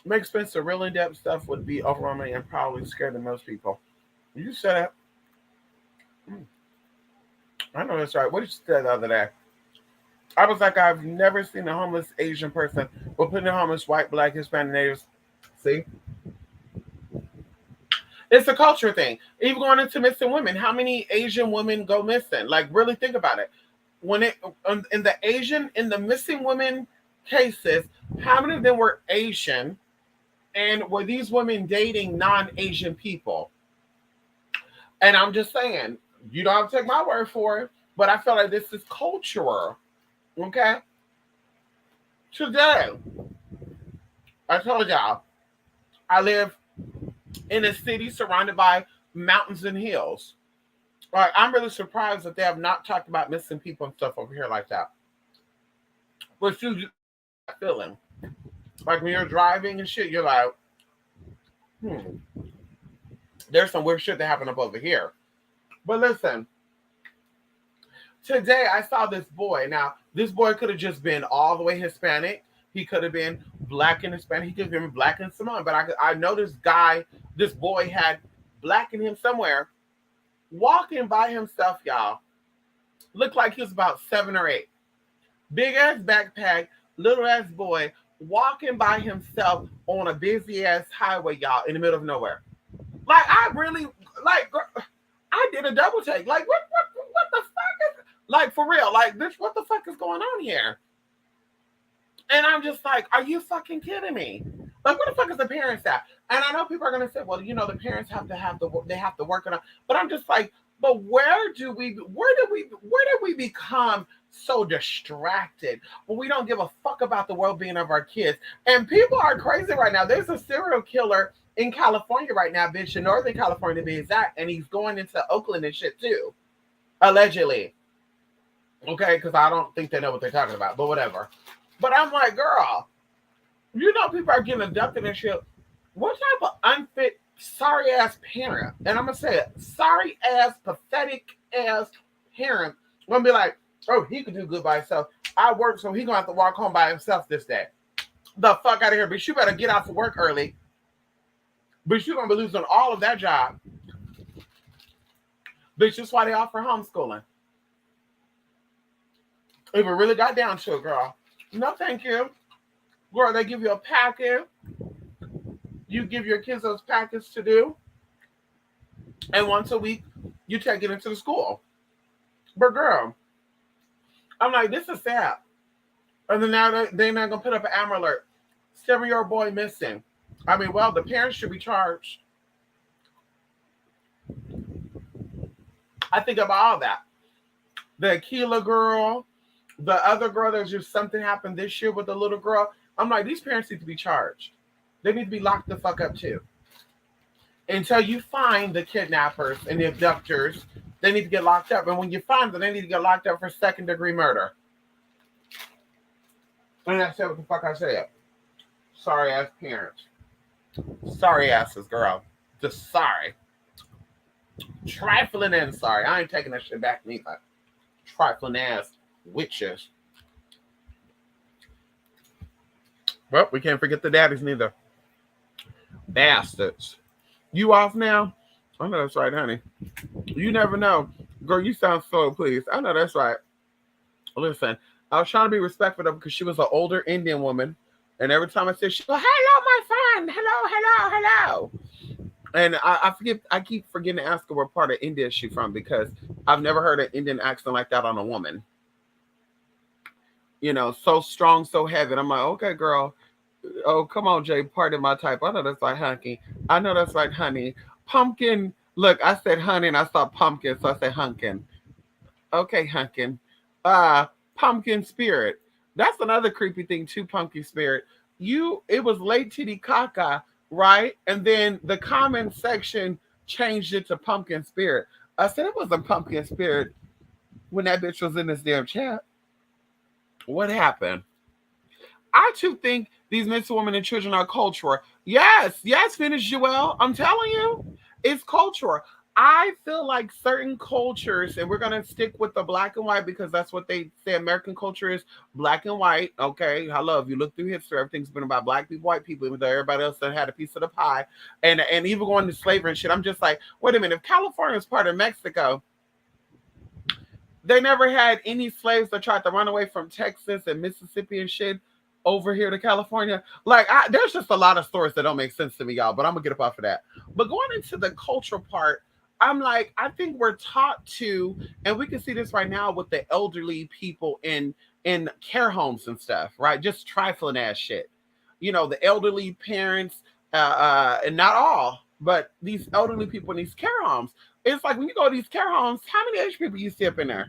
Makes sense. The real in-depth stuff would be overwhelming and probably scare the most people. You said it. I know that's right. What did you say the other day? I was like, I've never seen a homeless Asian person, but putting a homeless white, black, Hispanic, natives. See? It's a culture thing. Even going into missing women. How many Asian women go missing? Like, really think about it. When it in the missing women cases, how many of them were Asian? And were these women dating non-Asian people? And I'm just saying, you don't have to take my word for it, but I feel like this is cultural. Okay? Today, I told y'all, I live in a city surrounded by mountains and hills. Like, I'm really surprised that they have not talked about missing people and stuff over here like that. But you get that feeling. Like when you're driving and shit, you're like, there's some weird shit that happened up over here. But listen, today I saw this boy. Now, this boy could have just been all the way Hispanic. He could have been black and Hispanic. He could have been black and Samoan. But I know this boy had black in him somewhere. Walking by himself, y'all. Looked like he was about 7 or 8. Big ass backpack, little ass boy, walking by himself on a busy ass highway, y'all, in the middle of nowhere. Like, I did a double take. Like, what the fuck is, like, for real? Like, bitch, what the fuck is going on here? And I'm just like, are you fucking kidding me? Like, where the fuck is the parents at? And I know people are gonna say, well, you know, the parents have to work it on. But I'm just like, but where did we become so distracted when we don't give a fuck about the well-being of our kids? And people are crazy right now. There's a serial killer in California right now, bitch, in Northern California to be exact, and he's going into Oakland and shit too, allegedly. Okay, because I don't think they know what they're talking about, but whatever. But I'm like, girl, you know people are getting abducted and shit. What type of unfit, sorry ass parent, and I'm gonna say it, sorry ass, pathetic ass parent, gonna be like, oh, he could do good by himself. I work, so he gonna have to walk home by himself this day. The fuck out of here, bitch. You better get out to work early. Bitch, you're gonna be losing all of that job. Bitch, that's why they offer homeschooling. If it really got down to it, girl. No, thank you. Girl, they give you a packet. You give your kids those packets to do. And once a week, you take it into the school. But girl, I'm like, this is sad. And then now they're not going to put up an Amber Alert. 7-year-old boy missing. I mean, well, the parents should be charged. I think about all that. The Aquila girl, the other girl, there's just something happened this year with the little girl. I'm like, these parents need to be charged. They need to be locked the fuck up too. Until you find the kidnappers and the abductors, they need to get locked up. And when you find them, they need to get locked up for 2nd-degree murder. And I said what the fuck I said. Sorry ass parents. Sorry asses, girl. Just sorry. Trifling and sorry. I ain't taking that shit back neither. Trifling ass witches. Well, we can't forget the daddies neither. Bastards. You off now? I know that's right, honey. You never know. Girl, you sound so pleased. I know that's right. Listen, I was trying to be respectful of her because she was an older Indian woman. And every time I said, she go, hello, my friend. Hello. And I keep forgetting to ask her what part of India is she from because I've never heard an Indian accent like that on a woman. You know, so strong, so heavy. And I'm like, okay, girl. Oh, come on, Jay. Pardon my type. I know that's like hunky. I know that's like honey. Pumpkin. Look, I said honey and I saw pumpkin, so I said hunkin. Okay, hunkin. Pumpkin spirit. That's another creepy thing too, pumpkin spirit. It was late titty caca, right? And then the comment section changed it to pumpkin spirit. I said it wasn't pumpkin spirit when that bitch was in this damn chat. What happened? I too think these missing women and children are cultural. Yes, finish Joelle. I'm telling you, it's cultural. I feel like certain cultures, and we're going to stick with the black and white because that's what they say American culture is, black and white. Okay, hello, if you look through history, everything's been about black people, white people, even though everybody else that had a piece of the pie. And even going to slavery and shit, I'm just like, wait a minute, if California is part of Mexico, they never had any slaves that tried to run away from Texas and Mississippi and shit over here to California. Like, there's just a lot of stories that don't make sense to me, y'all, but I'm going to get up off of that. But going into the cultural part, I'm like, I think we're taught to, and we can see this right now with the elderly people in care homes and stuff, right? Just trifling ass shit. You know, the elderly parents and not all, but these elderly people in these care homes. It's like when you go to these care homes, how many Asian people you see up in there?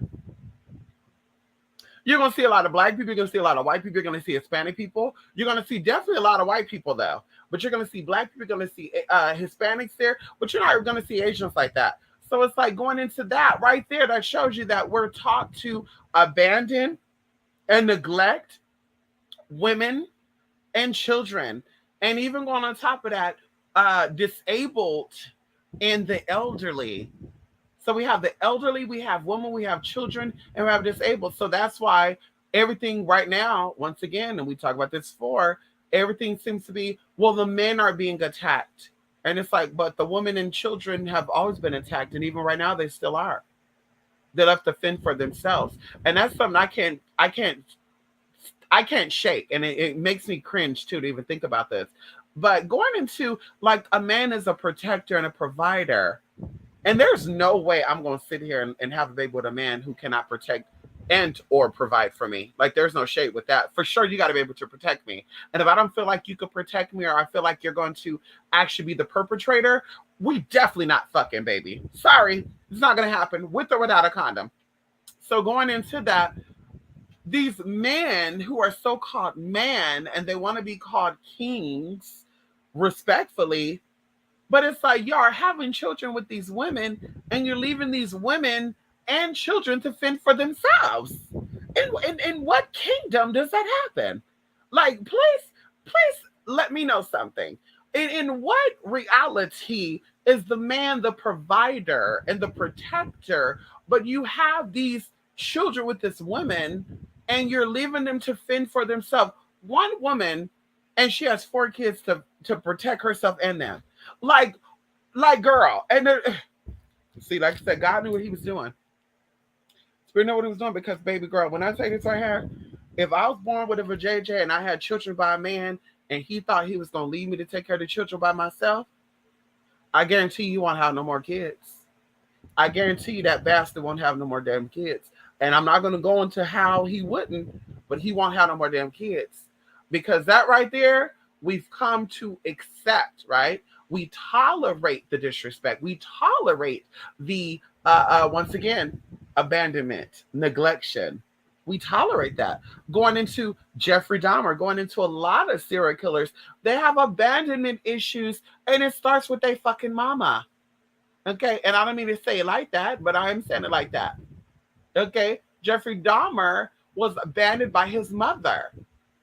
You're gonna see a lot of black people. You're gonna see a lot of white people. You're gonna see Hispanic people. You're gonna see definitely a lot of white people though. But you're gonna see black people. You're gonna see Hispanics there. But you're not gonna see Asians like that. So it's like going into that right there. That shows you that we're taught to abandon and neglect women and children, and even going on top of that, disabled and the elderly. So we have the elderly, we have women, we have children, and we have disabled. So that's why everything right now, once again, and we talked about this before, everything seems to be, well, the men are being attacked. And it's like, but the women and children have always been attacked. And even right now, they still are. They left to fend for themselves. And that's something I can't shake. And it makes me cringe too to even think about this. But going into like a man is a protector and a provider. And there's no way I'm going to sit here and have a baby with a man who cannot protect and or provide for me. Like there's no shade with that. For sure, you got to be able to protect me. And if I don't feel like you could protect me, or I feel like you're going to actually be the perpetrator, we definitely not fucking, baby. Sorry, it's not going to happen with or without a condom. So going into that, these men who are so-called man and they want to be called kings, respectfully, but it's like you are having children with these women and you're leaving these women and children to fend for themselves. In what kingdom does that happen? Like, please let me know something. In what reality is the man the provider and the protector, but you have these children with this woman and you're leaving them to fend for themselves? One woman, and she has 4 kids to protect herself and them. Like girl. And see, like I said, God knew what he was doing. Spirit knew what he was doing, because baby girl, when I say this right here, if I was born with a vajayjay and I had children by a man and he thought he was going to leave me to take care of the children by myself, I guarantee you won't have no more kids. I guarantee you that bastard won't have no more damn kids. And I'm not going to go into how he wouldn't, but he won't have no more damn kids. Because that right there, we've come to accept, right? We tolerate the disrespect. We tolerate the, once again, abandonment, neglection. We tolerate that. Going into Jeffrey Dahmer, going into a lot of serial killers, they have abandonment issues, and it starts with their fucking mama. Okay, and I don't mean to say it like that, but I am saying it like that. Okay, Jeffrey Dahmer was abandoned by his mother,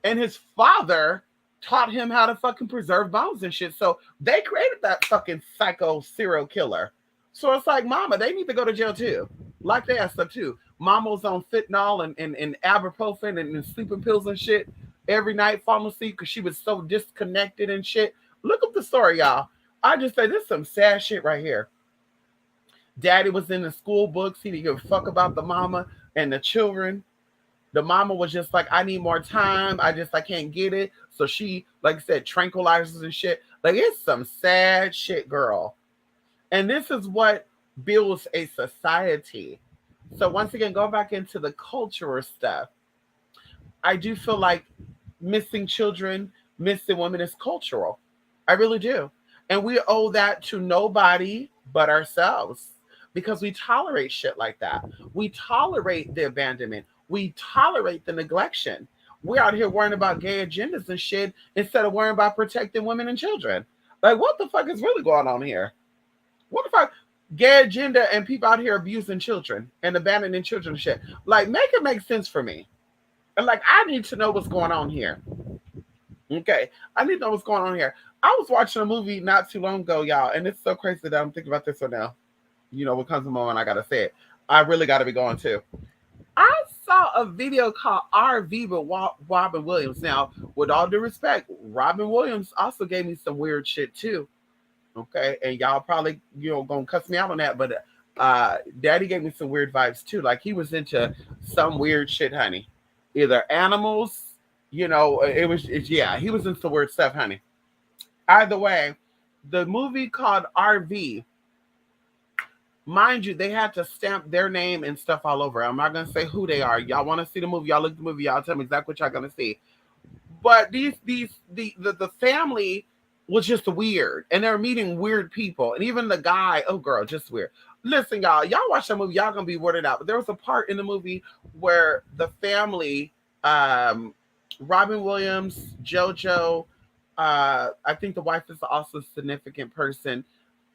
and his father taught him how to fucking preserve bones and shit. So they created that fucking psycho serial killer. So it's like, mama, they need to go to jail too. Like they asked up too. Mama was on fentanyl and ibuprofen and sleeping pills and shit every night, falling asleep because she was so disconnected and shit. Look up the story, y'all. I just say this is some sad shit right here. Daddy was in the school books. He didn't give a fuck about the mama and the children. The mama was just like, I need more time. I can't get it. So she, like I said, tranquilizers and shit. Like, it's some sad shit, girl. And this is what builds a society. So once again, go back into the cultural stuff. I do feel like missing children, missing women is cultural. I really do. And we owe that to nobody but ourselves, because we tolerate shit like that. We tolerate the abandonment. We tolerate the neglection. We're out here worrying about gay agendas and shit instead of worrying about protecting women and children. Like, what the fuck is really going on here? What the fuck? Gay agenda and people out here abusing children and abandoning children and shit. Like, make it make sense for me. And like, I need to know what's going on here. Okay, I need to know what's going on here. I was watching a movie not too long ago, y'all, and it's so crazy that I'm thinking about this right now. You know, what comes to moment, I gotta say it. I really gotta be going too. I saw a video called RV with Robin Williams. Now, with all due respect, Robin Williams also gave me some weird shit too. Okay, and y'all probably gonna cuss me out on that, but Daddy gave me some weird vibes too. Like, he was into some weird shit, honey. Either animals, he was into some weird stuff, honey. Either way, the movie called RV. Mind you, they had to stamp their name and stuff all over. I'm not going to say who they are. Y'all want to see the movie? Y'all look at the movie. Y'all tell me exactly what y'all going to see. But the family was just weird. And they're meeting weird people. And even the guy, oh girl, just weird. Listen, y'all watch that movie, y'all gonna be weirded out. But there was a part in the movie where the family, um, Robin Williams, JoJo, I think the wife is also a significant person,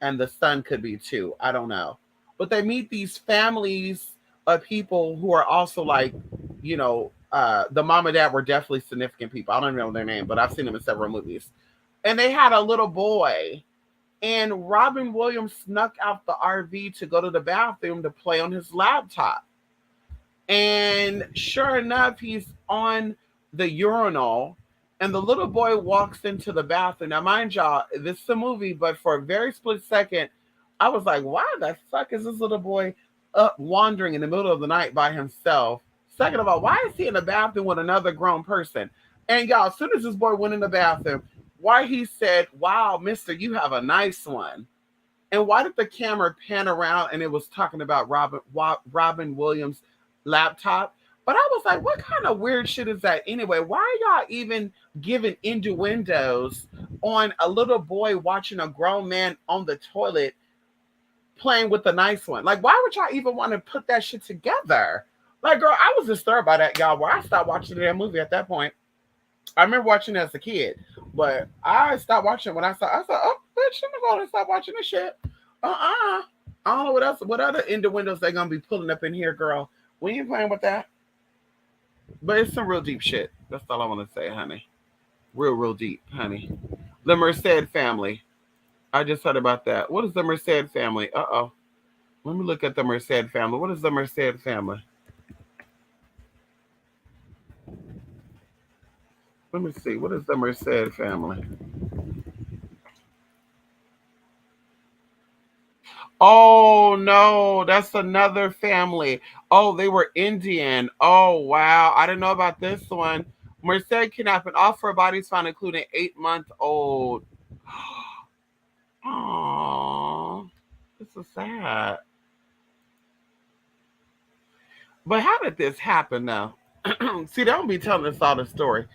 and the son could be too. I don't know. But they meet these families of people who are also like, the mom and dad were definitely significant people. I don't even know their name, but I've seen them in several movies. And they had a little boy, and Robin Williams snuck out the RV to go to the bathroom to play on his laptop. And sure enough, he's on the urinal, and the little boy walks into the bathroom. Now, mind y'all, this is a movie, but for a very split second, I was like, why the fuck is this little boy up wandering in the middle of the night by himself? Second of all, why is he in the bathroom with another grown person? And y'all, as soon as this boy went in the bathroom, why he said, wow, mister, you have a nice one. And why did the camera pan around and it was talking about Robin Williams' laptop? But I was like, what kind of weird shit is that anyway? Why are y'all even giving innuendos on a little boy watching a grown man on the toilet playing with the nice one? Like, why would y'all even want to put that shit together? Like, girl, I was disturbed by that, y'all, where I stopped watching that movie at that point. I remember watching it as a kid, but I stopped watching when I said, oh, bitch, I'm going to stop watching this shit. I don't know what else, what other innuendos they going to be pulling up in here, girl. We ain't playing with that. But it's some real deep shit. That's all I want to say, honey. Real, real deep, honey. The Merced family. I just heard about that. What is the Merced family? Uh oh. Let me look at the Merced family. What is the Merced family? Let me see. What is the Merced family? Oh no, that's another family. Oh, they were Indian. Oh wow, I didn't know about this one. Merced kidnapping. All four bodies found, including 8-month-old. Oh, this is sad. But how did this happen now? See, they don't be telling us all the story.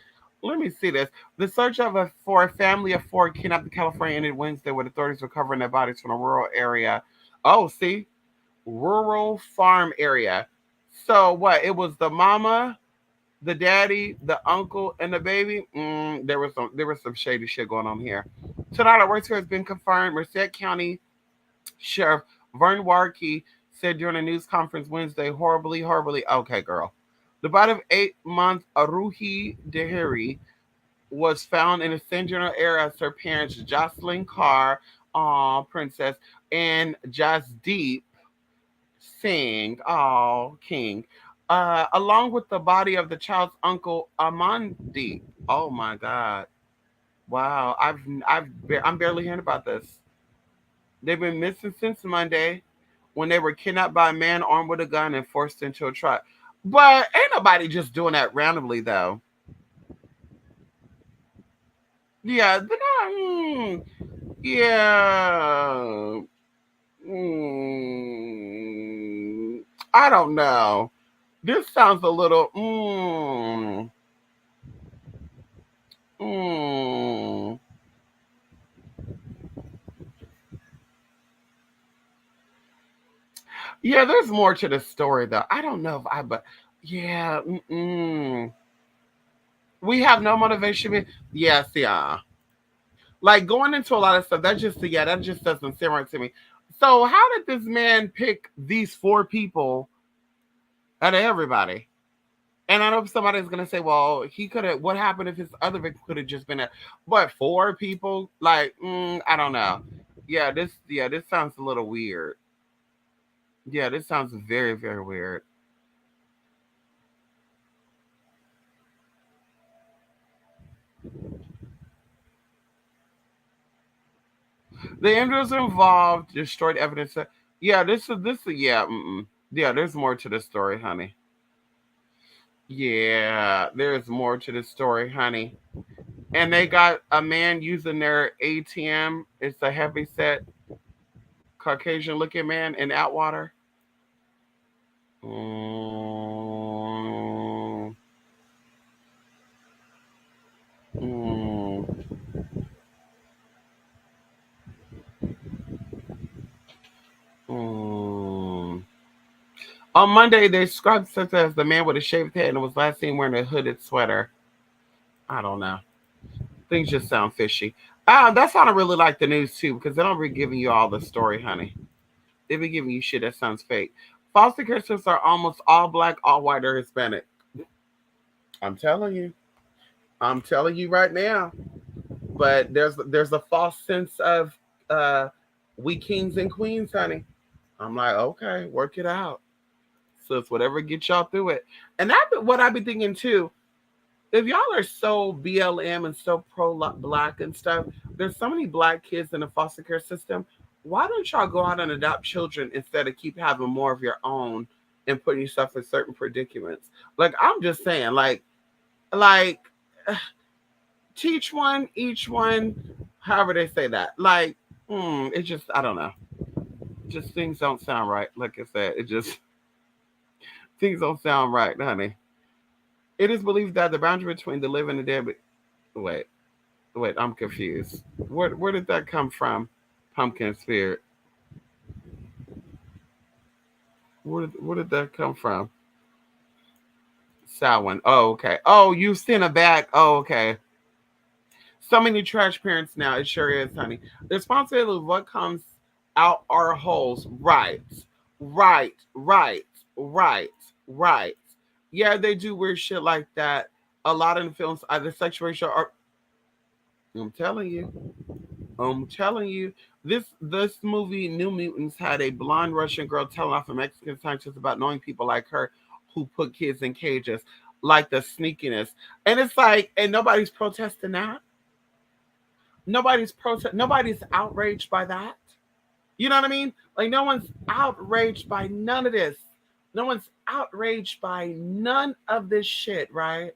Let me see this. The search for a family of four kidnapped in California ended Wednesday with authorities recovering their bodies from a rural area. Oh, see, rural farm area. So what? It was the mama, the daddy, the uncle, and the baby. There was some shady shit going on here. Tonight, our work here has been confirmed. Merced County Sheriff Vern Warkey said during a news conference Wednesday, horribly, horribly. Okay, girl. The body of 8-month Aruhi Dehiri was found in a San General area as her parents Jocelyn Carr, princess, and Jasdeep Singh, king, along with the body of the child's uncle Amandeep. Oh my God! Wow, I'm barely hearing about this. They've been missing since Monday, when they were kidnapped by a man armed with a gun and forced into a truck. But ain't nobody just doing that randomly, though. Yeah, they're not. Yeah. Mm, I don't know. This sounds a little. Mm. Yeah, there's more to the story, though. I don't know if I, but yeah. We have no motivation. Yes, yeah. Like going into a lot of stuff, that just doesn't sit right to me. So how did this man pick these four people out of everybody? And I know somebody's gonna say, "Well, he could have. What happened if his other victim could have just been a?" But four people, like, I don't know. Yeah, this sounds a little weird. Yeah, this sounds very, very weird. The individuals involved destroyed evidence. Yeah, yeah, yeah. There's more to the story, honey. Yeah, there's more to the story, honey. And they got a man using their ATM. It's a heavy set Caucasian looking man in Atwater. Mm, mm, Mm. On Monday, they described such as the man with a shaved head and was last seen wearing a hooded sweater. I don't know. Things just sound fishy. That's why I don't really like the news too, because they don't be giving you all the story, honey. They be giving you shit that sounds fake. Foster care systems are almost all black, all white, or Hispanic. I'm telling you. I'm telling you right now. But there's a false sense of uh we kings and queens, honey. I'm like, okay, work it out. So it's whatever gets y'all through it. And that's what I've been thinking too. If y'all are so BLM and so pro black and stuff, there's so many black kids in the foster care system. Why don't y'all go out and adopt children instead of keep having more of your own and putting yourself in certain predicaments? Like I'm just saying, like teach one, each one, however they say that. Like, it just I don't know. Just things don't sound right. Like I said, it just things don't sound right, honey. It is believed that the boundary between the living and the dead. Wait, wait, I'm confused. Where did that come from? Pumpkin spirit. Where did that come from? Samhain. Oh, okay. Oh, you sent a bag. Oh, okay. So many trash parents now. It sure is, honey. The responsibility of what comes out our holes. Right. Right. Right. Right. Right. Yeah, they do weird shit like that. A lot of the films, either sexual or I'm telling you. I'm telling you, this movie, New Mutants, had a blonde Russian girl telling off a Mexican scientist about knowing people like her who put kids in cages, like the sneakiness. And it's like, and nobody's protesting that. Nobody's outraged by that. You know what I mean? Like no one's outraged by none of this. No one's outraged by none of this shit, right?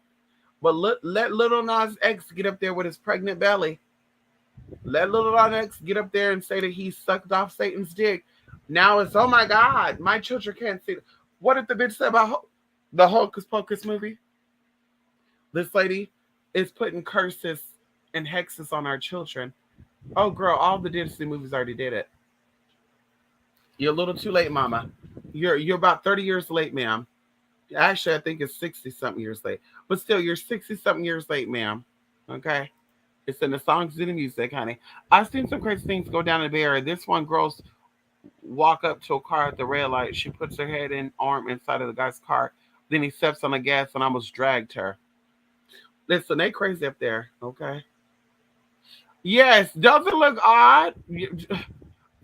But let little Nas X get up there with his pregnant belly. Let little Nas X get up there and say that he sucked off Satan's dick. Now it's, oh my God, my children can't see. What did the bitch say about the Hocus Pocus movie? This lady is putting curses and hexes on our children. Oh, girl, all the Disney movies already did it. You're a little too late, mama. You're about 30 years late, ma'am. Actually, I think it's 60 something years late. But still, you're 60 something years late, ma'am. Okay? It's in the songs and the music, honey. I've seen some crazy things go down in the Bay Area. This one girl's walk up to a car at the red light. She puts her head and arm inside of the guy's car. Then he steps on the gas and almost dragged her. Listen, they crazy up there, okay? Yes, does it look odd?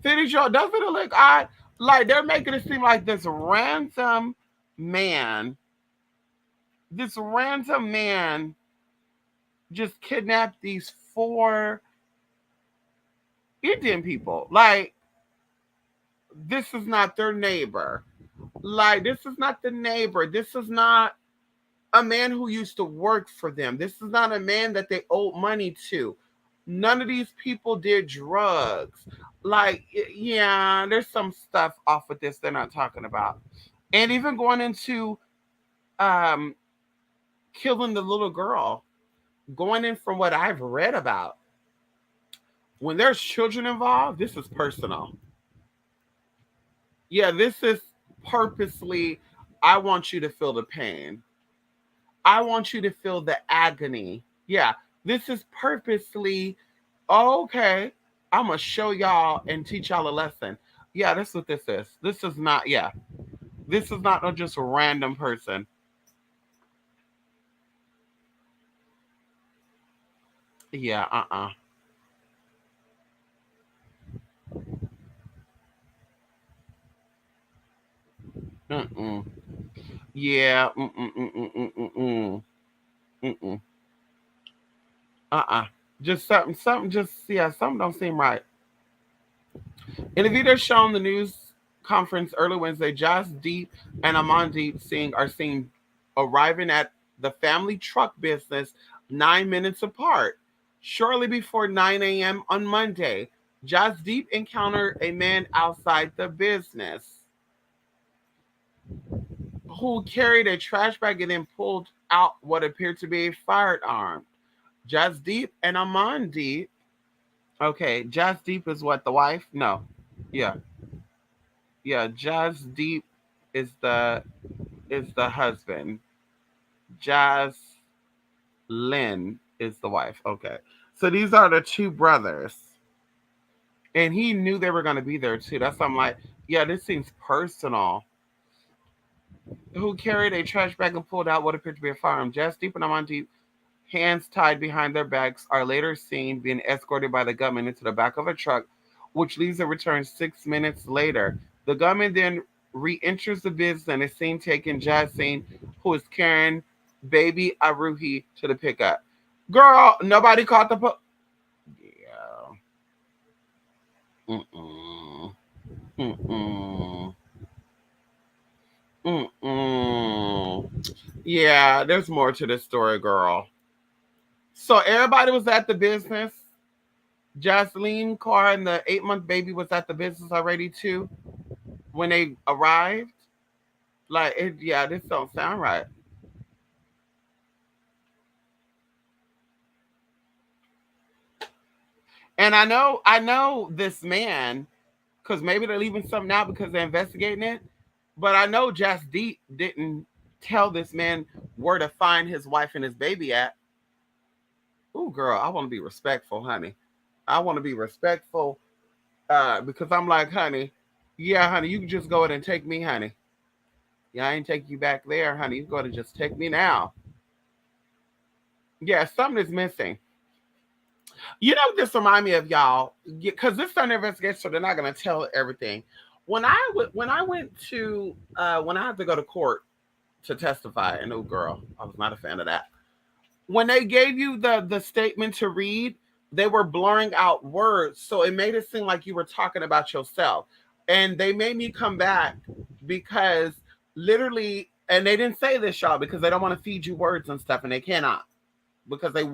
Finish your, doesn't it look odd? Like they're making it seem like man, this random man just kidnapped these four Indian people. Like, this is not their neighbor. Like, this is not the neighbor. This is not a man who used to work for them. This is not a man that they owed money to. None of these people did drugs. Like, yeah, there's some stuff off with this they're not talking about. And even going into um, killing the little girl, going in from what I've read about, when there's children involved, this is personal. Yeah, this is purposely, I want you to feel the pain. I want you to feel the agony. Yeah, this is purposely, okay, I'm going to show y'all and teach y'all a lesson. Yeah, that's what this is. This is not, yeah, this is not just a random person. Yeah, Mm-mm. Yeah, mm-mm. Mm-mm. Uh-uh. Just something just, yeah, something don't seem right. In a video shown the news conference early Wednesday, Josh Deep and Amandeep Singh are seen arriving at the family truck business 9 minutes apart. Shortly before 9 a.m. on Monday, Josh Deep encountered a man outside the business who carried a trash bag and then pulled out what appeared to be a firearm. Jasdeep and Amandeep. Okay, Jasdeep is what, the wife? No. Yeah. Yeah, Jazz Deep is the husband. Jazz Lynn is the wife. Okay. So these are the two brothers. And he knew they were gonna be there too. That's why I'm like, yeah, this seems personal. Who carried a trash bag and pulled out what appeared to be a firearm. Jazz Deep and Amonte, hands tied behind their backs, are later seen being escorted by the gunman into the back of a truck, which leaves a return 6 minutes later. The gunman then re-enters the business and is seen taking Jassine, who is carrying baby Aruhi, to the pickup. Girl, nobody caught the yeah. Mm-mm. Mm-mm. Mm-mm. Yeah, there's more to this story, girl. So everybody was at the business. Jocelyn Carr and the 8-month baby was at the business already too when they arrived. Like, yeah, this don't sound right. And I know this man because maybe they're leaving something out because they're investigating it. But I know Jazz Deep didn't tell this man where to find his wife and his baby at. Ooh, girl, I want to be respectful, honey. I want to be respectful because I'm like, honey, yeah, honey, you can just go ahead and take me, honey. Yeah, I ain't take you back there, honey. You go ahead and just take me now. Yeah, something is missing. You know, this remind me of y'all because this is under investigation, so they're not gonna tell everything. When I went to when I had to go to court to testify, and oh girl, I was not a fan of that. When they gave you the statement to read, they were blurring out words, so it made it seem like you were talking about yourself. And they made me come back because literally, and they didn't say this, y'all, because they don't want to feed you words and stuff, and they cannot because they,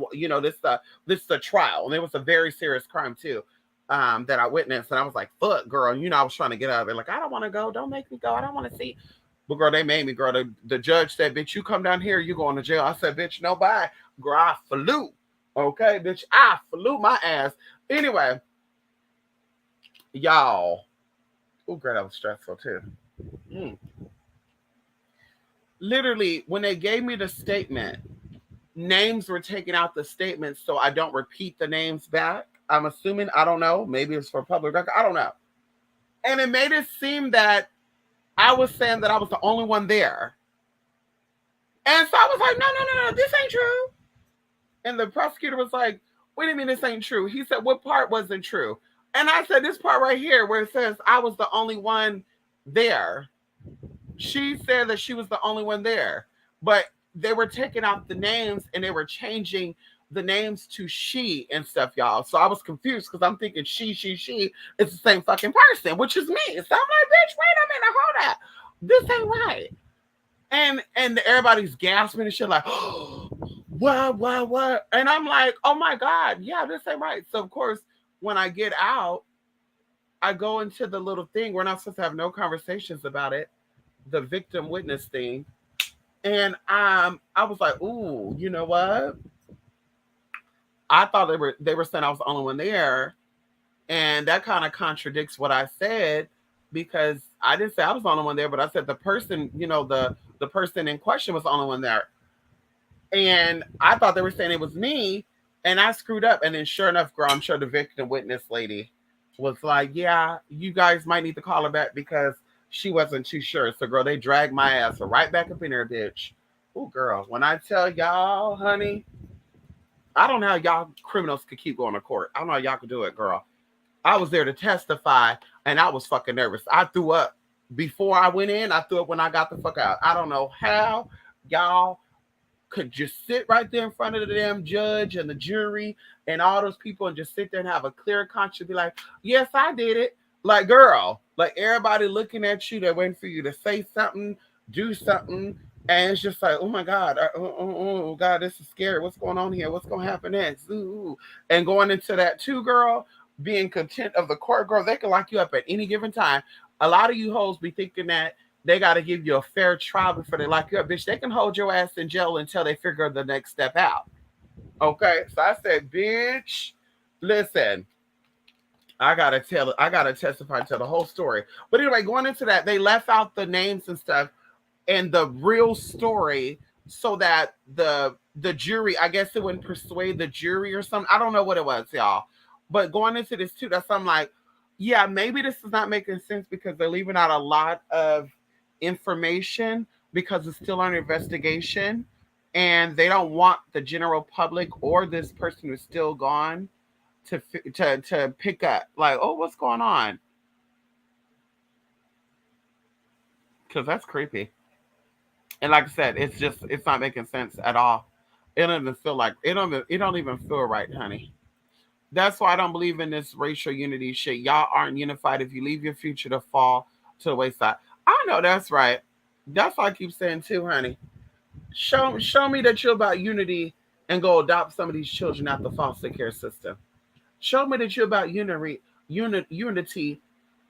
this is a trial, and it was a very serious crime too. That I witnessed, and I was like, "Fuck, girl!" I was trying to get out of it. Like, I don't want to go. Don't make me go. I don't want to see. But girl, they made me. Girl, the judge said, "Bitch, you come down here, you going to jail." I said, "Bitch, no bye." Girl, I flew. Okay, bitch, I flew my ass. Anyway, y'all. Oh, girl, that was stressful too. Mm. Literally, when they gave me the statement, names were taken out the statement so I don't repeat the names back. I'm assuming, I don't know, maybe it's for public record, I don't know. And it made it seem that I was saying that I was the only one there. And so I was like, no, no, no, no, this ain't true. And the prosecutor was like, what do you mean this ain't true? He said, what part wasn't true? And I said, this part right here where it says I was the only one there. She said that she was the only one there. But they were taking out the names and they were changing the names to she and stuff, y'all. So I was confused because I'm thinking she is the same fucking person, which is me. So I'm like, bitch, wait a minute, hold up. This ain't right. And everybody's gasping and shit like, oh, what? And I'm like, oh my God, yeah, this ain't right. So of course, when I get out, I go into the little thing. We're not supposed to have no conversations about it, the victim witness thing. And I was like, ooh, you know what? I thought they were saying I was the only one there. And that kind of contradicts what I said because I didn't say I was the only one there, but I said the person, the person in question was the only one there. And I thought they were saying it was me, and I screwed up. And then sure enough, girl, I'm sure the victim witness lady was like, yeah, you guys might need to call her back because she wasn't too sure. So girl, they dragged my ass right back up in there, bitch. Oh girl, when I tell y'all, honey, I don't know how y'all criminals could keep going to court. I don't know how y'all could do it, girl. I was there to testify and I was fucking nervous. I threw up before I went in. I threw up when I got the fuck out. I don't know how y'all could just sit right there in front of the damn judge and the jury and all those people and just sit there and have a clear conscience and be like, yes, I did it. Like, girl, like everybody looking at you, they're waiting for you to say something, do something. And it's just like, oh my God, oh God, this is scary. What's going on here? What's going to happen next? Ooh. And going into that too, girl, being content of the court, girl, they can lock you up at any given time. A lot of you hoes be thinking that they got to give you a fair trial before they lock you up. Bitch, they can hold your ass in jail until they figure the next step out. Okay? So I said, bitch, listen, I gotta testify to the whole story. But anyway, going into that, they left out the names and stuff and the real story so that the jury, I guess it wouldn't persuade the jury or something. I don't know what it was, y'all. But going into this too, that's I'm like, yeah, maybe this is not making sense because they're leaving out a lot of information because it's still under investigation and they don't want the general public or this person who's still gone to pick up like, oh, what's going on? Because that's creepy. And like I said, it's not making sense at all. It don't even feel like it don't even feel right, honey. That's why I don't believe in this racial unity shit. Y'all aren't unified if you leave your future to fall to the wayside. I know that's right. That's why I keep saying too, honey. Show me that you're about unity and go adopt some of these children out the foster care system. Show me that you're about unity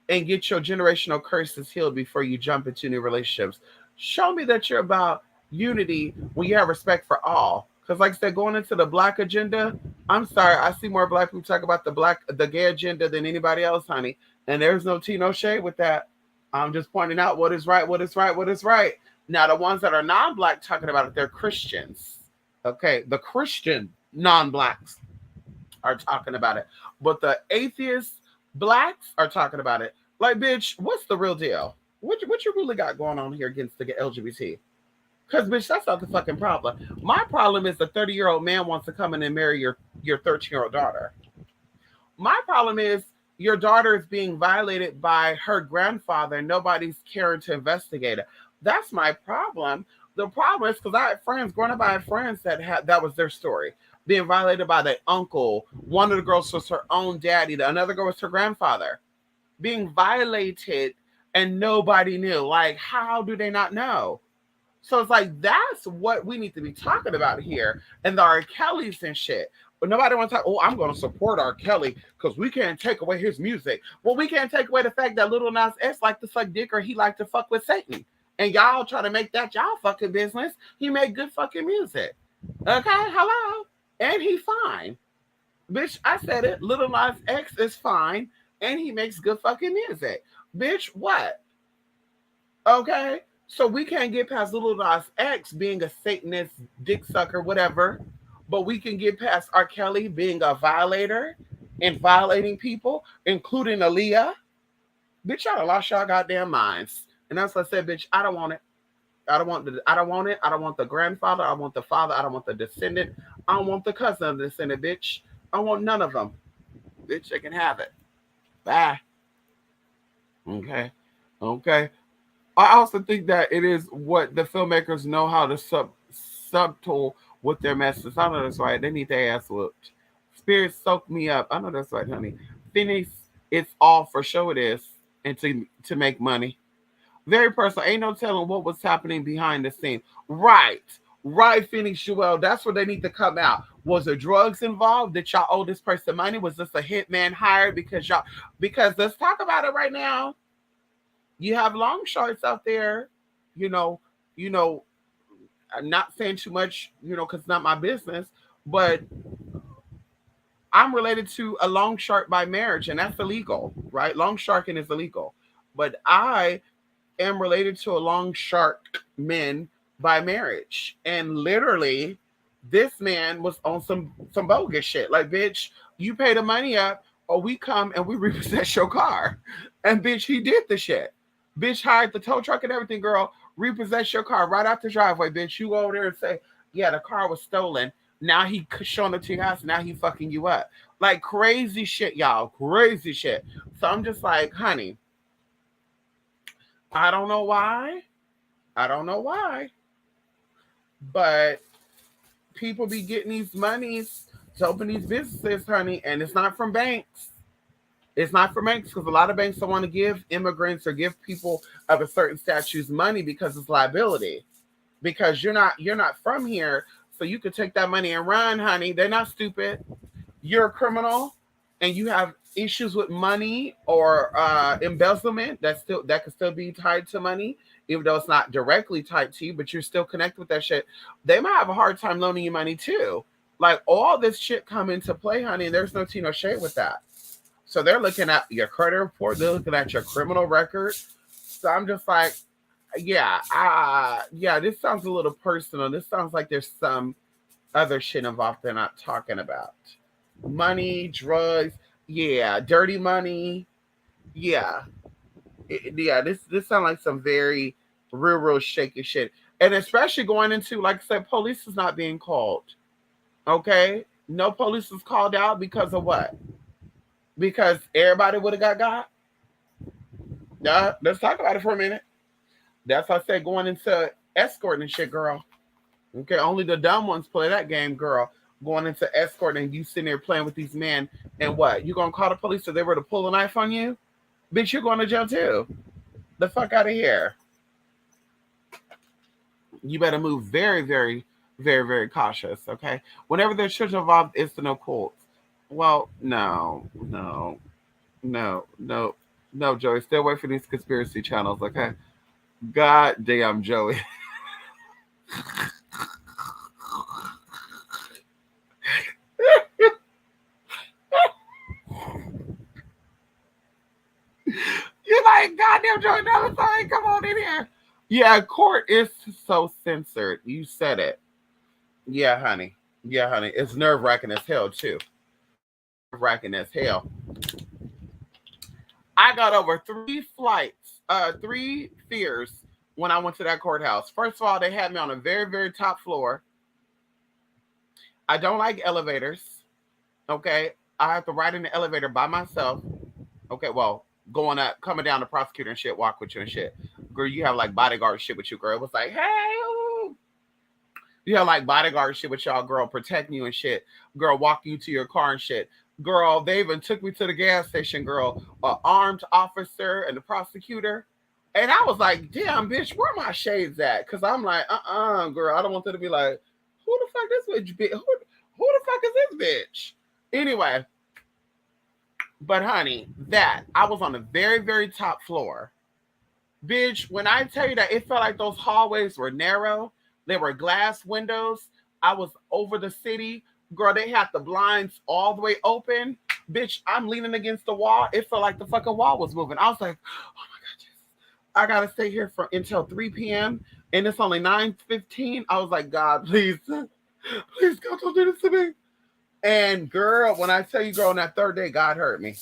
and get your generational curses healed before you jump into new relationships. Show me that you're about unity when you have respect for all. Because, like I said, going into the black agenda, I'm sorry, I see more black people talk about the gay agenda than anybody else, honey. And there's no tea, no shade with that. I'm just pointing out what is right, what is right, what is right. Now, the ones that are non-black talking about it, they're Christians. Okay, the Christian non-blacks are talking about it, but the atheist blacks are talking about it. Like, bitch, what's the real deal? What you really got going on here against the LGBT? Because, bitch, that's not the fucking problem. My problem is the 30-year-old man wants to come in and marry your 13-year-old daughter. My problem is your daughter is being violated by her grandfather and nobody's caring to investigate it. That's my problem. The problem is because I had friends growing up, I had friends that was their story. Being violated by their uncle. One of the girls was her own daddy. Another girl was her grandfather. Being violated and nobody knew. Like, how do they not know? So it's like, that's what we need to be talking about here. And the R. Kelly's and shit. But nobody wants to talk, oh, I'm going to support R. Kelly because we can't take away his music. Well, we can't take away the fact that Little Nas X liked to suck dick or he liked to fuck with Satan. And y'all try to make that y'all fucking business. He made good fucking music. Okay, hello? And he fine. Bitch, I said it. Little Nas X is fine. And he makes good fucking music. Bitch, what? Okay? So we can't get past Little Nas X being a Satanist, dick sucker, whatever. But we can get past R. Kelly being a violator and violating people, including Aaliyah. Bitch, y'all lost y'all goddamn minds. And that's what I said, bitch, I don't want it. I don't want it. I don't want the grandfather. I want the father. I don't want the descendant. I don't want the cousin of the descendant, bitch. I want none of them. Bitch, they can have it. Bye. Okay. Okay. I also think that it is what the filmmakers know how to subtle with their messages. I know that's right. They need their ass whooped. Spirit soak me up. I know that's right, honey. Phoenix, it's all for show it is. And to make money. Very personal. Ain't no telling what was happening behind the scene. Right. Right, Phoenix Joel. That's where they need to come out. Was there drugs involved? Did y'all owe this person money? Was this a hitman hired because let's talk about it right now. You have long shorts out there, you know, I'm not saying too much, because it's not my business, but I'm related to a long shark by marriage, and that's illegal, right? Long sharking is illegal. But I am related to a long shark man by marriage. And literally, this man was on some bogus shit. Like, bitch, you pay the money up, or we come and we repossess your car. And bitch, he did the shit. Bitch hired the tow truck and everything, girl. Repossess your car right out the driveway, bitch. You go over there and say, yeah, the car was stolen. Now he showing up to your house. Now he fucking you up. Like crazy shit, y'all. Crazy shit. So I'm just like, honey, I don't know why. I don't know why. But people be getting these monies to open these businesses, honey, and it's not from banks. It's not for banks because a lot of banks don't want to give immigrants or give people of a certain statue's money because it's liability. Because you're not from here, so you could take that money and run, honey. They're not stupid. You're a criminal, and you have issues with money or embezzlement that could still be tied to money, even though it's not directly tied to you, but you're still connected with that shit. They might have a hard time loaning you money too. Like all this shit come into play, honey, and there's no tea, no shade with that. So they're looking at your credit report, they're looking at your criminal record. So I'm just like, yeah, yeah, this sounds a little personal. This sounds like there's some other shit involved they're not talking about. Money, drugs, yeah, dirty money, yeah. Yeah, this sounds like some very real shaky shit. And especially going into, like I said, police is not being called. Okay? No police was called out because of what? Because everybody would have got. Yeah, let's talk about it for a minute. That's why I said going into escorting and shit, girl. Okay, only the dumb ones play that game, girl. Going into escorting and you sitting there playing with these men, and what? You gonna call the police if they were to pull a knife on you? Bitch, you're going to jail too. The fuck out of here. You better move very cautious, okay? Whenever there's children involved, it's the no cults. Well, no, Joey. Stay away from these conspiracy channels, okay? God damn, Joey. You're like, goddamn, Joey, no, sorry, come on in here. Yeah, court is so censored. You said it. Yeah, honey. Yeah, honey. It's nerve wracking as hell, too. Wracking as hell. I got over 3 fears when I went to that courthouse. First of all, they had me on a very top floor. I don't like elevators. Okay. I have to ride in the elevator by myself. Okay, well, going up, coming down, the prosecutor and shit, walk with you and shit. Girl, you have like bodyguard shit with you, girl. It was like, hey, ooh. You have like bodyguard shit with y'all, girl, protecting you and shit. Girl, walking you to your car and shit. Girl, they even took me to the gas station, girl. An armed officer and the prosecutor. And I was like, damn, bitch, where my shades at? Because I'm like, girl, I don't want them to be like, who the fuck this bitch? Who the fuck is this bitch? Anyway, but honey, that I was on the very top floor. Bitch, when I tell you that it felt like those hallways were narrow, there were glass windows. I was over the city. Girl, they had the blinds all the way open. Bitch, I'm leaning against the wall. It felt like the fucking wall was moving. I was like, oh my God, Jesus. I gotta stay here for until 3 p.m. and it's only 9:15. I was like, God, please, please God, don't do this to me. And girl, when I tell you, girl, on that third day, God hurt me.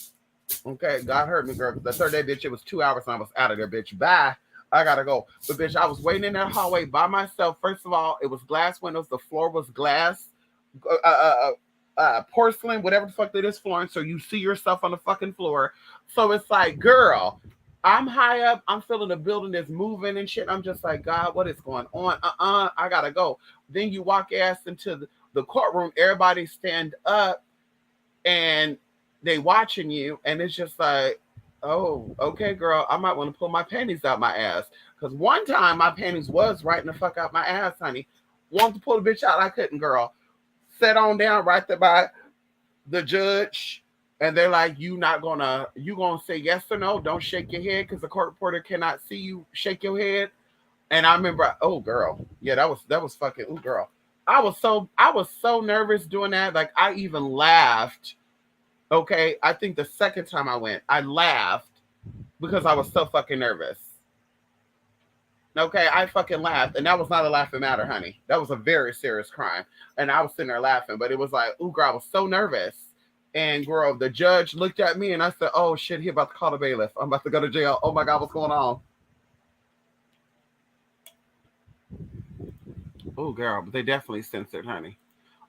Okay, God hurt me, girl. The third day, bitch, it was 2 hours and I was out of there, bitch. Bye. I gotta go. But bitch, I was waiting in that hallway by myself. First of all, it was glass windows. The floor was glass, porcelain, whatever the fuck that is flooring. So you see yourself on the fucking floor. So it's like, girl, I'm high up. I'm feeling the building is moving and shit. I'm just like, God, what is going on? I gotta go. Then you walk ass into the courtroom. Everybody stand up and they watching you, and it's just like, oh, okay, girl, I might want to pull my panties out my ass. Because one time my panties was right in the fuck out my ass, honey. Wanted to pull the bitch out, I couldn't, girl. Sat on down right there by the judge, and they're like, you gonna say yes or no? Don't shake your head because the court reporter cannot see you shake your head. And I remember, oh girl, yeah, that was fucking, oh girl. I was so nervous doing that. Like I even laughed. Okay, I think the second time I went, I laughed because I was so fucking nervous. Okay, I fucking laughed, and that was not a laughing matter, honey. That was a very serious crime, and I was sitting there laughing, but it was like, ooh, girl, I was so nervous. And girl, the judge looked at me, and I said, oh shit, he about to call the bailiff. I'm about to go to jail. Oh my God, what's going on? Oh girl, but they definitely censored, honey.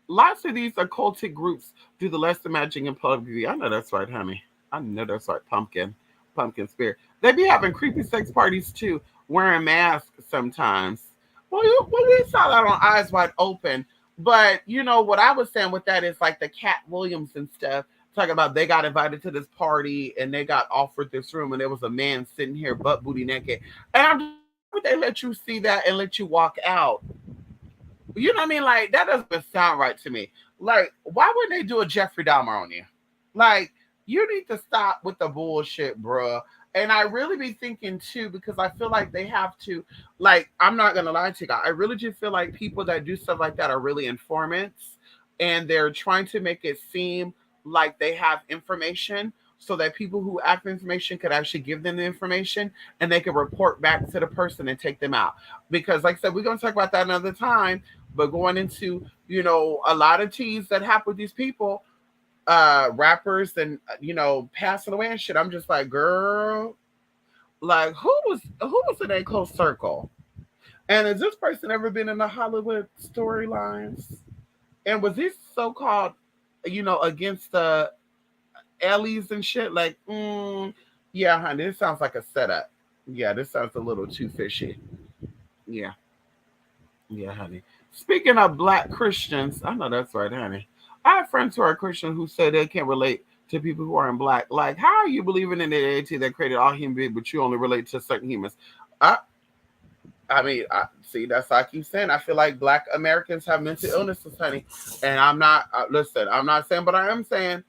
Lots of these occultic groups do the less imagining in public view. I know that's right, honey. I know that's right, pumpkin spirit. They be having creepy sex parties too, wearing masks sometimes. Well, we saw that on Eyes Wide Open. But you know what I was saying with that is like the Cat Williams and stuff talking about they got invited to this party and they got offered this room and there was a man sitting here butt booty naked. And I'm just, would they let you see that and let you walk out? You know what I mean? Like, that doesn't sound right to me. Like, why wouldn't they do a Jeffrey Dahmer on you? Like, you need to stop with the bullshit, bruh. And I really be thinking, too, because I feel like they have to, like, I'm not going to lie to you guys. I really just feel like people that do stuff like that are really informants. And they're trying to make it seem like they have information. so that people who ask for information could actually give them the information and they could report back to the person and take them out. Because, like I said, we're going to talk about that another time. But going into, a lot of teas that happen with these people, rappers and, passing away and shit, I'm just like, girl, like who was in a close circle? And has this person ever been in the Hollywood storylines? And was this so called, against the Ellie's and shit? Like, yeah, honey, this sounds like a setup. Yeah, this sounds a little too fishy. Yeah, yeah, honey. Speaking of black Christians, I know that's right, honey. I have friends who are Christian who say they can't relate to people who aren't black. Like, how are you believing in the deity that created all human beings, but you only relate to certain humans? I, I mean, see, that's why I keep saying. I feel like Black Americans have mental illnesses, honey. And I'm not, listen, I'm not saying, but I am saying,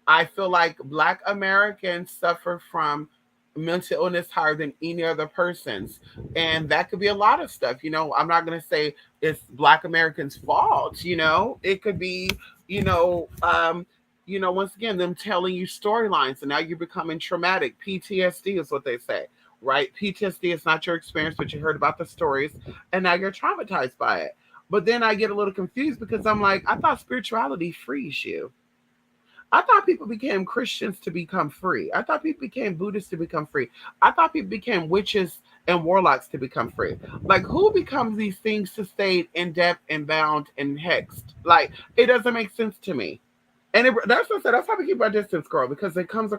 I feel like Black Americans suffer from mental illness higher than any other person's. And that could be a lot of stuff. I'm not going to say it's Black Americans' fault. It could be, you know, um, once again, them telling you storylines and now you're becoming traumatic. PTSD is what they say, right? PTSD is not your experience, but you heard about the stories and now you're traumatized by it. But then I get a little confused because I'm like, I thought spirituality frees you. I thought people became Christians to become free. I thought people became Buddhists to become free. I thought people became witches and warlocks to become free. Like, who becomes these things to stay in debt and bound and hexed? Like, it doesn't make sense to me. And that's what I said. That's how we keep our distance, girl, because it comes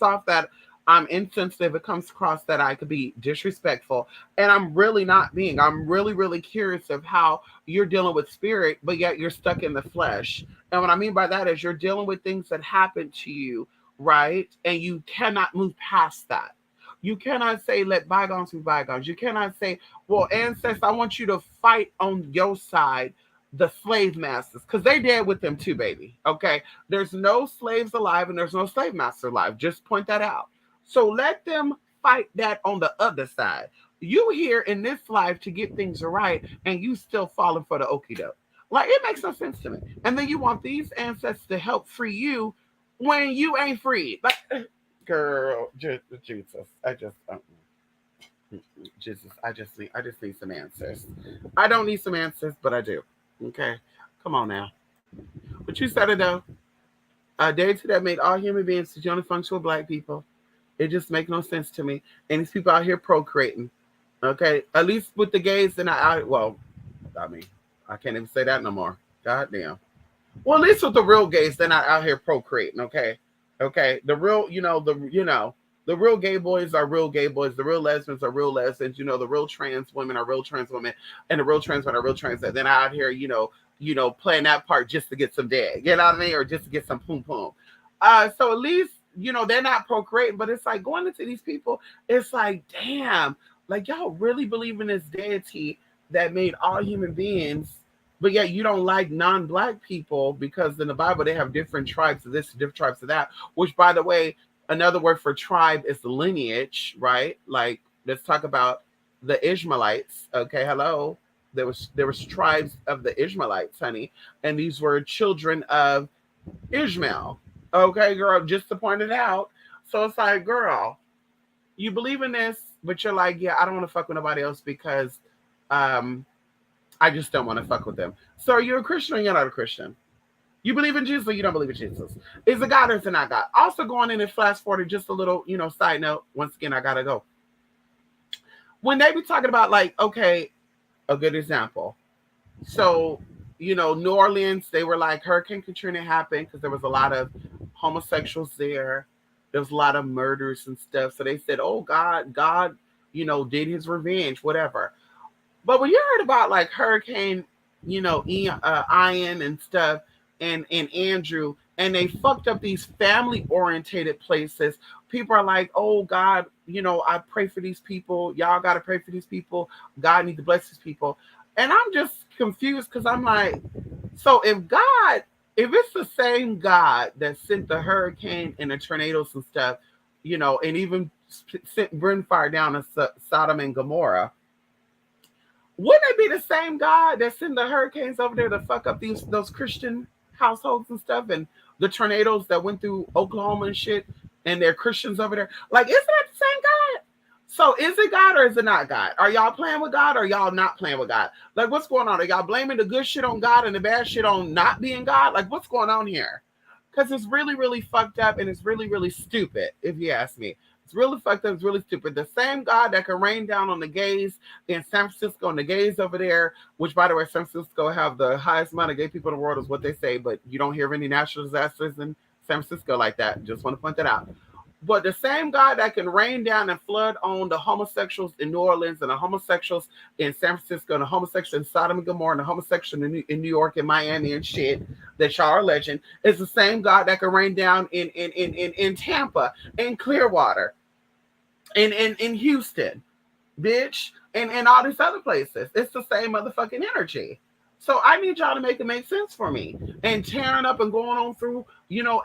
off that I'm insensitive. It comes across that I could be disrespectful, and I'm really not being. I'm really, really curious of how you're dealing with spirit, but yet you're stuck in the flesh. And what I mean by that is you're dealing with things that happen to you, right? And you cannot move past that. You cannot say, let bygones be bygones. You cannot say, well, ancestors, I want you to fight on your side the slave masters because they dead with them too, baby. Okay. There's no slaves alive and there's no slave master alive. Just point that out. So let them fight that on the other side. You here in this life to get things right and you still falling for the okie doke. Like, it makes no sense to me. And then you want these ancestors to help free you when you ain't free. Like, girl, Jesus, Jesus, I just need some answers. I don't need some answers, but I do. Okay, come on now. But you said it though. A deity that made all human beings to only function with black people. It just makes no sense to me. And these people out here procreating. Okay, at least with the gays, then well, I mean, I can't even say that no more. God damn. Well, at least with the real gays, they're not out here procreating. Okay. The real, the real gay boys are real gay boys. The real lesbians are real lesbians. The real trans women are real trans women, and the real trans men are real trans. And then out here, playing that part just to get some dead. You know what I mean, or just to get some poom poom. So at least they're not procreating, but it's like going into these people. It's like, damn, like y'all really believe in this deity that made all human beings, but yet you don't like non-black people because in the Bible they have different tribes of this, different tribes of that. Which, by the way, another word for tribe is lineage, right? Like, let's talk about the Ishmaelites. Okay, hello. There was tribes of the Ishmaelites, honey, and these were children of Ishmael. Okay, girl, just to point it out. So it's like, girl, you believe in this, but you're like, yeah, I don't want to fuck with nobody else because I just don't want to fuck with them. So are you a Christian or you're not a Christian? You believe in Jesus or you don't believe in Jesus? Is it God or is it not God? Also going in and flash forward, just a little, side note. Once again, I gotta go. When they be talking about like, okay, a good example. So, New Orleans, they were like Hurricane Katrina happened because there was a lot of homosexuals there. There was a lot of murders and stuff. So they said, oh, God, did his revenge, whatever. But when you heard about like Hurricane, Ian and stuff, and Andrew, and they fucked up these family orientated places, people are like, oh God, I pray for these people. Y'all got to pray for these people. God need to bless these people. And I'm just confused because I'm like, so if it's the same God that sent the hurricane and the tornadoes and stuff, and even sent burn fire down in Sodom and Gomorrah, wouldn't it be the same God that sent the hurricanes over there to fuck up those Christian households and stuff and the tornadoes that went through Oklahoma and shit, and they're Christians over there. Like, isn't that the same God? So is it God or is it not God? Are y'all playing with God or are y'all not playing with God? Like, what's going on? Are y'all blaming the good shit on God and the bad shit on not being God? Like, what's going on here? Because it's really, really fucked up and it's really, really stupid, if you ask me. It's really fucked up. It's really stupid. The same God that can rain down on the gays in San Francisco and the gays over there, which, by the way, San Francisco have the highest amount of gay people in the world, is what they say, but you don't hear of any natural disasters in San Francisco like that. Just want to point that out. But the same God that can rain down and flood on the homosexuals in New Orleans and the homosexuals in San Francisco and the homosexuals in Sodom and Gomorrah and the homosexuals in New York and Miami and shit that y'all are alleging is the same God that can rain down in Tampa, in Clearwater, in Houston, bitch, and all these other places. It's the same motherfucking energy. So I need y'all to make it make sense for me. And tearing up and going on through,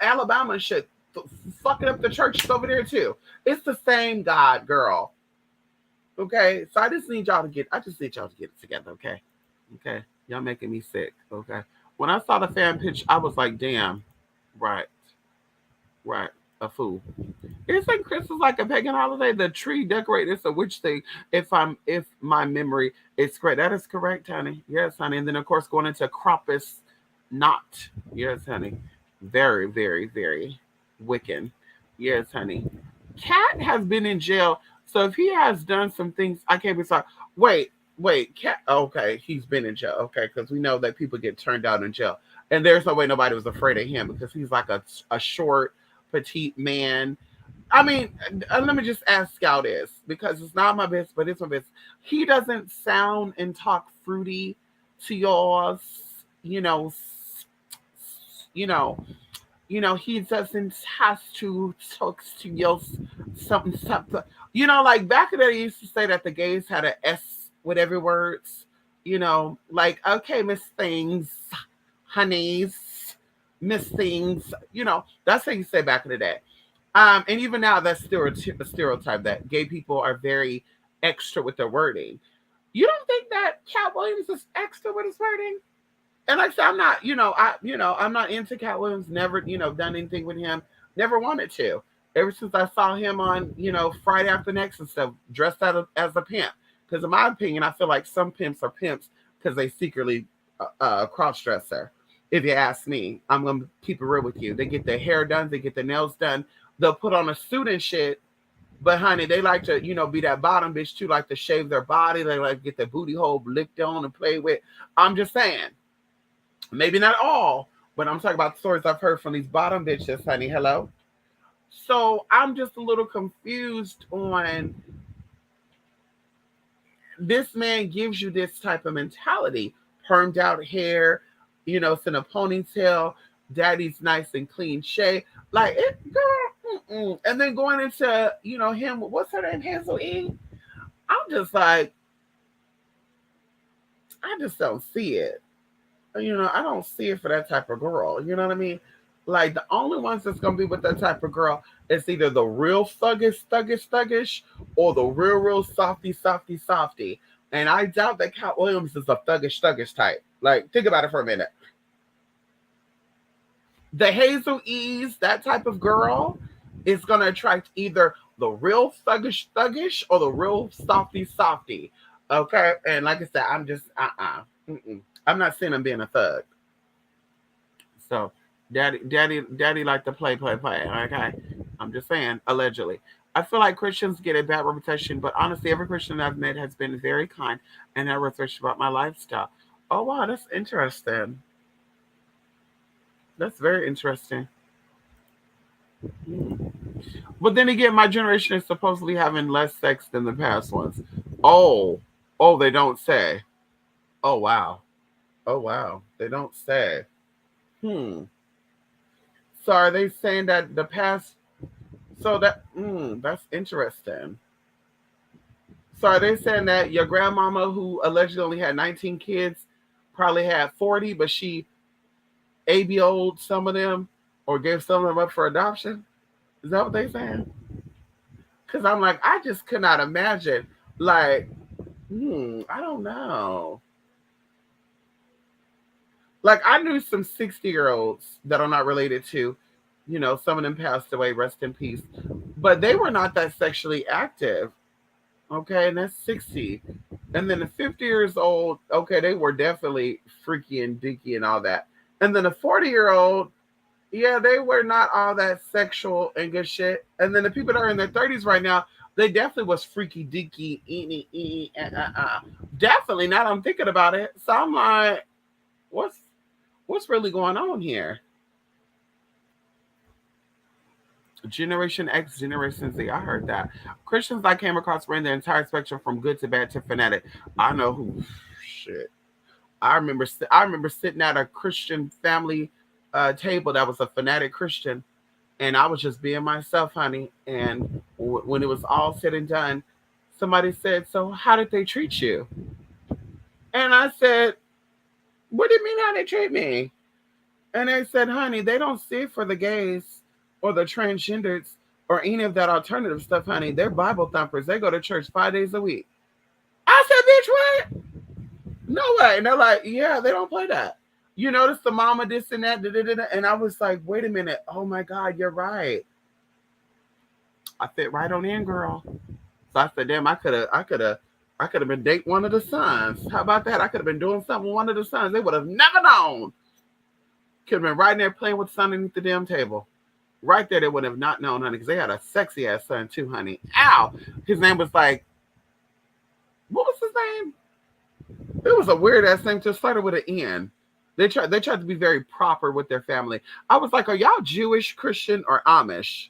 Alabama and shit, fucking up the churches over there too. It's the same God, girl. Okay, so I just need y'all to get it together. Okay, okay, y'all making me sick. Okay, when I saw the fan pitch, I was like, damn, right, right, a fool. Isn't Christmas like a pagan holiday? The tree decorated is a witch thing. If my memory is correct, that is correct, honey. Yes, honey. And then of course going into Krampus, not. Yes, honey. Very, very, very Wiccan. Yes, honey. Cat has been in jail, so if he has done some things, I can't be sorry. Wait, Cat. Okay, he's been in jail. Okay, because we know that people get turned out in jail, and there's no way nobody was afraid of him because he's like a short, petite man. I mean, let me just ask Scout this because it's not my business, but it's my business. He doesn't sound and talk fruity to yours, you know, you know, he doesn't has to talk to your something. Like back in the day, he used to say that the gays had an S with every words. Like okay, Miss Things, honeys, Miss Things. That's how you say back in the day. And even now, that's still a stereotype that gay people are very extra with their wording. You don't think that Cat Williams is extra with his wording? And like I said, I'm not, I'm not into Cat Williams. Never, done anything with him. Never wanted to. Ever since I saw him on, Friday After Next and stuff, dressed out as a pimp. Because in my opinion, I feel like some pimps are pimps because they secretly cross dresser. If you ask me, I'm gonna keep it real with you. They get their hair done, they get their nails done, they'll put on a suit and shit. But honey, they like to, be that bottom bitch too, like to shave their body. They like to get their booty hole licked on and play with. I'm just saying, maybe not all, but I'm talking about the stories I've heard from these bottom bitches, honey. Hello. So I'm just a little confused on this man gives you this type of mentality, permed out hair, it's in a ponytail, daddy's nice and clean shave, like it, girl. And then going into him, what's her name, Hazel E. I'm just like, I just don't see it. I don't see it for that type of girl. You know what I mean? Like the only ones that's gonna be with that type of girl is either the real thuggish, or the real softy. And I doubt that Cat Williams is a thuggish type. Like, think about it for a minute. The Hazel E's, that type of girl, is gonna attract either the real thuggish, or the real softy. Okay, and like I said, I'm just I'm not saying I'm being a thug. So, daddy like to play. Okay, I'm just saying, allegedly. I feel like Christians get a bad reputation, but honestly, every Christian I've met has been very kind and never refreshed about my lifestyle. Oh wow, that's interesting. That's very interesting. Hmm. But then again, my generation is supposedly having less sex than the past ones. Oh, they don't say. Oh wow. Oh wow, they don't say. Hmm. So are they saying that the past? So that's interesting. So are they saying that your grandmama, who allegedly only had 19 kids, probably had 40, but she ABO'd some of them or gave some of them up for adoption? Is that what they saying? Because I'm like, I just could not imagine. Like, I don't know. Like I knew some 60-year-olds that I'm not related to. Some of them passed away, rest in peace. But they were not that sexually active. Okay, and that's 60. And then the 50 years old, okay, they were definitely freaky and deaky and all that. And then the 40-year-old, yeah, they were not all that sexual and good shit. And then the people that are in their 30s right now, they definitely was freaky deaky, definitely. Now that I'm thinking about it, so I'm like, what's really going on here? Generation X, Generation Z. I heard that. Christians I came across ran the entire spectrum from good to bad to fanatic. I know who. Shit. I remember sitting at a Christian family table that was a fanatic Christian, and I was just being myself, honey. And when it was all said and done, somebody said, "So how did they treat you?" And I said, "What do you mean how they treat me?" And they said, honey, they don't see it for the gays or the transgenders or any of that alternative stuff, honey. They're Bible thumpers. They go to church 5 days a week. I said, bitch, what? No way. And they're like, yeah, they don't play that. You notice the mama this and that, da, da, da, da. And I was like, wait a minute. Oh my God, you're right. I fit right on in, girl. So I said, damn, I could have been dating one of the sons. How about that? I could have been doing something with one of the sons. They would have never known. Could have been right there playing with the son underneath the damn table. Right there, they would have not known, honey, because they had a sexy ass son too, honey. Ow! His name was like, what was his name? It was a weird ass name. Just started with an N. They tried to be very proper with their family. I was like, are y'all Jewish, Christian, or Amish?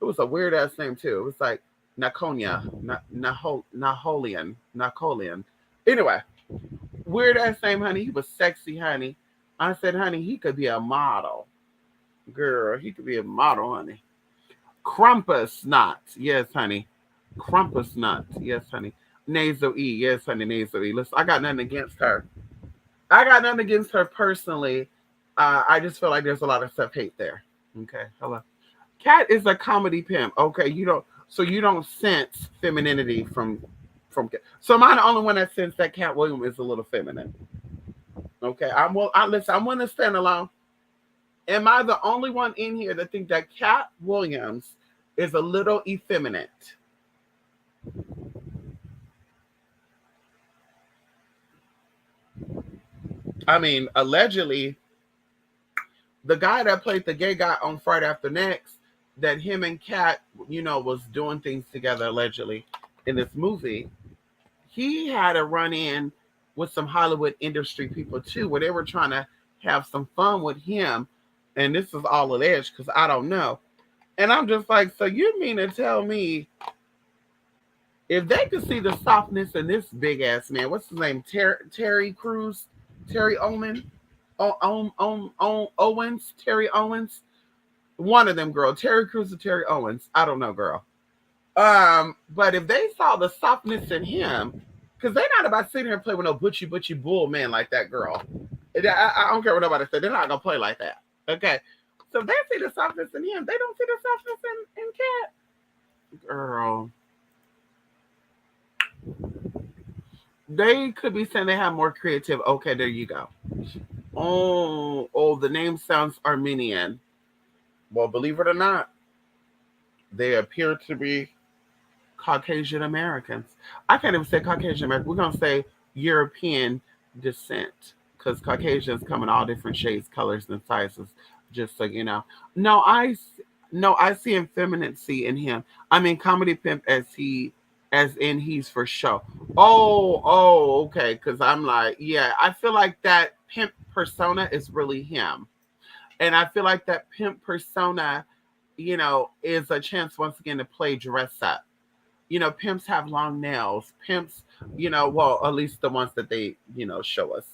It was a weird ass name too. It was like Nakonia, Napoleon. Anyway, weird ass name, honey. He was sexy, honey. I said, honey, he could be a model. Girl, he could be a model, honey. Crumpus knot. Yes, honey. Crumpus knot. Yes, honey. Nasal E. Yes, honey. Nasal E. Listen, I got nothing against her. I got nothing against her personally. I just feel like there's a lot of self hate there. Okay. Hello. Cat is a comedy pimp. Okay. You don't sense femininity from Cat. So am I the only one that sense that Cat Williams is a little feminine? Okay. Listen, I'm willing to stand alone. Am I the only one in here that think that Cat Williams is a little effeminate? I mean, allegedly, the guy that played the gay guy on Friday After Next, that him and Cat, was doing things together allegedly in this movie, he had a run in with some Hollywood industry people too, where they were trying to have some fun with him. And this is all alleged because I don't know. And I'm just like, so you mean to tell me if they could see the softness in this big ass man, what's his name? Terry Crews, Terry Owen, Owens, Terry Owens, one of them, girl, Terry Crews or Terry Owens, I don't know, girl. But if they saw the softness in him, because they're not about sitting here and play with no butchy bull man like that, girl. I don't care what nobody said. They're not gonna play like that. Okay. So if they see the softness in him, they don't see the softness in Cat. Girl. They could be saying they have more creative. Okay, there you go. Oh, the name sounds Armenian. Well, believe it or not, they appear to be Caucasian Americans. I can't even say Caucasian American. We're gonna say European descent because Caucasians come in all different shades, colors, and sizes. Just so you know. No, I see effeminacy in him. I mean, comedy pimp as in he's for show. Oh, okay. Because I'm like, yeah, I feel like that pimp persona is really him, and I feel like that pimp persona, is a chance once again to play dress up. Pimps have long nails. Pimps, well, at least the ones that they, show us.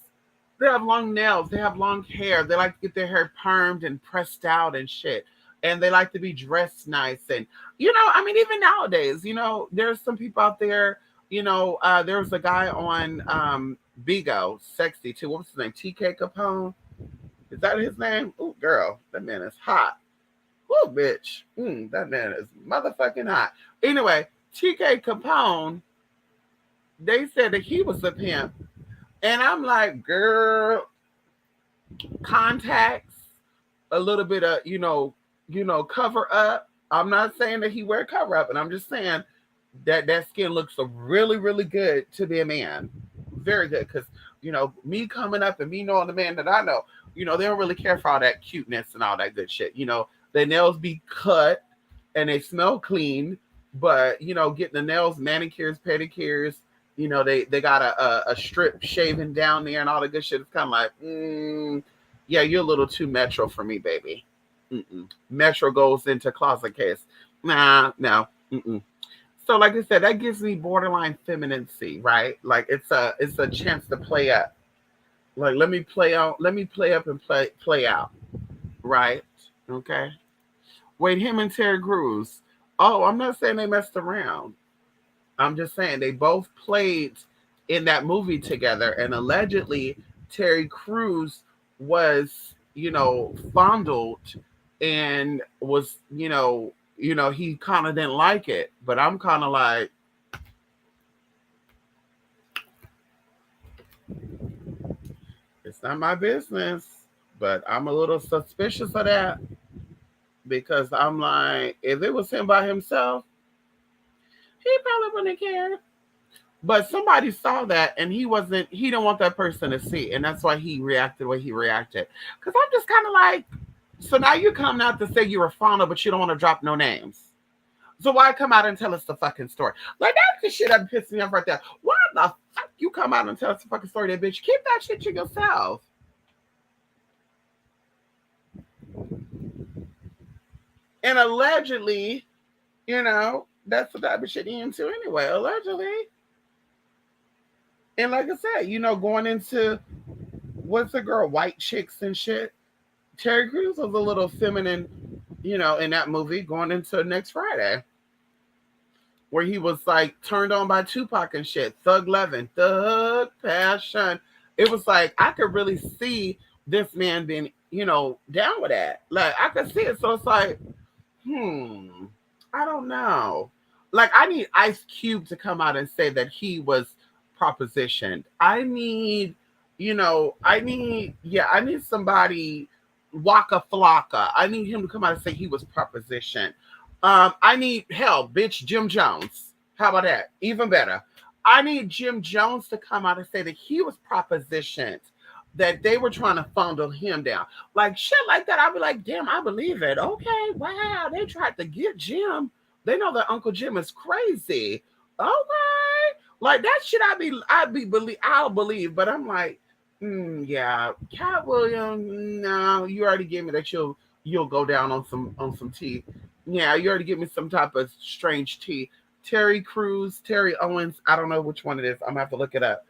They have long nails. They have long hair. They like to get their hair permed and pressed out and shit. And they like to be dressed nice. And, I mean, even nowadays, there's some people out there, there was a guy on Bigo, sexy too. What was his name? TK Capone? Is that his name? Oh, girl, that man is hot. Oh, bitch. That man is motherfucking hot. Anyway, TK Capone, they said that he was a pimp. And I'm like, girl, contacts, a little bit of, cover up. I'm not saying that he wear cover up, and I'm just saying that that skin looks really, really good to be a man. Very good. Because, me coming up and me knowing the man that I know, they don't really care for all that cuteness and all that good shit. Their nails be cut and they smell clean, but, getting the nails, manicures, pedicures, they got a strip shaving down there and all the good shit. It's kind of like, yeah, you're a little too metro for me, baby. Metro goes into closet case. Nah, no. So, like I said, that gives me borderline femininity, right? Like it's a chance to play up. Like let me play up and play out, right? Okay. Wait, him and Terry Crews. Oh, I'm not saying they messed around. I'm just saying they both played in that movie together, and allegedly Terry Crews was, fondled and was, he kind of didn't like it, but I'm kind of like, it's not my business, but I'm a little suspicious of that because I'm like, if it was him by himself, he probably wouldn't have cared. But somebody saw that and he didn't want that person to see. And that's why he reacted the way he reacted. Because I'm just kind of like, so now you're coming out to say you're a founder, but you don't want to drop no names. So why come out and tell us the fucking story? Like, that's the shit that pissed me off right there. Why the fuck you come out and tell us the fucking story, that bitch? Keep that shit to yourself. And allegedly, that's the type of shit he into anyway. Allegedly. And like I said, going into what's the girl, white chicks and shit. Terry Crews was a little feminine, in that movie going into next Friday, where he was like turned on by Tupac and shit. Thug Levin, Thug Passion. It was like I could really see this man being, down with that. Like I could see it. So it's like, I don't know. Like I need Ice Cube to come out and say that he was propositioned. I need somebody, Waka Flocka. I need him to come out and say he was propositioned. I need, hell, bitch, Jim Jones. How about that? Even better. I need Jim Jones to come out and say that he was propositioned, that they were trying to fondle him down. Like shit like that. I'd be like, damn, I believe it. Okay, wow. They tried to get Jim. They know that Uncle Jim is crazy. Okay. Like that shit I'll believe, but I'm like, yeah, Cat Williams, no, you already gave me that you'll go down on some tea. Yeah, you already give me some type of strange tea. Terry Crews, Terry Owens, I don't know which one it is. I'm gonna have to look it up.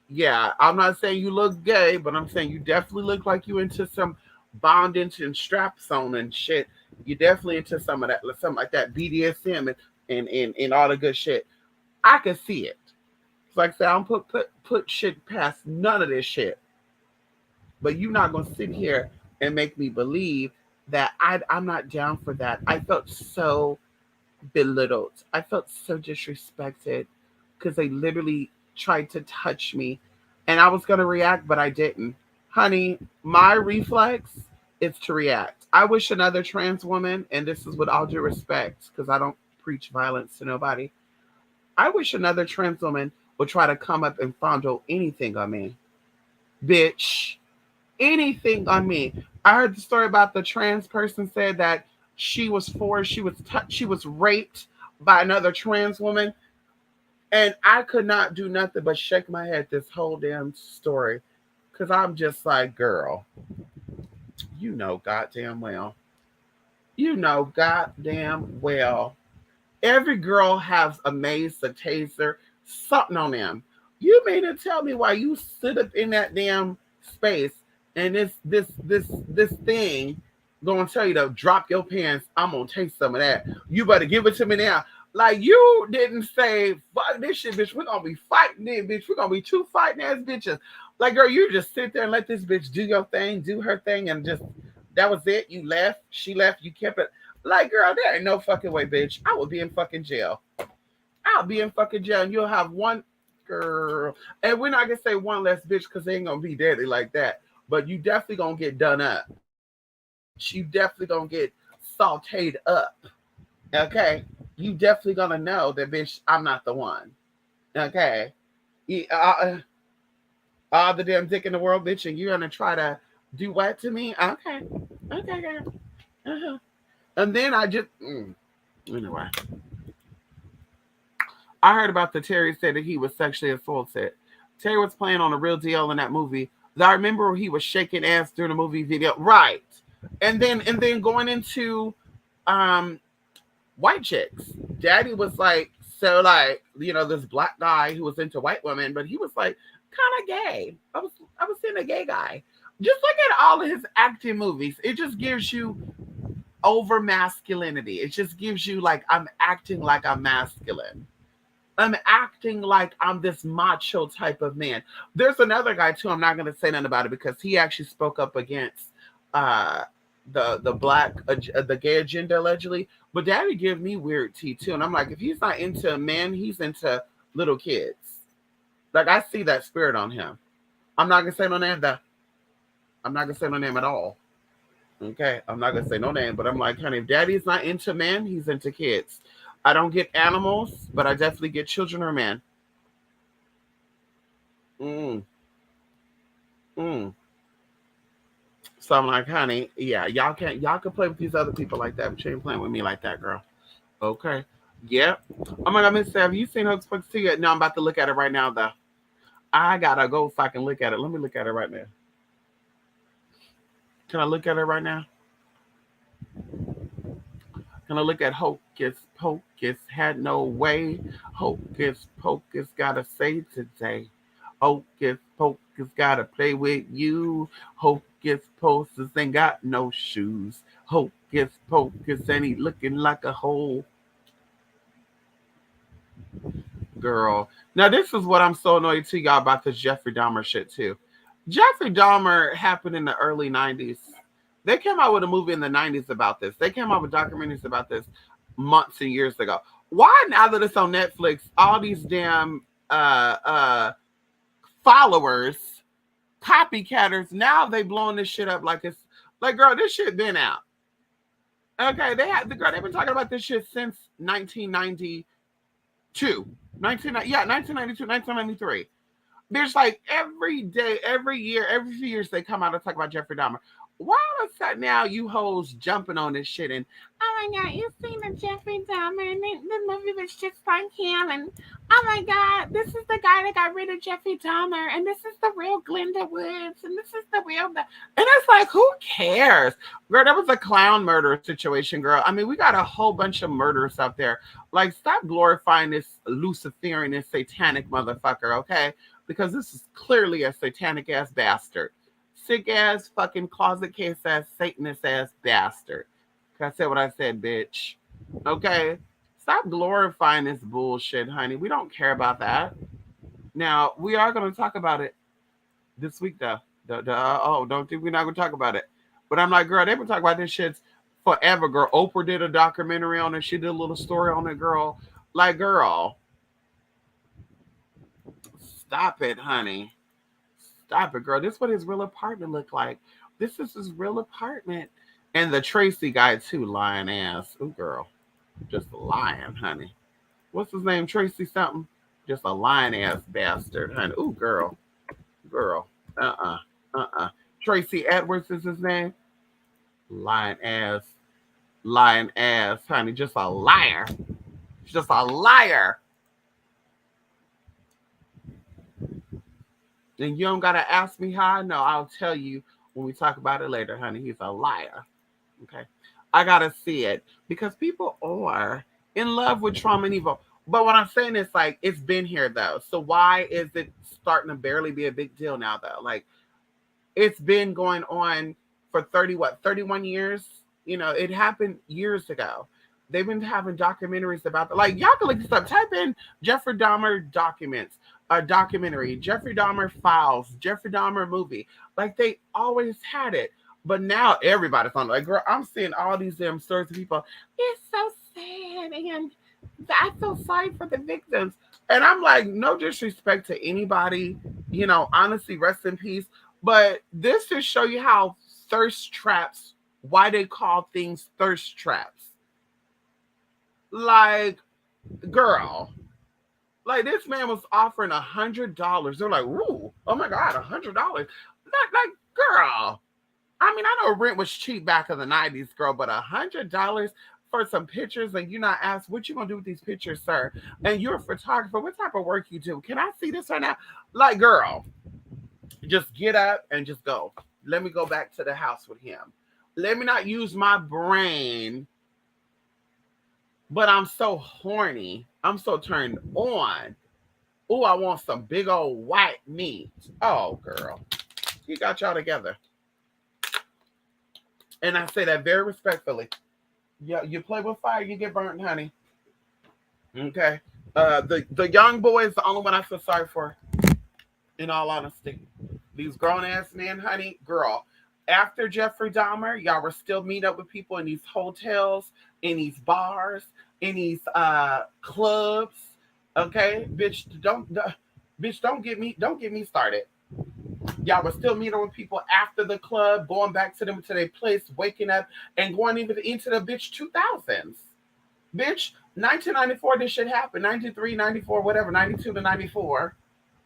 Yeah, I'm not saying you look gay, but I'm saying you definitely look like you into some bondage and straps on and shit. You definitely into some of that, something like that, BDSM and all the good shit. I can see it. It's like I said, I don't put shit past none of this shit. But you're not gonna sit here and make me believe that I'm not down for that. I felt so belittled. I felt so disrespected because they literally tried to touch me, and I was gonna react, but I didn't. Honey, my reflex is to react. I wish another trans woman, and this is with all due respect, because I don't preach violence to nobody. I wish another trans woman would try to come up and fondle anything on me. Bitch, anything on me. I heard the story about the trans person said that she was forced, she was raped by another trans woman, and I could not do nothing but shake my head this whole damn story, because I'm just like, girl, goddamn well, goddamn well, every girl has a mace, a taser, something on them. You mean to tell me why you sit up in that damn space and this thing gonna tell you to drop your pants? I'm gonna take some of that. You better give it to me now. Like you didn't say, fuck this shit, bitch. We're gonna be fighting it, bitch. We're gonna be two fighting ass bitches. Like, girl, you just sit there and let this bitch do your thing, do her thing, and just that was it. You left, she left, you kept it. Like, girl, there ain't no fucking way, bitch. I will be in fucking jail. I'll be in fucking jail, and you'll have one girl. And we're not gonna say one less bitch because they ain't gonna be deadly like that. but you definitely gonna get done up, bitch. You definitely gonna get sauteed up. Okay, you definitely gonna know that, bitch. I'm not the one. Okay, all the damn dick in the world, bitch, and you're gonna try to do what to me? Okay, okay, girl. Uh-huh. And then I just anyway. I heard about the Terry said that he was sexually assaulted. Terry was playing on a real deal in that movie. I remember he was shaking ass during the movie video, right? And then going into um white chicks. Daddy was like, so like, this black guy who was into white women, but he was like kind of gay. I was seeing a gay guy. Just look at all of his acting movies. It just gives you over masculinity. It just gives you like I'm acting like I'm masculine. I'm acting like I'm this macho type of man. There's another guy too. I'm not going to say nothing about it because he actually spoke up against uh, the black the gay agenda allegedly. But Daddy give me weird tea too, and I'm like, if he's not into men, he's into little kids. Like I see that spirit on him. I'm not gonna say no name. I'm not gonna say no name at all. Okay, I'm not gonna say no name, but I'm like, honey, if Daddy's not into men, he's into kids. I don't get animals, but I definitely get children or men. Mm, mm. So I'm like, honey, yeah, y'all can play with these other people like that, but you ain't playing with me like that, girl. Okay. Yep. Oh my god, Miss Sam, have you seen Hocus Pocus 2 yet? No, I'm about to look at it right now though. I gotta go so I can look at it. Let me look at it right now. Can I look at it right now? Can I look at Hocus Pocus had no way? Hocus Pocus gotta say today. Hocus Pocus gotta play with you. Hocus Pocus ain't got no shoes. Hocus Pocus and he looking like a whole girl. Now this is what I'm so annoyed to y'all about this Jeffrey Dahmer shit too. Jeffrey Dahmer happened in the early '90s. They came out with a movie in the '90s about this. They came out with documentaries about this months and years ago. Why now that it's on Netflix, all these damn uh uh followers, copycatters, now they blowing this shit up like it's like, girl, this shit been out. Okay, they've been talking about this shit since 1992. 1992, 1993. There's like every day, every year, every few years they come out and talk about Jeffrey Dahmer. Why is that now you hoes jumping on this shit and oh my god, you seen the Jeffrey Dahmer and the movie was just like him and oh my god, this is the guy that got rid of Jeffrey Dahmer and this is the real Glenda Woods and this is the real and it's like who cares? Girl, that was a clown murder situation, girl. I mean, we got a whole bunch of murders out there. Like, stop glorifying this Luciferian and satanic motherfucker, okay? Because this is clearly a satanic ass bastard. Sick ass, fucking closet case ass, Satanist ass bastard. I said what I said, bitch. Okay? Stop glorifying this bullshit, honey. We don't care about that. Now, we are going to talk about it this week, though. Don't think we're not going to talk about it. But I'm like, girl, they've been talking about this shit forever, girl. Oprah did a documentary on it. She did a little story on it, girl. Like, girl, stop it, honey. Stop it, girl. This is what his real apartment looked like. This is his real apartment. And the Tracy guy, too, lying ass. Ooh, girl. Just lying, honey. What's his name? Tracy something? Just a lying ass bastard, honey. Ooh, girl. Girl. Uh-uh. Uh-uh. Tracy Edwards is his name. Lying ass. Lying ass, honey. Just a liar. Just a liar. And you don't gotta ask me how I know. I'll tell you when we talk about it later, honey. He's a liar. Okay. I gotta see it. Because people are in love with trauma and evil. But what I'm saying is like it's been here though. So why is it starting to barely be a big deal now though? Like it's been going on for 31 years. It happened years ago. They've been having documentaries about that. Like y'all can look this up. Type in Jeffrey Dahmer documents, a documentary, Jeffrey Dahmer files, Jeffrey Dahmer movie. Like they always had it. But now everybody's on. Like, girl, I'm seeing all these damn stories of people. It's so sad, and I feel sorry for the victims. And I'm like, no disrespect to anybody. Honestly, rest in peace. But this to show you how thirst traps, why they call things thirst traps. Like, girl, like this man was offering $100. They're like, ooh, oh my God, $100. Like, girl. I mean, I know rent was cheap back in the 90s, girl, but $100 for some pictures and you not asked what you gonna do with these pictures, sir. And you're a photographer. What type of work you do? Can I see this right now? Like, girl, just get up and just go. Let me go back to the house with him. Let me not use my brain, but I'm so horny. I'm so turned on. Oh, I want some big old white meat. Oh, girl. He got y'all together. And I say that very respectfully. Yeah, you play with fire, you get burnt, honey. Okay. The young boy is the only one I feel sorry for, in all honesty. These grown ass men, honey, girl. After Jeffrey Dahmer, y'all were still meet up with people in these hotels, in these bars, in these clubs. Okay, bitch, don't get me started. Y'all were still meeting with people after the club, going back to them to their place, waking up, and going even into the bitch 2000s. Bitch, 1994, this shit happened. 93, 94, whatever, 92 to 94.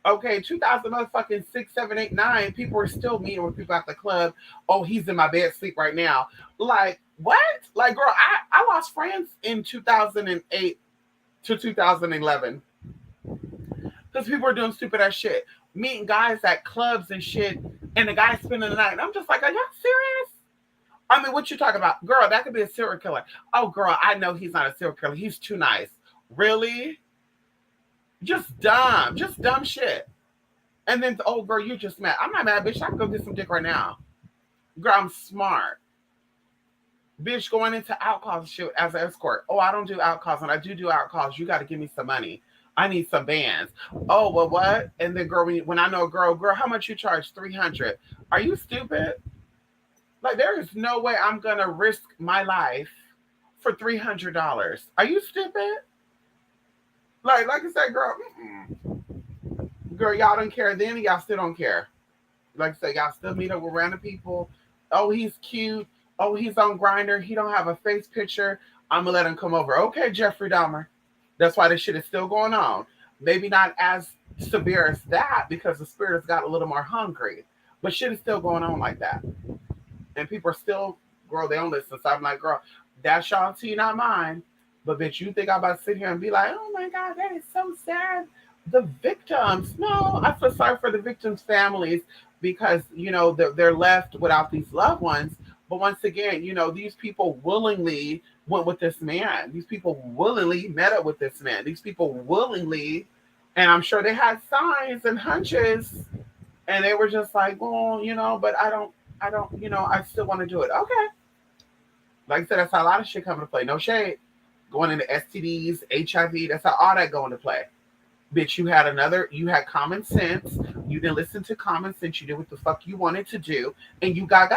Okay, 2000 motherfucking 6, 7, 8, 9. People were still meeting with people at the club. Oh, he's in my bed sleep right now. Like, what? Like, girl, I lost friends in 2008 to 2011 because people were doing stupid ass shit. Meeting guys at clubs and shit, and the guy spending the night. And I'm just like, are y'all serious? I mean, what you talking about? Girl, that could be a serial killer. Oh, girl, I know he's not a serial killer. He's too nice. Really? Just dumb shit. And then, oh, girl, you just mad. I'm not mad, bitch. I can go get some dick right now. Girl, I'm smart. Bitch, going into alcohol shit as an escort. Oh, I don't do alcohols, and I do alcohols. You got to give me some money. I need some bands. Oh, well, what? And then, girl, when I know a girl, how much you charge? 300. Are you stupid? Like, there is no way I'm going to risk my life for $300. Are you stupid? Like I said, girl, girl, y'all don't care then, and y'all still don't care. Like I said, y'all still meet up with random people. Oh, he's cute. Oh, he's on Grindr. He don't have a face picture. I'm going to let him come over. Okay, Jeffrey Dahmer. That's why this shit is still going on. Maybe not as severe as that because the spirit has got a little more hungry. But shit is still going on like that. And people are still, girl, they don't listen. So I'm like, girl, that's y'all tea, not mine. But bitch, you think I'm about to sit here and be like, oh my God, that is so sad. The victims. No, I feel sorry for the victims' families because, you know, they're left without these loved ones. But once again, you know, these people willingly went with this man. These people willingly met up with this man. These people willingly, and I'm sure they had signs and hunches, and they were just like, well, you know, but I don't, you know, I still want to do it. Okay. Like I said, that's how a lot of shit come into play. No shade. Going into STDs, HIV, that's how all that go into play. Bitch, you had common sense. You didn't listen to common sense. You did what the fuck you wanted to do, and you got.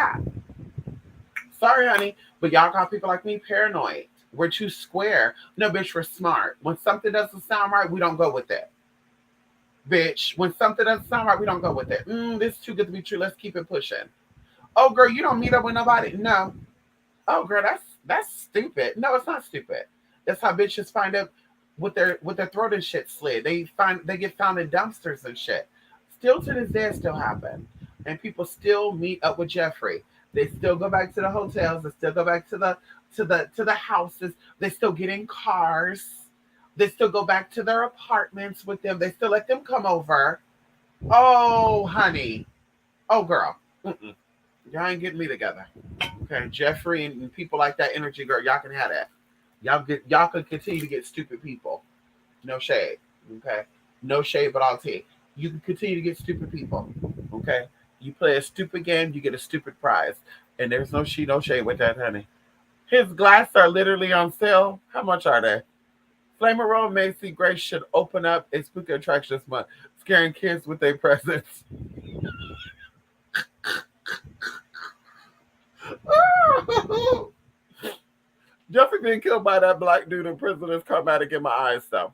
Sorry, honey, but y'all got people like me paranoid. We're too square. No, bitch, we're smart. When something doesn't sound right, we don't go with it. Bitch, when something doesn't sound right, we don't go with it. This is too good to be true. Let's keep it pushing. Oh, girl, you don't meet up with nobody? No. Oh, girl, that's stupid. No, it's not stupid. That's how bitches find out with their throat and shit slid. They get found in dumpsters and shit. Still to this day, it still happen, and people still meet up with Jeffrey. They still go back to the hotels. They still go back to the houses. They still get in cars. They still go back to their apartments with them. They still let them come over. Oh, honey. Oh, girl. Y'all ain't getting me together. Okay, Jeffrey and people like that energy, girl. Y'all can have that. Y'all can continue to get stupid people. No shade. Okay, no shade, but I'll tell you. You can continue to get stupid people. Okay. You play a stupid game, you get a stupid prize. And there's no shade with that, honey. His glasses are literally on sale. How much are they? Flamer Roll Macy Grace should open up a spooky attraction this month, scaring kids with their presents. Jeffrey being killed by that black dude in prison is traumatic in my eyes, though.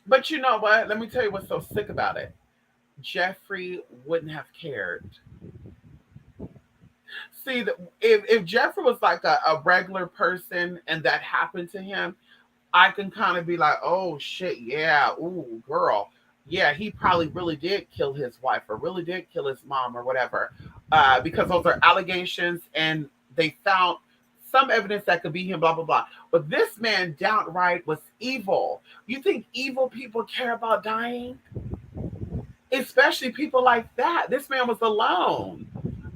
But you know what? Let me tell you what's so sick about it. Jeffrey wouldn't have cared. See, if Jeffrey was like a regular person and that happened to him, I can kind of be like, oh shit, yeah, ooh, girl. Yeah, he probably really did kill his wife or really did kill his mom or whatever. Because those are allegations and they found some evidence that could be him, blah, blah, blah. But this man downright was evil. You think evil people care about dying? Especially people like that. This man was alone.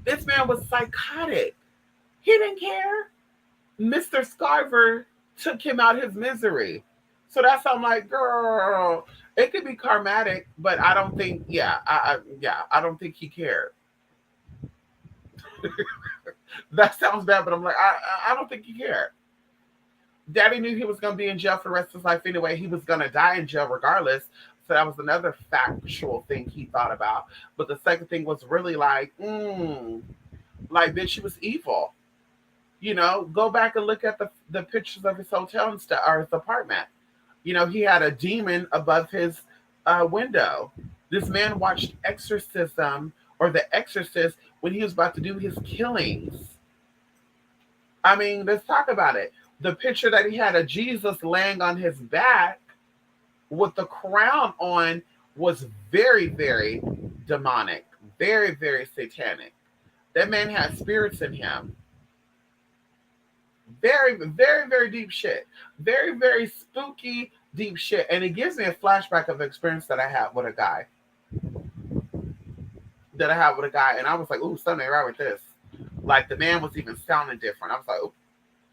This man was psychotic. He didn't care. Mr. Scarver took him out his misery. So that's how I'm like, girl, it could be karmatic, but I don't think, I don't think he cared. That sounds bad, but I'm like, I don't think he cared. Daddy knew he was going to be in jail for the rest of his life anyway. He was going to die in jail regardless. So that was another factual thing he thought about. But the second thing was really like, like, bitch, she was evil. Go back and look at the pictures of his hotel and stuff, or his apartment. He had a demon above his window. This man watched Exorcism or The Exorcist when he was about to do his killings. I mean, let's talk about it. The picture that he had of Jesus laying on his back with the crown on was very, very demonic, very, very satanic. That man had spirits in him. Very, very, very deep shit. Very, very spooky, deep shit. And it gives me a flashback of the experience that I had with a guy. And I was like, ooh, something right with this. Like, the man was even sounding different. I was like, oh,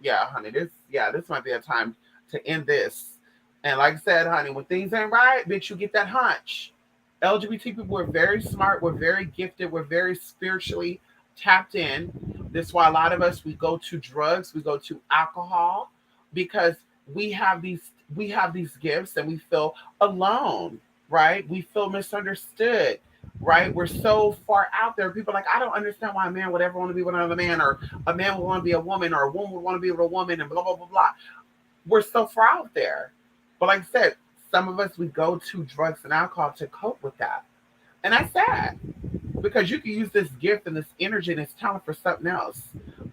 yeah, honey, this might be a time to end this. And like I said, honey, when things ain't right, bitch, you get that hunch. LGBT people, we're very smart, we're very gifted, we're very spiritually tapped in. This is why a lot of us, we go to drugs, we go to alcohol, because we have these gifts and we feel alone, right? We feel misunderstood, right? We're so far out there. People are like, I don't understand why a man would ever want to be with another man, or a man would want to be a woman, or a woman would want to be with a woman, and blah, blah, blah, blah. We're so far out there. But like I said, some of us, we go to drugs and alcohol to cope with that. And that's sad, because you can use this gift and this energy and this talent for something else,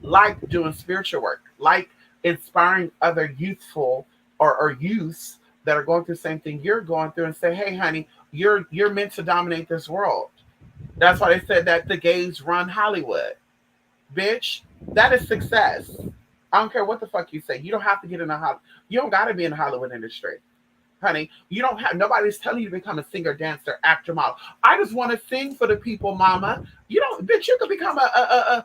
like doing spiritual work, like inspiring other youthful or youths that are going through the same thing you're going through, and say, hey, honey, you're meant to dominate this world. That's why they said that the gays run Hollywood. Bitch, that is success. I don't care what the fuck you say. You don't have to get in Hollywood. You don't got to be in the Hollywood industry, honey. You don't have. Nobody's telling you to become a singer, dancer, actor, model. I just want to sing for the people, mama. You don't, bitch. You could become a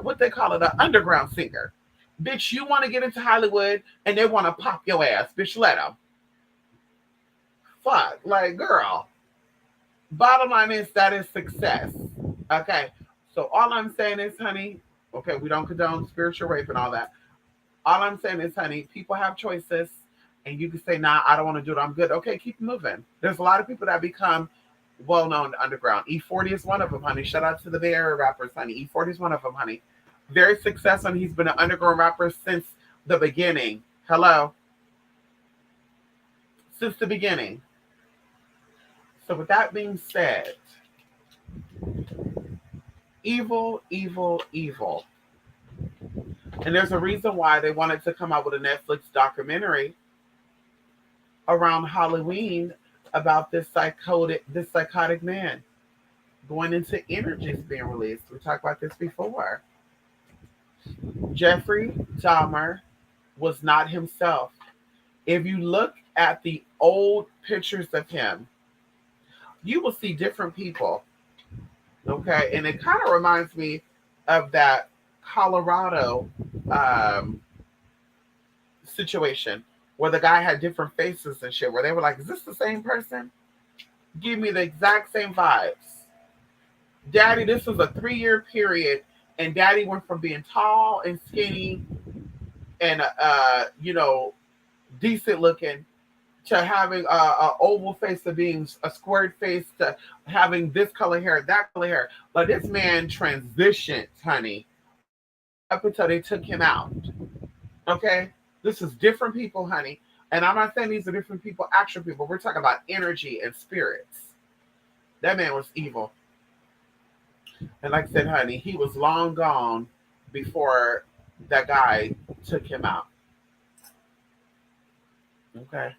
what they call it, an underground singer. Bitch, you want to get into Hollywood and they want to pop your ass. Bitch, let them. Fuck, like, girl. Bottom line is that is success. Okay. So all I'm saying is, honey, okay, we don't condone spiritual rape and all that. All I'm saying is, honey, people have choices, and you can say, nah, I don't want to do it. I'm good. Okay, keep moving. There's a lot of people that become well-known underground. E40 is one of them, honey. Shout out to the Bay Area rappers, honey. E40 is one of them, honey. Very successful, and he's been an underground rapper since the beginning. Hello? Since the beginning. So with that being said, evil, evil, evil. And there's a reason why they wanted to come out with a Netflix documentary around Halloween about this psychotic man going into energies being released. We talked about this before. Jeffrey Dahmer was not himself. If you look at the old pictures of him, you will see different people. Okay, and it kind of reminds me of that Colorado situation where the guy had different faces and shit, where they were like, is this the same person? Give me the exact same vibes. Daddy, this was a 3-year period, and Daddy went from being tall and skinny and, decent looking, to having a oval face, to being a squared face, to having this color hair, that color hair. But this man transitioned, honey, up until they took him out. Okay? This is different people, honey. And I'm not saying these are different people, actual people. We're talking about energy and spirits. That man was evil. And like I said, honey, he was long gone before that guy took him out. Okay.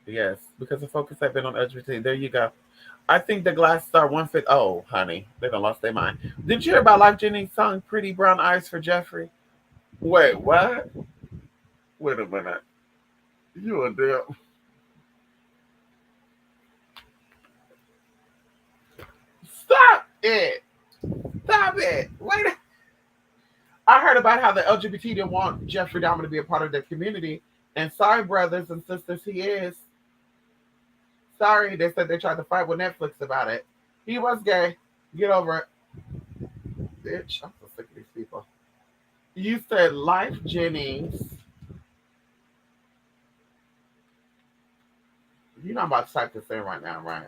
Yes, because the focus had been on LGBT. There you go. I think the Glass Star 150. Oh, honey, they done lost their mind. Did you hear about Life Jennings' song "Pretty Brown Eyes" for Jeffrey? Wait, what? Wait a minute. You a damn. Stop it! Stop it! Wait. I heard about how the LGBT didn't want Jeffrey Dahmer to be a part of their community, and sorry, brothers and sisters, he is. Sorry, they said they tried to fight with Netflix about it. He was gay. Get over it, bitch. I'm so sick of these people. You said Life Jennings. You know I'm about to type this in right now, right?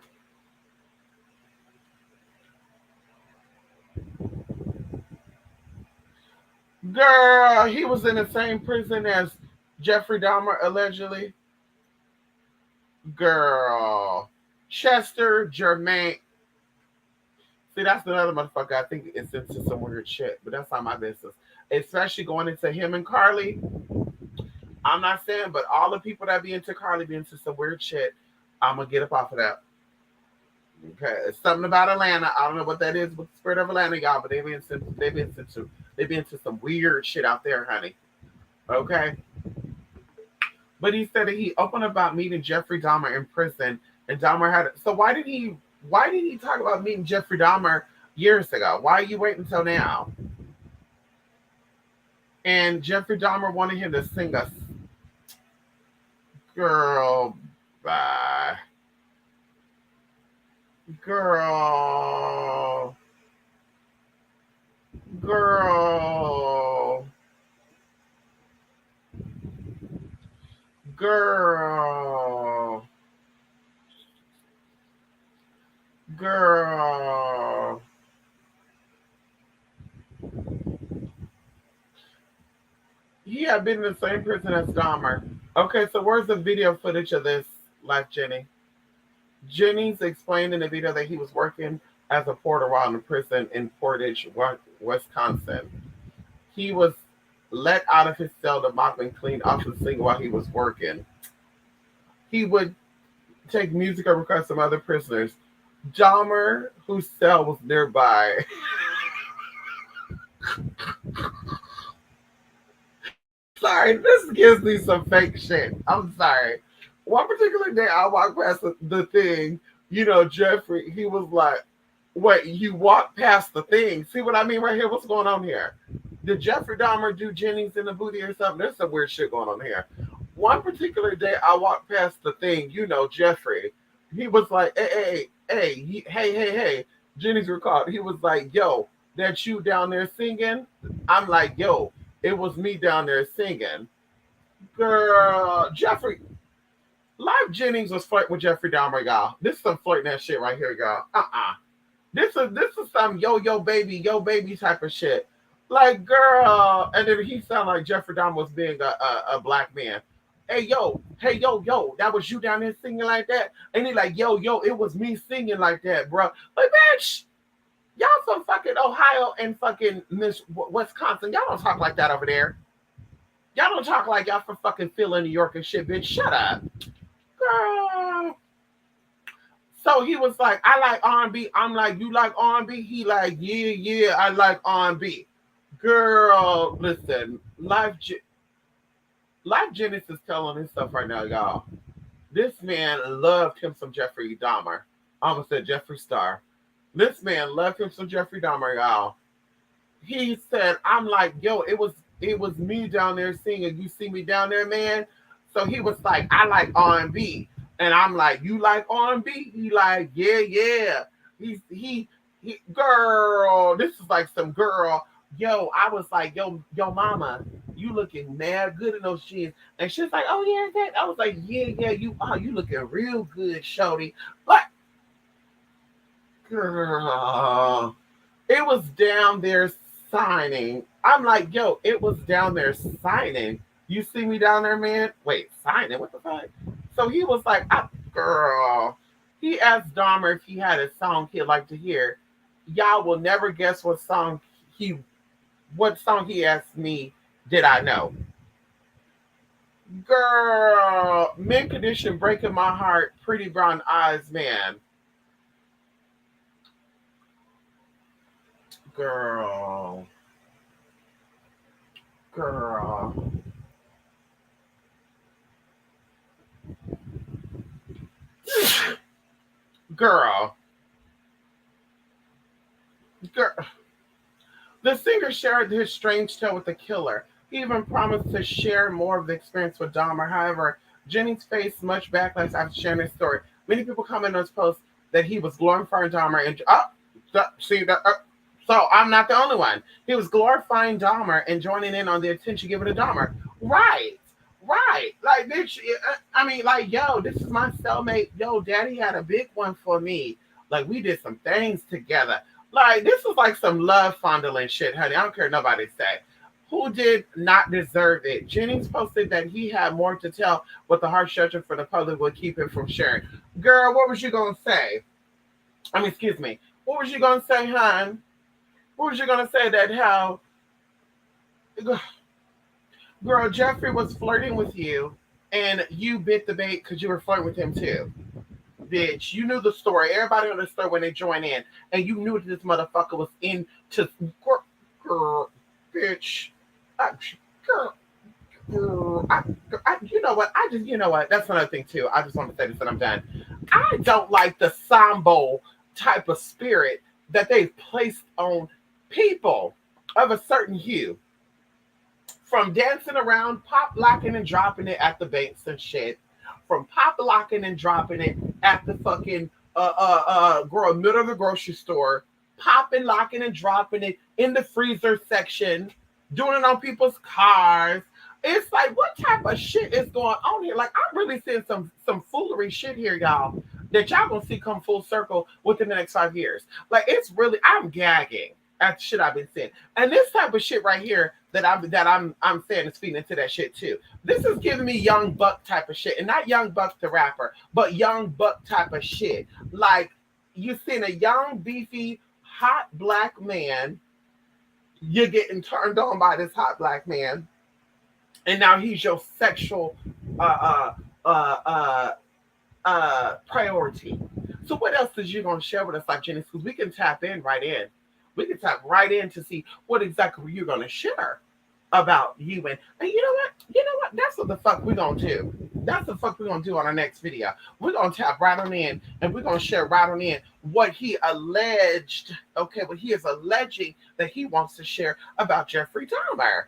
Girl, he was in the same prison as Jeffrey Dahmer, allegedly. Girl. Chester Germain. See, that's another motherfucker I think is into some weird shit, but that's not my business. Especially going into him and Carly. I'm not saying, but all the people that be into Carly be into some weird shit. I'm gonna get up off of that. Okay, it's something about Atlanta. I don't know what that is with the spirit of Atlanta, y'all, but they be into some weird shit out there, honey. Okay, but he said that he opened about meeting Jeffrey Dahmer in prison, and Dahmer had. So why did he talk about meeting Jeffrey Dahmer years ago? Why are you waiting until now? And Jeffrey Dahmer wanted him to sing us, girl, bye, girl, girl, girl, girl. He had been in the same prison as Dahmer. Okay, so where's the video footage of this, Life Jenny? Jennings explained in the video that he was working as a porter while in prison in Portage, Wisconsin. He was let out of his cell to mop and clean off the sink while he was working. He would take music or requests from other prisoners. Dahmer, whose cell was nearby. Sorry, this gives me some fake shit. I'm sorry. One particular day, I walked past the thing. Jeffrey. He was like, "Wait, you walked past the thing? See what I mean right here? What's going on here? Did Jeffrey Dahmer do Jennings in the booty or something? There's some weird shit going on here." One particular day, I walked past the thing. Jeffrey. He was like, "Hey." Jennings recalled. He was like, "Yo, that you down there singing?" I'm like, "Yo, it was me down there singing." Girl, Jeffrey, Live Jennings was flirting with Jeffrey Dahmer, y'all. This is some flirting that shit right here, y'all. This is some yo baby type of shit. Like, girl, and then he sounded like Jeffrey Dahmer was being a black man. Hey yo, that was you down there singing like that, and he like yo, it was me singing like that, bro. Like, bitch, y'all from fucking Ohio and fucking Wisconsin. Y'all don't talk like that over there. Y'all don't talk like y'all from fucking Philly, New York and shit, bitch. Shut up. Girl. So he was like, I like R&B. I'm like, you like R&B? He like, yeah, I like R&B. Girl, listen, Life Jennings is telling his stuff right now, y'all. This man loved him some Jeffrey Dahmer. I almost said Jeffree Star. This man loved him some Jeffrey Dahmer, y'all. He said, I'm like, yo, it was me down there singing. You see me down there, man? So he was like, I like R&B. And I'm like, you like R&B? He like, yeah. He, girl, this is like some girl. Yo, I was like, yo, mama, you looking mad good in those jeans. And she's like, oh, yeah, that. I was like, yeah, you looking real good, shorty. But, girl, it was down there signing. I'm like, yo, it was down there signing. You see me down there, man? Wait, signing? What the fuck? So he was like, girl. He asked Dahmer if he had a song he'd like to hear. Y'all will never guess he what song he asked me did I know. Girl, mint condition breaking my heart, pretty brown eyes, man. Girl, girl, girl, girl. The singer shared his strange tale with the killer. He even promised to share more of the experience with Dahmer. However, Jennings faced much backlash after sharing his story. Many people commented on his post that he was glorifying Dahmer and see that. So I'm not the only one. He was glorifying Dahmer and joining in on the attention given to Dahmer. Right, right. Like bitch. I mean, like yo, this is my cellmate. Yo, Daddy had a big one for me. Like we did some things together. Like this is like some love fondling shit, honey. I don't care what nobody say. Who did not deserve it? Jennings posted that he had more to tell, but the harsh judgment for the public would keep him from sharing. Girl, what was you gonna say? I mean, excuse me. What was you gonna say, hon? What was you gonna say that how girl Jeffrey was flirting with you and you bit the bait because you were flirting with him too? Bitch, you knew the story. Everybody on the story when they join in, and you knew that this motherfucker was into girl, bitch. I, girl, girl, you know what? You know what? That's another thing too. I just want to say this and I'm done. I don't like the sambo type of spirit that they've placed on people of a certain hue. From dancing around, pop locking and dropping it at the banks and shit. From pop locking and dropping it at the fucking middle of the grocery store, popping, locking, and dropping it in the freezer section, doing it on people's cars. It's like, what type of shit is going on here? Like, I'm really seeing some foolery shit here, y'all, that y'all gonna see come full circle within the next 5 years. Like, it's really, I'm gagging at shit I've been seeing, and this type of shit right here that I'm saying is feeding into that shit too. This is giving me Young Buck type of shit, and not Young Buck the rapper, but Young Buck type of shit. Like you seen a young, beefy, hot black man, you're getting turned on by this hot black man, and now he's your sexual priority. So what else is you gonna share with us, like Jenny? Because we can tap in right in. We can tap right in to see what exactly you're gonna share about you. And you know what? You know what? That's what the fuck we're gonna do. That's the fuck we're gonna do on our next video. We're gonna tap right on in and we're gonna share right on in what he alleged. Okay, what he is alleging that he wants to share about Jeffrey Dahmer.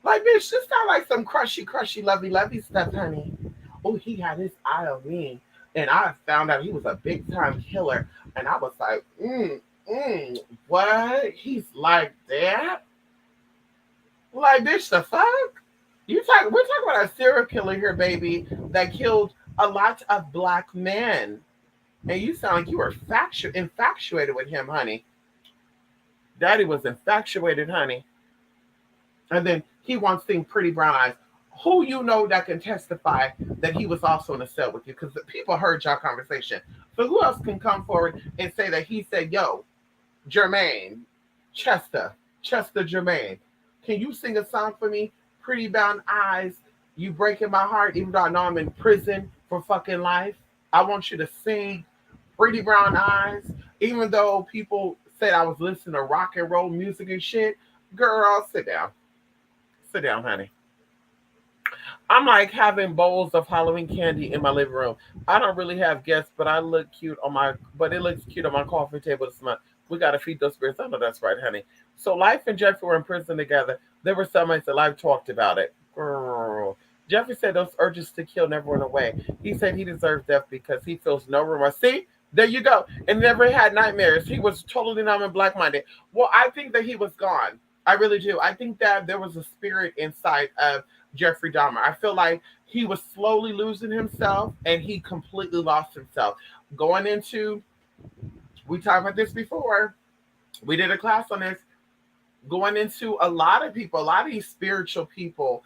Like, bitch, this not like some crushy, lovey stuff, honey. Oh, he had his eye on me. And I found out he was a big time killer. And I was like, what? He's like that? Like, bitch, the fuck? We're talking about a serial killer here, baby, that killed a lot of black men. And you sound like you were infatuated with him, honey. Daddy was infatuated, honey. And then he wants seeing pretty brown eyes. Who you know that can testify that he was also in a cell with you? Because the people heard y'all conversation. So who else can come forward and say that he said, yo, Jermaine, Chester Jermaine, can you sing a song for me? Pretty brown eyes, you breaking my heart, even though I know I'm in prison for fucking life. I want you to sing Pretty Brown Eyes, even though people said I was listening to rock and roll music and shit. Girl, sit down. Sit down, honey. I'm like having bowls of Halloween candy in my living room. I don't really have guests, but it looks cute on my coffee table this month. We gotta feed those spirits. I know that's right, honey. So Life and Jeffrey were in prison together. There were some nights that Life talked about it. Girl. Jeffrey said those urges to kill never went away. He said he deserves death because he feels no remorse. See, there you go. And never had nightmares. He was totally numb and black-minded. Well, I think that he was gone. I really do. I think that there was a spirit inside of Jeffrey Dahmer. I feel like he was slowly losing himself and he completely lost himself. We talked about this before. We did a class on this. Going into a lot of these spiritual people,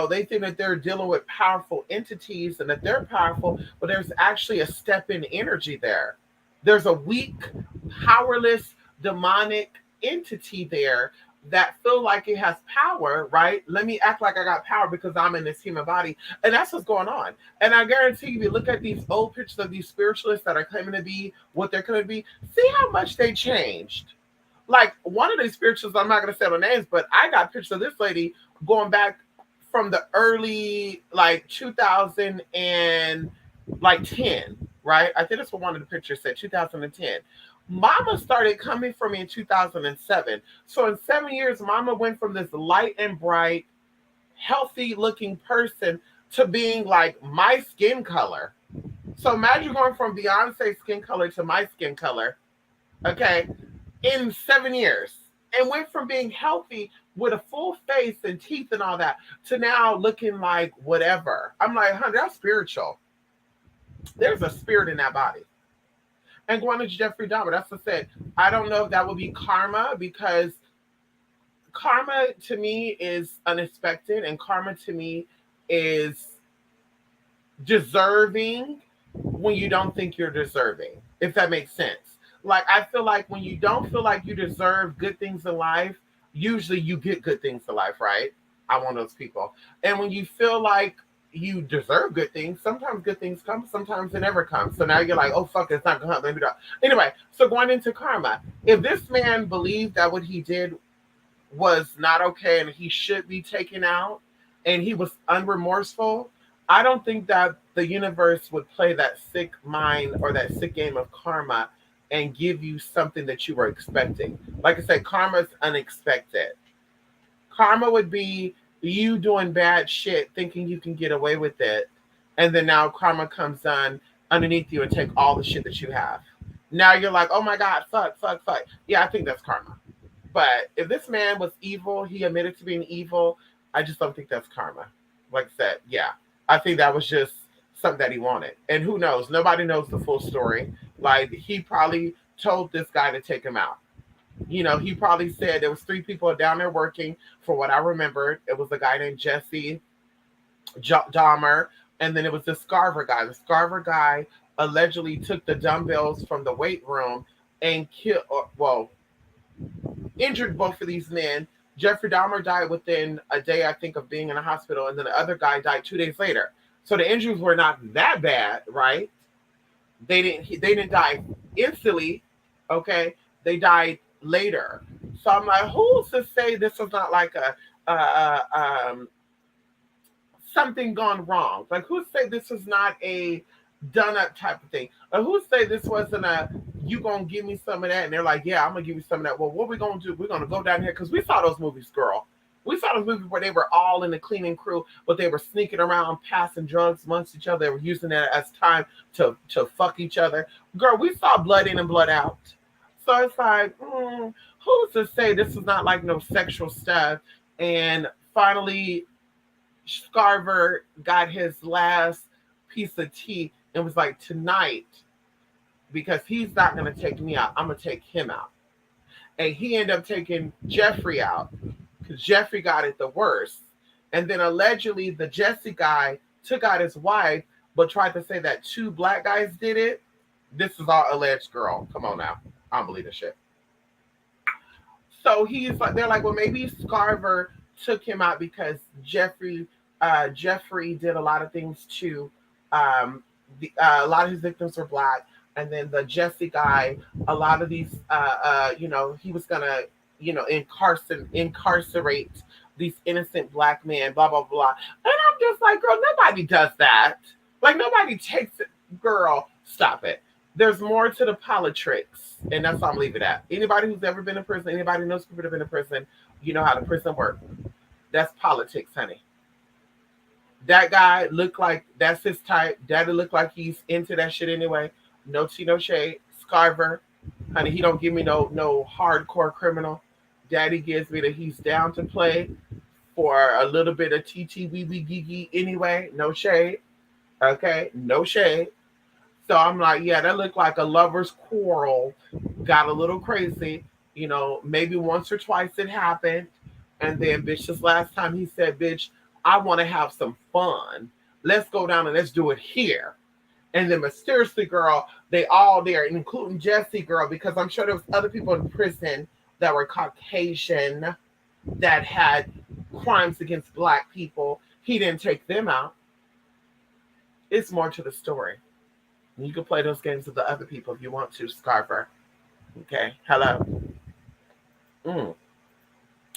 They think that they're dealing with powerful entities and that they're powerful, but there's actually a step in energy there. There's a weak, powerless, demonic entity there that feel like it has power, right? Let me act like I got power because I'm in this human body. And that's what's going on. And I guarantee you, if you look at these old pictures of these spiritualists that are claiming to be what they're going to be, see how much they changed. Like one of these spiritualists, I'm not going to say their names, but I got pictures of this lady going back from the early like 2000 and like 10, right? I think that's what one of the pictures said, 2010. Mama started coming for me in 2007. So in 7 years, Mama went from this light and bright, healthy looking person to being like my skin color. So imagine going from Beyonce's skin color to my skin color, okay, in 7 years. And went from being healthy with a full face and teeth and all that to now looking like whatever. I'm like, honey, that's spiritual. There's a spirit in that body. And going to Jeffrey Dahmer, that's what I said. I don't know if that would be karma, because karma to me is unexpected, and karma to me is deserving when you don't think you're deserving, if that makes sense. Like, I feel like when you don't feel like you deserve good things in life, usually you get good things in life, right? I'm one of those people. And when you feel like you deserve good things, sometimes good things come, sometimes it never comes. So now you're like, oh, fuck, it's not going to help. Maybe not. Anyway, so going into karma, if this man believed that what he did was not okay and he should be taken out and he was unremorseful, I don't think that the universe would play that sick mind or that sick game of karma and give you something that you were expecting. Like I said, karma is unexpected. Karma would be you doing bad shit, thinking you can get away with it, and then now karma comes on underneath you and take all the shit that you have. Now you're like, oh my God, fuck. Yeah, I think that's karma. But if this man was evil, he admitted to being evil, I just don't think that's karma. Like I said, yeah, I think that was just something that he wanted. And who knows? Nobody knows the full story. Like, he probably told this guy to take him out. He probably said there was 3 people down there working. For what I remembered, it was a guy named Jesse Dahmer, and then it was the Scarver guy. The Scarver guy allegedly took the dumbbells from the weight room and injured both of these men. Jeffrey Dahmer died within a day, I think, of being in a hospital, and then the other guy died 2 days later. So the injuries were not that bad, right? They didn't die instantly, okay? They died later. So I'm like, who's to say this was not like something gone wrong? Like, who's to say this was not a done up type of thing? Or who's to say this wasn't a you gonna give me some of that? And they're like, yeah, I'm gonna give you some of that. Well, what we gonna do? We're gonna go down here because we saw those movies, girl. We saw those movies where they were all in the cleaning crew, but they were sneaking around, passing drugs amongst each other. They were using that as time to fuck each other. Girl, we saw blood in and blood out. So it's like, who's to say this is not like no sexual stuff? And finally, Scarver got his last piece of tea and was like, tonight, because he's not going to take me out, I'm going to take him out. And he ended up taking Jeffrey out because Jeffrey got it the worst. And then allegedly the Jesse guy took out his wife, but tried to say that 2 black guys did it. This is all alleged, girl. Come on now. I don't believe this shit. So they're like, well, maybe Scarver took him out because Jeffrey did a lot of things too. A lot of his victims were black. And then the Jesse guy, a lot of these, he was gonna, incarcerate these innocent black men, blah, blah, blah. And I'm just like, girl, nobody does that. Like, nobody takes it. Girl, stop it. There's more to the politics, and that's how I'm leaving it at. Anybody who's ever been in prison, anybody who knows people that have been in prison, you know how the prison works. That's politics, honey. That guy looked like that's his type. Daddy looked like he's into that shit anyway. No tea, no shade. Scarver, honey, he don't give me no hardcore criminal. Daddy gives me that he's down to play for a little bit of TT wee wee gee anyway. No shade. Okay, no shade. So I'm like, yeah, that looked like a lover's quarrel. Got a little crazy. Maybe once or twice it happened. And then, bitch, this last time he said, bitch, I want to have some fun. Let's go down and let's do it here. And then mysteriously, girl, they all there, including Jesse, girl, because I'm sure there was other people in prison that were Caucasian that had crimes against black people. He didn't take them out. It's more to the story. You can play those games with the other people if you want to, Scarver. Okay. Hello. Mm.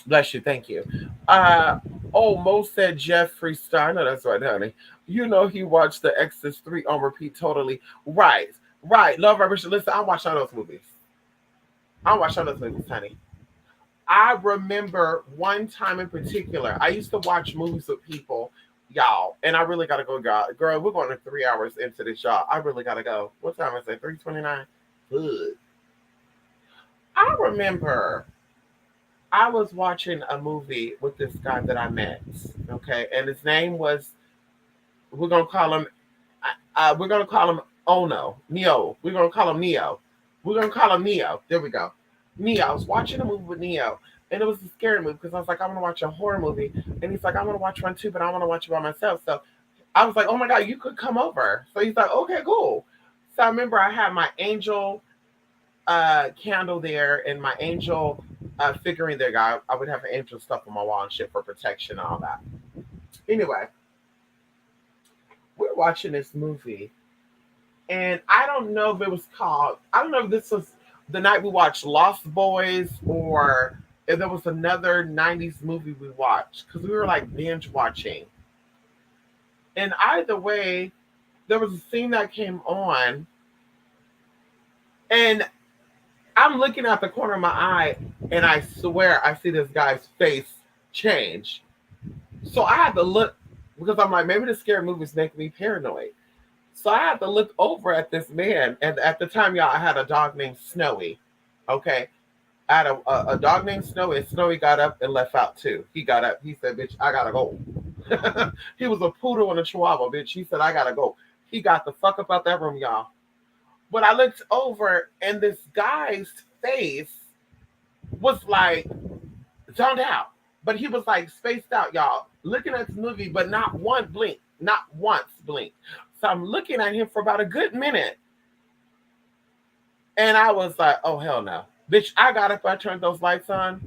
Bless you. Thank you. Mo said Jeffree Star. No, that's right, honey. You know he watched the Exorcist 3 on repeat totally. Right. Right. Love Revolution. Listen, I watched all those movies. Honey. I remember one time in particular, I used to watch movies with people, y'all, and I really gotta go, y'all. Girl, we're going to 3 hours into this, y'all. I really gotta go. What time is it? 3:29? Good. I remember I was watching a movie with this guy that I met, okay, and his name was, we're gonna call him Ono, Neo. We're gonna call him Neo. There we go. Neo. I was watching a movie with Neo, and it was a scary movie because I was like, I want to watch a horror movie, and he's like, I want to watch one too, but I want to watch it by myself. So I was like, oh my god, you could come over. So he's like, okay, cool. So I remember I had my angel candle there and my angel figurine there, guy. I would have angel stuff on my wall and shit for protection and all that. Anyway, we're watching this movie, and I don't know if it was called, I don't know if this was the night we watched Lost Boys or if there was another 90s movie we watched because we were like binge watching. And either way, there was a scene that came on, and I'm looking at the corner of my eye, and I swear I see this guy's face change. So I had to look because I'm like, maybe the scary movies make me paranoid. So I had to look over at this man, and at the time, y'all, I had a dog named Snowy. Okay, I had a dog named Snowy, and Snowy got up and left out too. He got up. He said, "Bitch, I gotta go." He was a poodle and a chihuahua, bitch. He said, "I gotta go." He got the fuck up out that room, y'all. But I looked over, and this guy's face was like zoned out, but he was like spaced out, y'all. Looking at this movie, but not once blink. So I'm looking at him for about a good minute. And I was like, oh, hell no. Bitch, I got up, I turned those lights on.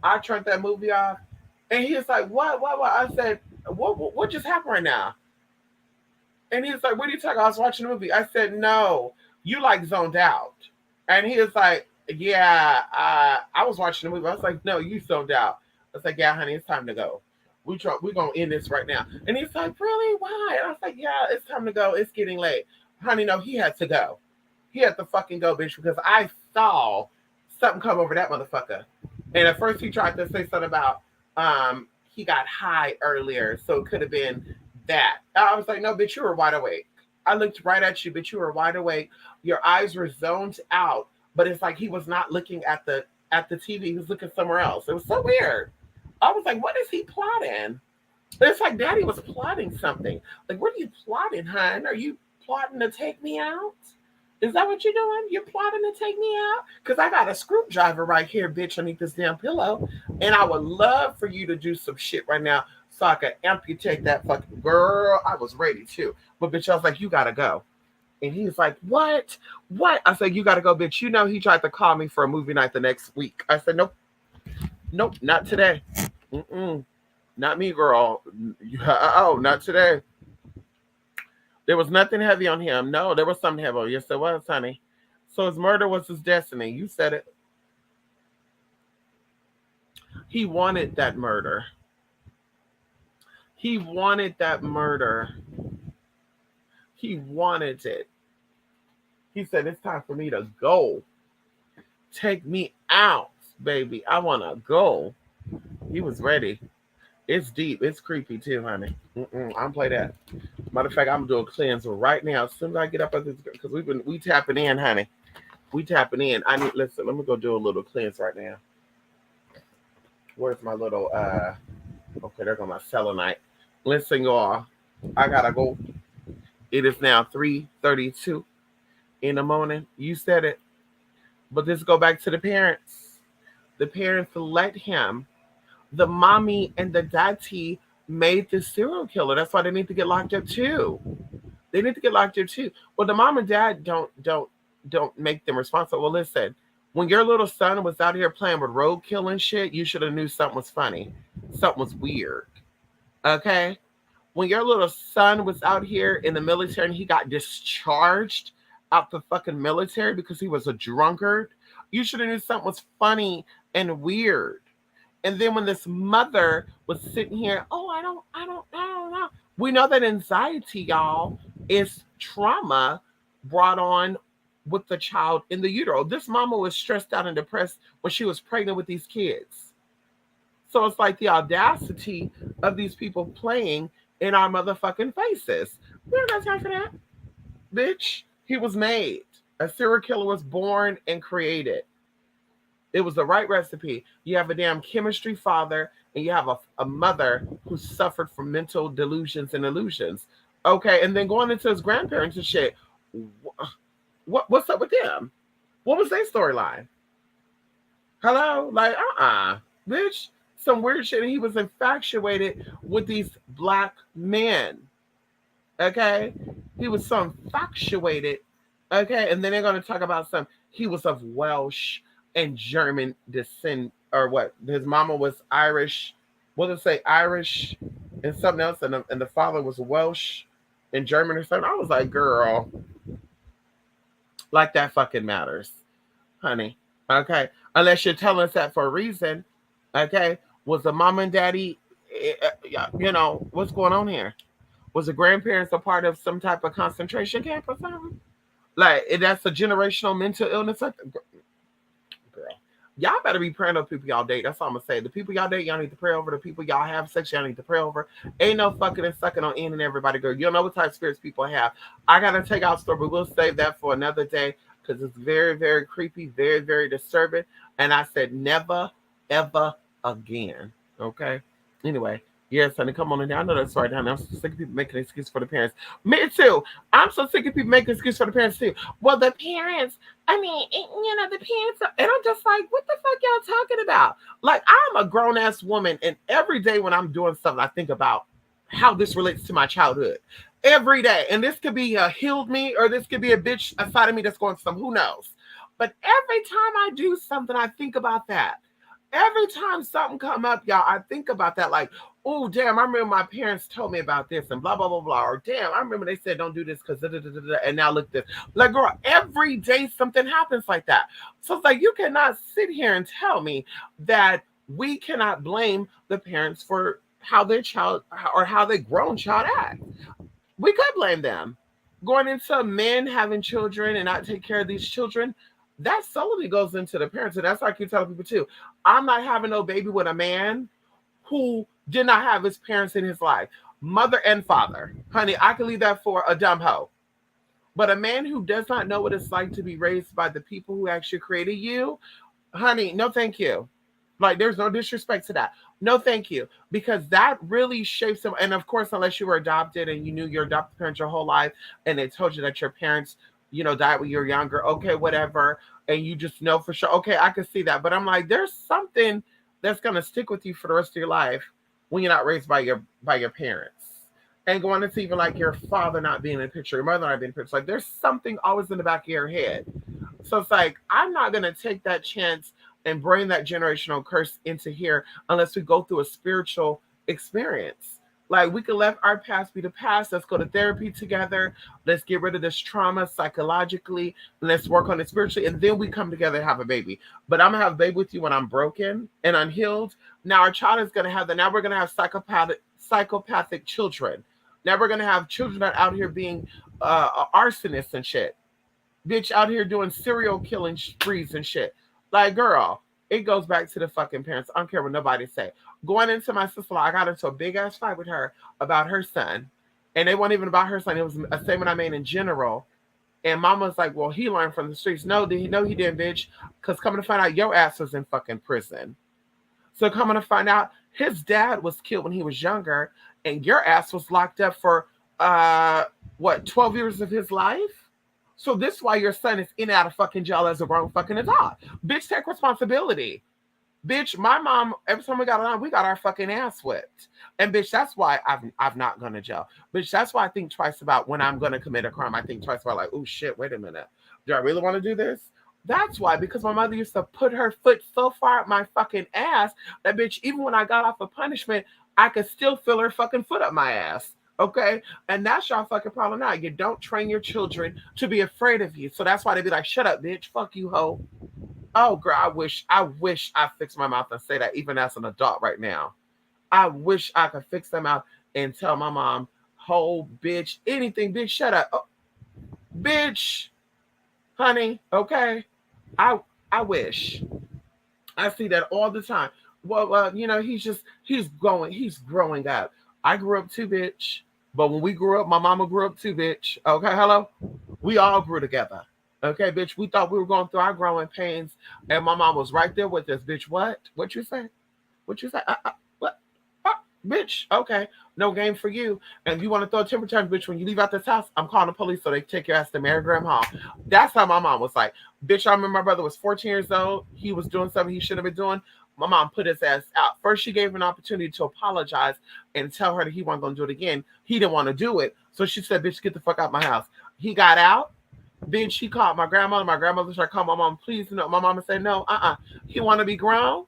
I turned that movie off. And he was like, what? I said, what just happened right now? And he was like, what are you talking about? I was watching the movie. I said, no, you like zoned out. And he was like, yeah, I was watching the movie. I was like, no, you zoned out. I was like, yeah, honey, it's time to go. We're going to end this right now. And he's like, really? Why? And I was like, yeah, it's time to go. It's getting late. Honey, no, he had to go. He had to fucking go, bitch, because I saw something come over that motherfucker. And at first he tried to say something about he got high earlier, so it could have been that. I was like, no, bitch, you were wide awake. I looked right at you, bitch, you were wide awake. Your eyes were zoned out, but it's like he was not looking at the TV. He was looking somewhere else. It was so weird. I was like, what is he plotting? It's like Daddy was plotting something. Like, what are you plotting, hon? Are you plotting to take me out? Is that what you're doing? You're plotting to take me out? Because I got a screwdriver right here, bitch, underneath this damn pillow. And I would love for you to do some shit right now so I could amputate that fucking girl. I was ready too. But bitch, I was like, you gotta go. And he's like, what? What? I said, you gotta go, bitch. You know he tried to call me for a movie night the next week. I said, nope. Nope, not today. Not me, girl. Oh, not today. There was nothing heavy on him. No, there was something heavy on him. Yes, there was, honey. So his murder was his destiny. You said it. He wanted that murder. He wanted that murder. He wanted it. He said, it's time for me to go. Take me out, baby. I want to go. He was ready. It's deep. It's creepy too, honey. I don't play that. Matter of fact, I'm gonna do a cleanser right now. As soon as I get up, because we tapping in, honey. We tapping in. Listen. Let me go do a little cleanse right now. Where's my little? Okay, there go my selenite. Listen, y'all. I gotta go. It is now 3:32 in the morning. You said it. But let's go back to the parents. The parents let him. The mommy and the daddy made this serial killer. That's why they need to get locked up too. They need to get locked up too. Well, the mom and dad don't make them responsible. Well, listen, when your little son was out here playing with roadkill and shit, you should have knew something was funny, something was weird. Okay, when your little son was out here in the military and he got discharged out the fucking military because he was a drunkard, you should have knew something was funny and weird. And then when this mother was sitting here, oh, I don't know. We know that anxiety, y'all, is trauma brought on with the child in the utero. This mama was stressed out and depressed when she was pregnant with these kids. So it's like the audacity of these people playing in our motherfucking faces. We don't got time for that, bitch. He was made. A serial killer was born and created. It was the right recipe. You have a damn chemistry father and you have a mother who suffered from mental delusions and illusions. Okay, and then going into his grandparents and shit. What's up with them? What was their storyline? Hello? Like, bitch. Some weird shit. And he was infatuated with these black men. Okay? He was so infatuated. Okay, and then they're going to talk about he was of Welsh and German descent, or what? His mama was Irish. What did it say? Irish and something else, and the father was Welsh and German or something. I was like, girl, like that fucking matters, honey. Okay, unless you're telling us that for a reason. Okay, was the mom and daddy, what's going on here? Was the grandparents a part of some type of concentration camp or something? Like that's a generational mental illness. Girl, y'all better be praying over people y'all date. That's all I'm gonna say. The people y'all date, y'all need to pray over. The people y'all have sex, y'all need to pray over. Ain't no fucking and sucking on any and everybody, girl. You don't know what type of spirits people have. I gotta take out story, but we'll save that for another day because it's very, very creepy, very, very disturbing. And I said never, ever again. Okay. Anyway. Yes, honey, come on in there. I know that's right, honey. I'm so sick of people making excuses for the parents. Me too. I'm so sick of people making excuses for the parents too. Well, the parents, the parents, and I'm just like, what the fuck y'all talking about? Like, I'm a grown ass woman, and every day when I'm doing something, I think about how this relates to my childhood. Every day. And this could be a healed me, or this could be a bitch aside of me that's going some, who knows? But every time I do something, I think about that. Every time something come up, y'all, I think about that. Like, oh, damn, I remember my parents told me about this and blah, blah, blah, blah. Or, damn, I remember they said don't do this because and now look this. Like, girl, every day something happens like that. So it's like, you cannot sit here and tell me that we cannot blame the parents for how their child or how their grown child acts. We could blame them. Going into men having children and not take care of these children, that solely goes into the parents. And that's why I keep telling people too. I'm not having no baby with a man who did not have his parents in his life, mother and father. Honey, I can leave that for a dumb hoe. But a man who does not know what it's like to be raised by the people who actually created you, honey, no thank you. Like, there's no disrespect to that. No thank you. Because that really shapes them. And of course, unless you were adopted and you knew your adopted parents your whole life and they told you that your parents, died when you were younger, okay, whatever. And you just know for sure, okay, I can see that. But I'm like, there's something that's going to stick with you for the rest of your life when you're not raised by your parents. And going into even like your father not being in the picture, your mother not being in the picture. Like, there's something always in the back of your head. So it's like, I'm not going to take that chance and bring that generational curse into here unless we go through a spiritual experience. Like, we can let our past be the past. Let's go to therapy together. Let's get rid of this trauma psychologically. Let's work on it spiritually. And then we come together and have a baby. But I'm going to have a baby with you when I'm broken and unhealed. Now our child is going to have that. Now we're going to have psychopathic children. Now we're going to have children that are out here being arsonists and shit. Bitch out here doing serial killing sprees and shit. Like, girl, it goes back to the fucking parents. I don't care what nobody say. Going into my sister-in-law, I got into a big-ass fight with her about her son. And it wasn't even about her son. It was a statement I made in general. And mama's like, well, he learned from the streets. No, he didn't, bitch. Because coming to find out, your ass was in fucking prison. So coming to find out, his dad was killed when he was younger. And your ass was locked up for, 12 years of his life? So this is why your son is in and out of fucking jail as a grown fucking adult. Bitch, take responsibility. Bitch, my mom, every time we got on, we got our fucking ass whipped. And bitch, that's why I've not gone to jail. Bitch, that's why I think twice about when I'm gonna commit a crime. I think twice about like, oh shit, wait a minute. Do I really want to do this? That's why, because my mother used to put her foot so far up my fucking ass that bitch, even when I got off of punishment, I could still feel her fucking foot up my ass. Okay? And that's your fucking problem now. You don't train your children to be afraid of you. So that's why they be like, shut up, bitch. Fuck you, hoe. Oh, girl, I wish I fixed my mouth and say that even as an adult right now. I wish I could fix them out and tell my mom, "Whole bitch, anything, bitch, shut up, oh, bitch, honey." Okay, I I wish. I see that all the time. Well, he's growing up. I grew up too, bitch. But when we grew up, my mama grew up too, bitch. Okay, hello. We all grew together. Okay, bitch. We thought we were going through our growing pains, and my mom was right there with us, bitch. What? What you say? What you say? What? Bitch. Okay, no game for you. And if you want to throw a temper tantrum, bitch, when you leave out this house, I'm calling the police so they take your ass to Mary Graham Hall. That's how my mom was like. Bitch, I remember my brother was 14 years old. He was doing something he shouldn't have been doing. My mom put his ass out. First, she gave him an opportunity to apologize and tell her that he wasn't going to do it again. He didn't want to do it. So she said, bitch, get the fuck out of my house. He got out. Then she called my grandmother. My grandmother started calling my mom, please, no. My mama said, no, He want to be grown.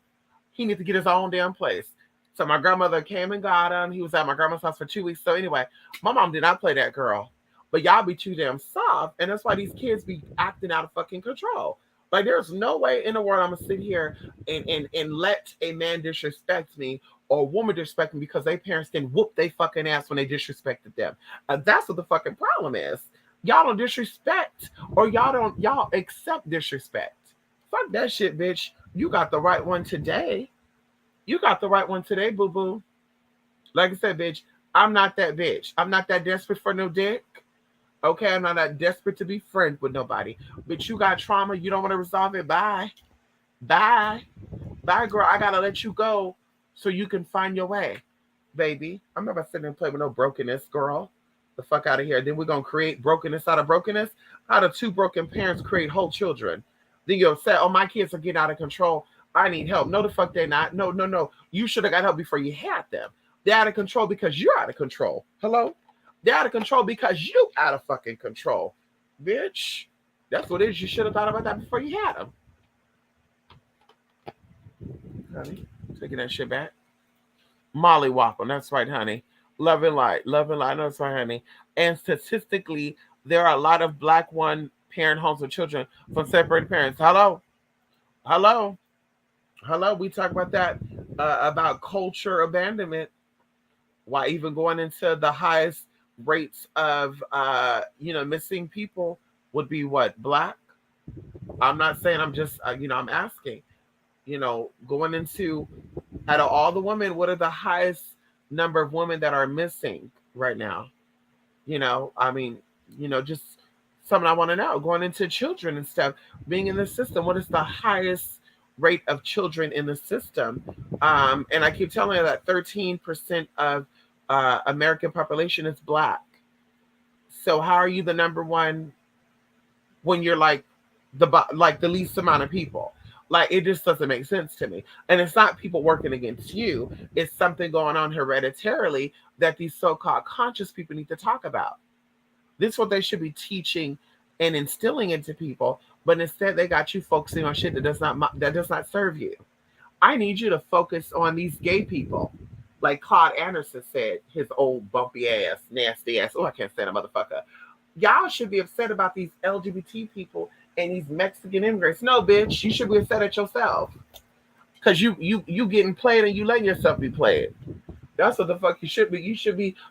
He needs to get his own damn place. So my grandmother came and got him. He was at my grandma's house for 2 weeks. So anyway, my mom did not play that girl. But y'all be too damn soft. And that's why these kids be acting out of fucking control. Like there's no way in the world I'm gonna sit here and let a man disrespect me or a woman disrespect me because their parents didn't whoop they fucking ass when they disrespected them. That's what the fucking problem is. Y'all don't disrespect or y'all accept disrespect. Fuck that shit, bitch. You got the right one today. You got the right one today, boo boo. Like I said, bitch, I'm not that bitch. I'm not that desperate for no dick. Okay, I'm not that desperate to be friends with nobody. But you got trauma, you don't want to resolve it. Bye. Bye. Bye, girl. I gotta let you go so you can find your way, baby. I'm not about to sit there and play with no brokenness, girl. The fuck out of here. Then we're gonna create brokenness out of brokenness. How do two broken parents create whole children? Then you're upset, oh, my kids are getting out of control. I need help. No, the fuck they're not. No, no, no. You should have got help before you had them. They're out of control because you're out of control. Hello? They're out of control because you out of fucking control. Bitch. That's what it is. You should have thought about that before you had them. Honey, taking that shit back. Molly Whopper. That's right, honey. Love and light. Love and light. That's right, honey. And statistically, there are a lot of black one parent homes with children from separated parents. Hello? Hello? Hello? We talk about that, about culture abandonment. Why even going into the highest rates of missing people would be what? Black? I'm not saying, I'm just I'm asking. Going into, out of all the women, what are the highest number of women that are missing right now? I mean, just something I want to know. Going into children and stuff, being in the system, what is the highest rate of children in the system? And I keep telling you that 13% of American population is black. So how are you the number one when you're like the least amount of people? Like, it just doesn't make sense to me. And it's not people working against you. It's something going on hereditarily that these so-called conscious people need to talk about. This is what they should be teaching and instilling into people. But instead, they got you focusing on shit that does not serve you. I need you to focus on these gay people. Like Claude Anderson said, his old bumpy ass, nasty ass. Oh, I can't stand a motherfucker. Y'all should be upset about these LGBT people and these Mexican immigrants. No, bitch, you should be upset at yourself. Because you getting played and you letting yourself be played. That's what the fuck you should be.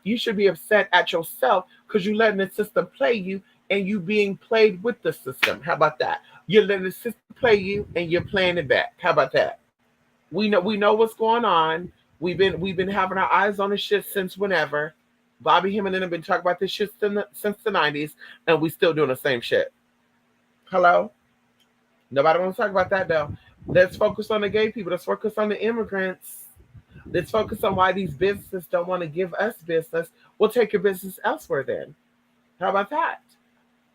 You should be upset at yourself because you letting the system play you and you being played with the system. How about that? You're letting the system play you and you're playing it back. How about that? We know what's going on. We've been having our eyes on this shit since whenever. Bobby Hemming have been talking about this shit since the 90s, and we still doing the same shit. Hello? Nobody wants to talk about that though. Let's focus on the gay people. Let's focus on the immigrants. Let's focus on why these businesses don't want to give us business. We'll take your business elsewhere then. How about that?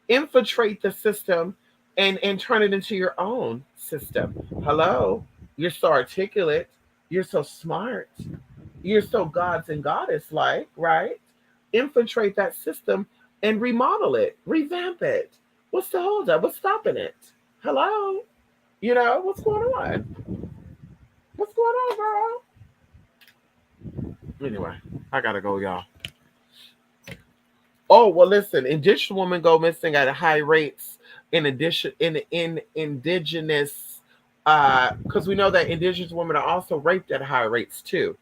Infiltrate the system and turn it into your own system. Hello? You're so articulate. You're so smart. You're so gods and goddess like, right? Infiltrate that system and remodel it, revamp it. What's the holdup? What's stopping it? Hello? What's going on? What's going on, girl? Anyway, I gotta go, y'all. Oh, well, listen, indigenous women go missing at high rates in indigenous, because we know that indigenous women are also raped at high rates too.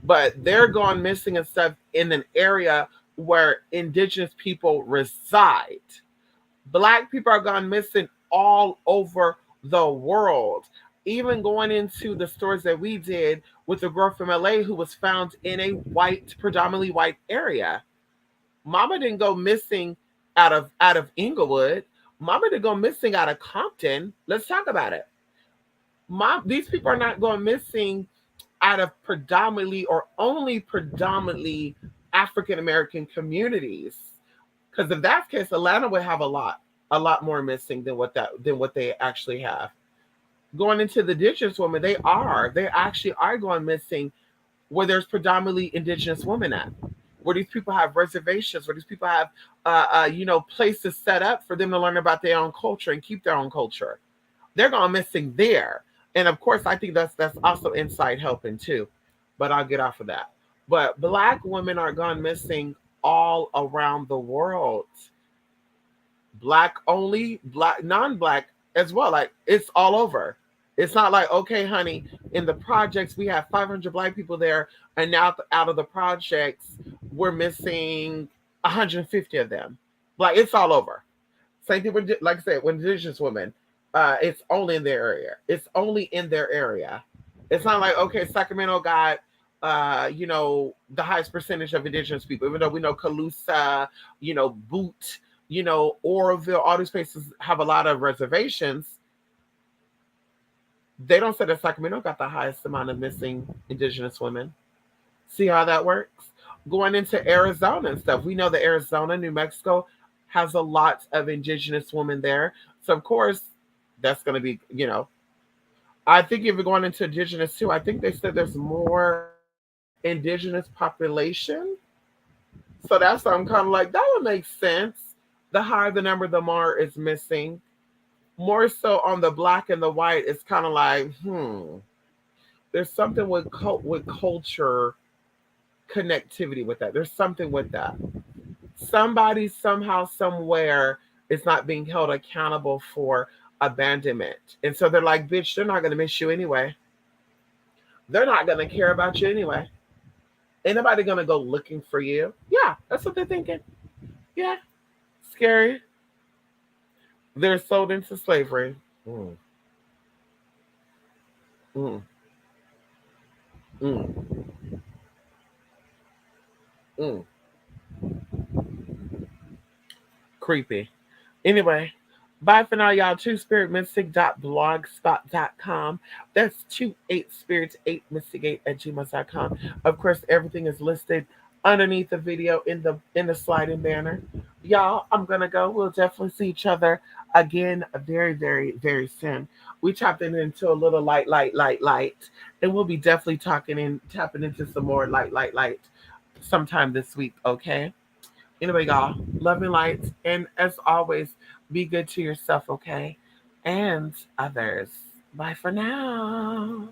But they're gone missing and stuff in an area where indigenous people reside. Black people are gone missing all over the world. Even going into the stories that we did with the girl from LA who was found in a predominantly white area. Mama didn't go missing out of Inglewood. Mama didn't go missing out of Compton. Let's talk about it. These people are not going missing out of predominantly or only predominantly African American communities. Because if that's the case, Atlanta would have a lot more missing than what they actually have. Going into the indigenous women, they actually are going missing where there's predominantly indigenous women at, where these people have reservations, where these people have places set up for them to learn about their own culture and keep their own culture. They're going missing there. And of course, I think that's also inside helping too. But I'll get off of that. But black women are gone missing all around the world. Black only, black, non-black as well. Like it's all over. It's not like, okay, honey, in the projects we have 500 black people there, and now out of the projects we're missing 150 of them. Like it's all over. Same thing with, like I said, with indigenous women. It's only in their area. It's only in their area. It's not like, okay, Sacramento got the highest percentage of indigenous people, even though we know Calusa, Boot, Oroville, all these places have a lot of reservations. They don't say that Sacramento got the highest amount of missing indigenous women. See how that works? Going into Arizona and stuff, we know that Arizona, New Mexico has a lot of indigenous women there. So, of course, that's going to be, I think if you're going into indigenous too, I think they said there's more indigenous population. So that's why I'm kind of like, that would make sense. The higher the number, the more is missing. More so on the black and the white, it's kind of like, there's something with culture connectivity with that. There's something with that. Somebody somehow somewhere is not being held accountable for abandonment. And so they're like, bitch, they're not going to miss you anyway. They're not going to care about you anyway. Ain't nobody going to go looking for you. Yeah, that's what they're thinking. Yeah, scary. They're sold into slavery. Mm. Mm. Mm. Mm. Creepy. Anyway, bye for now, y'all. twospiritmystic.blogspot.com. That's 28spirits8mystic8@gmail.com. Of course, everything is listed underneath the video in the sliding banner. Y'all, I'm gonna go. We'll definitely see each other again very, very, very soon. We tapped into a little light, and we'll be definitely tapping into some more light sometime this week. Okay. Anyway, y'all, love and light. And as always, be good to yourself, okay? And others. Bye for now.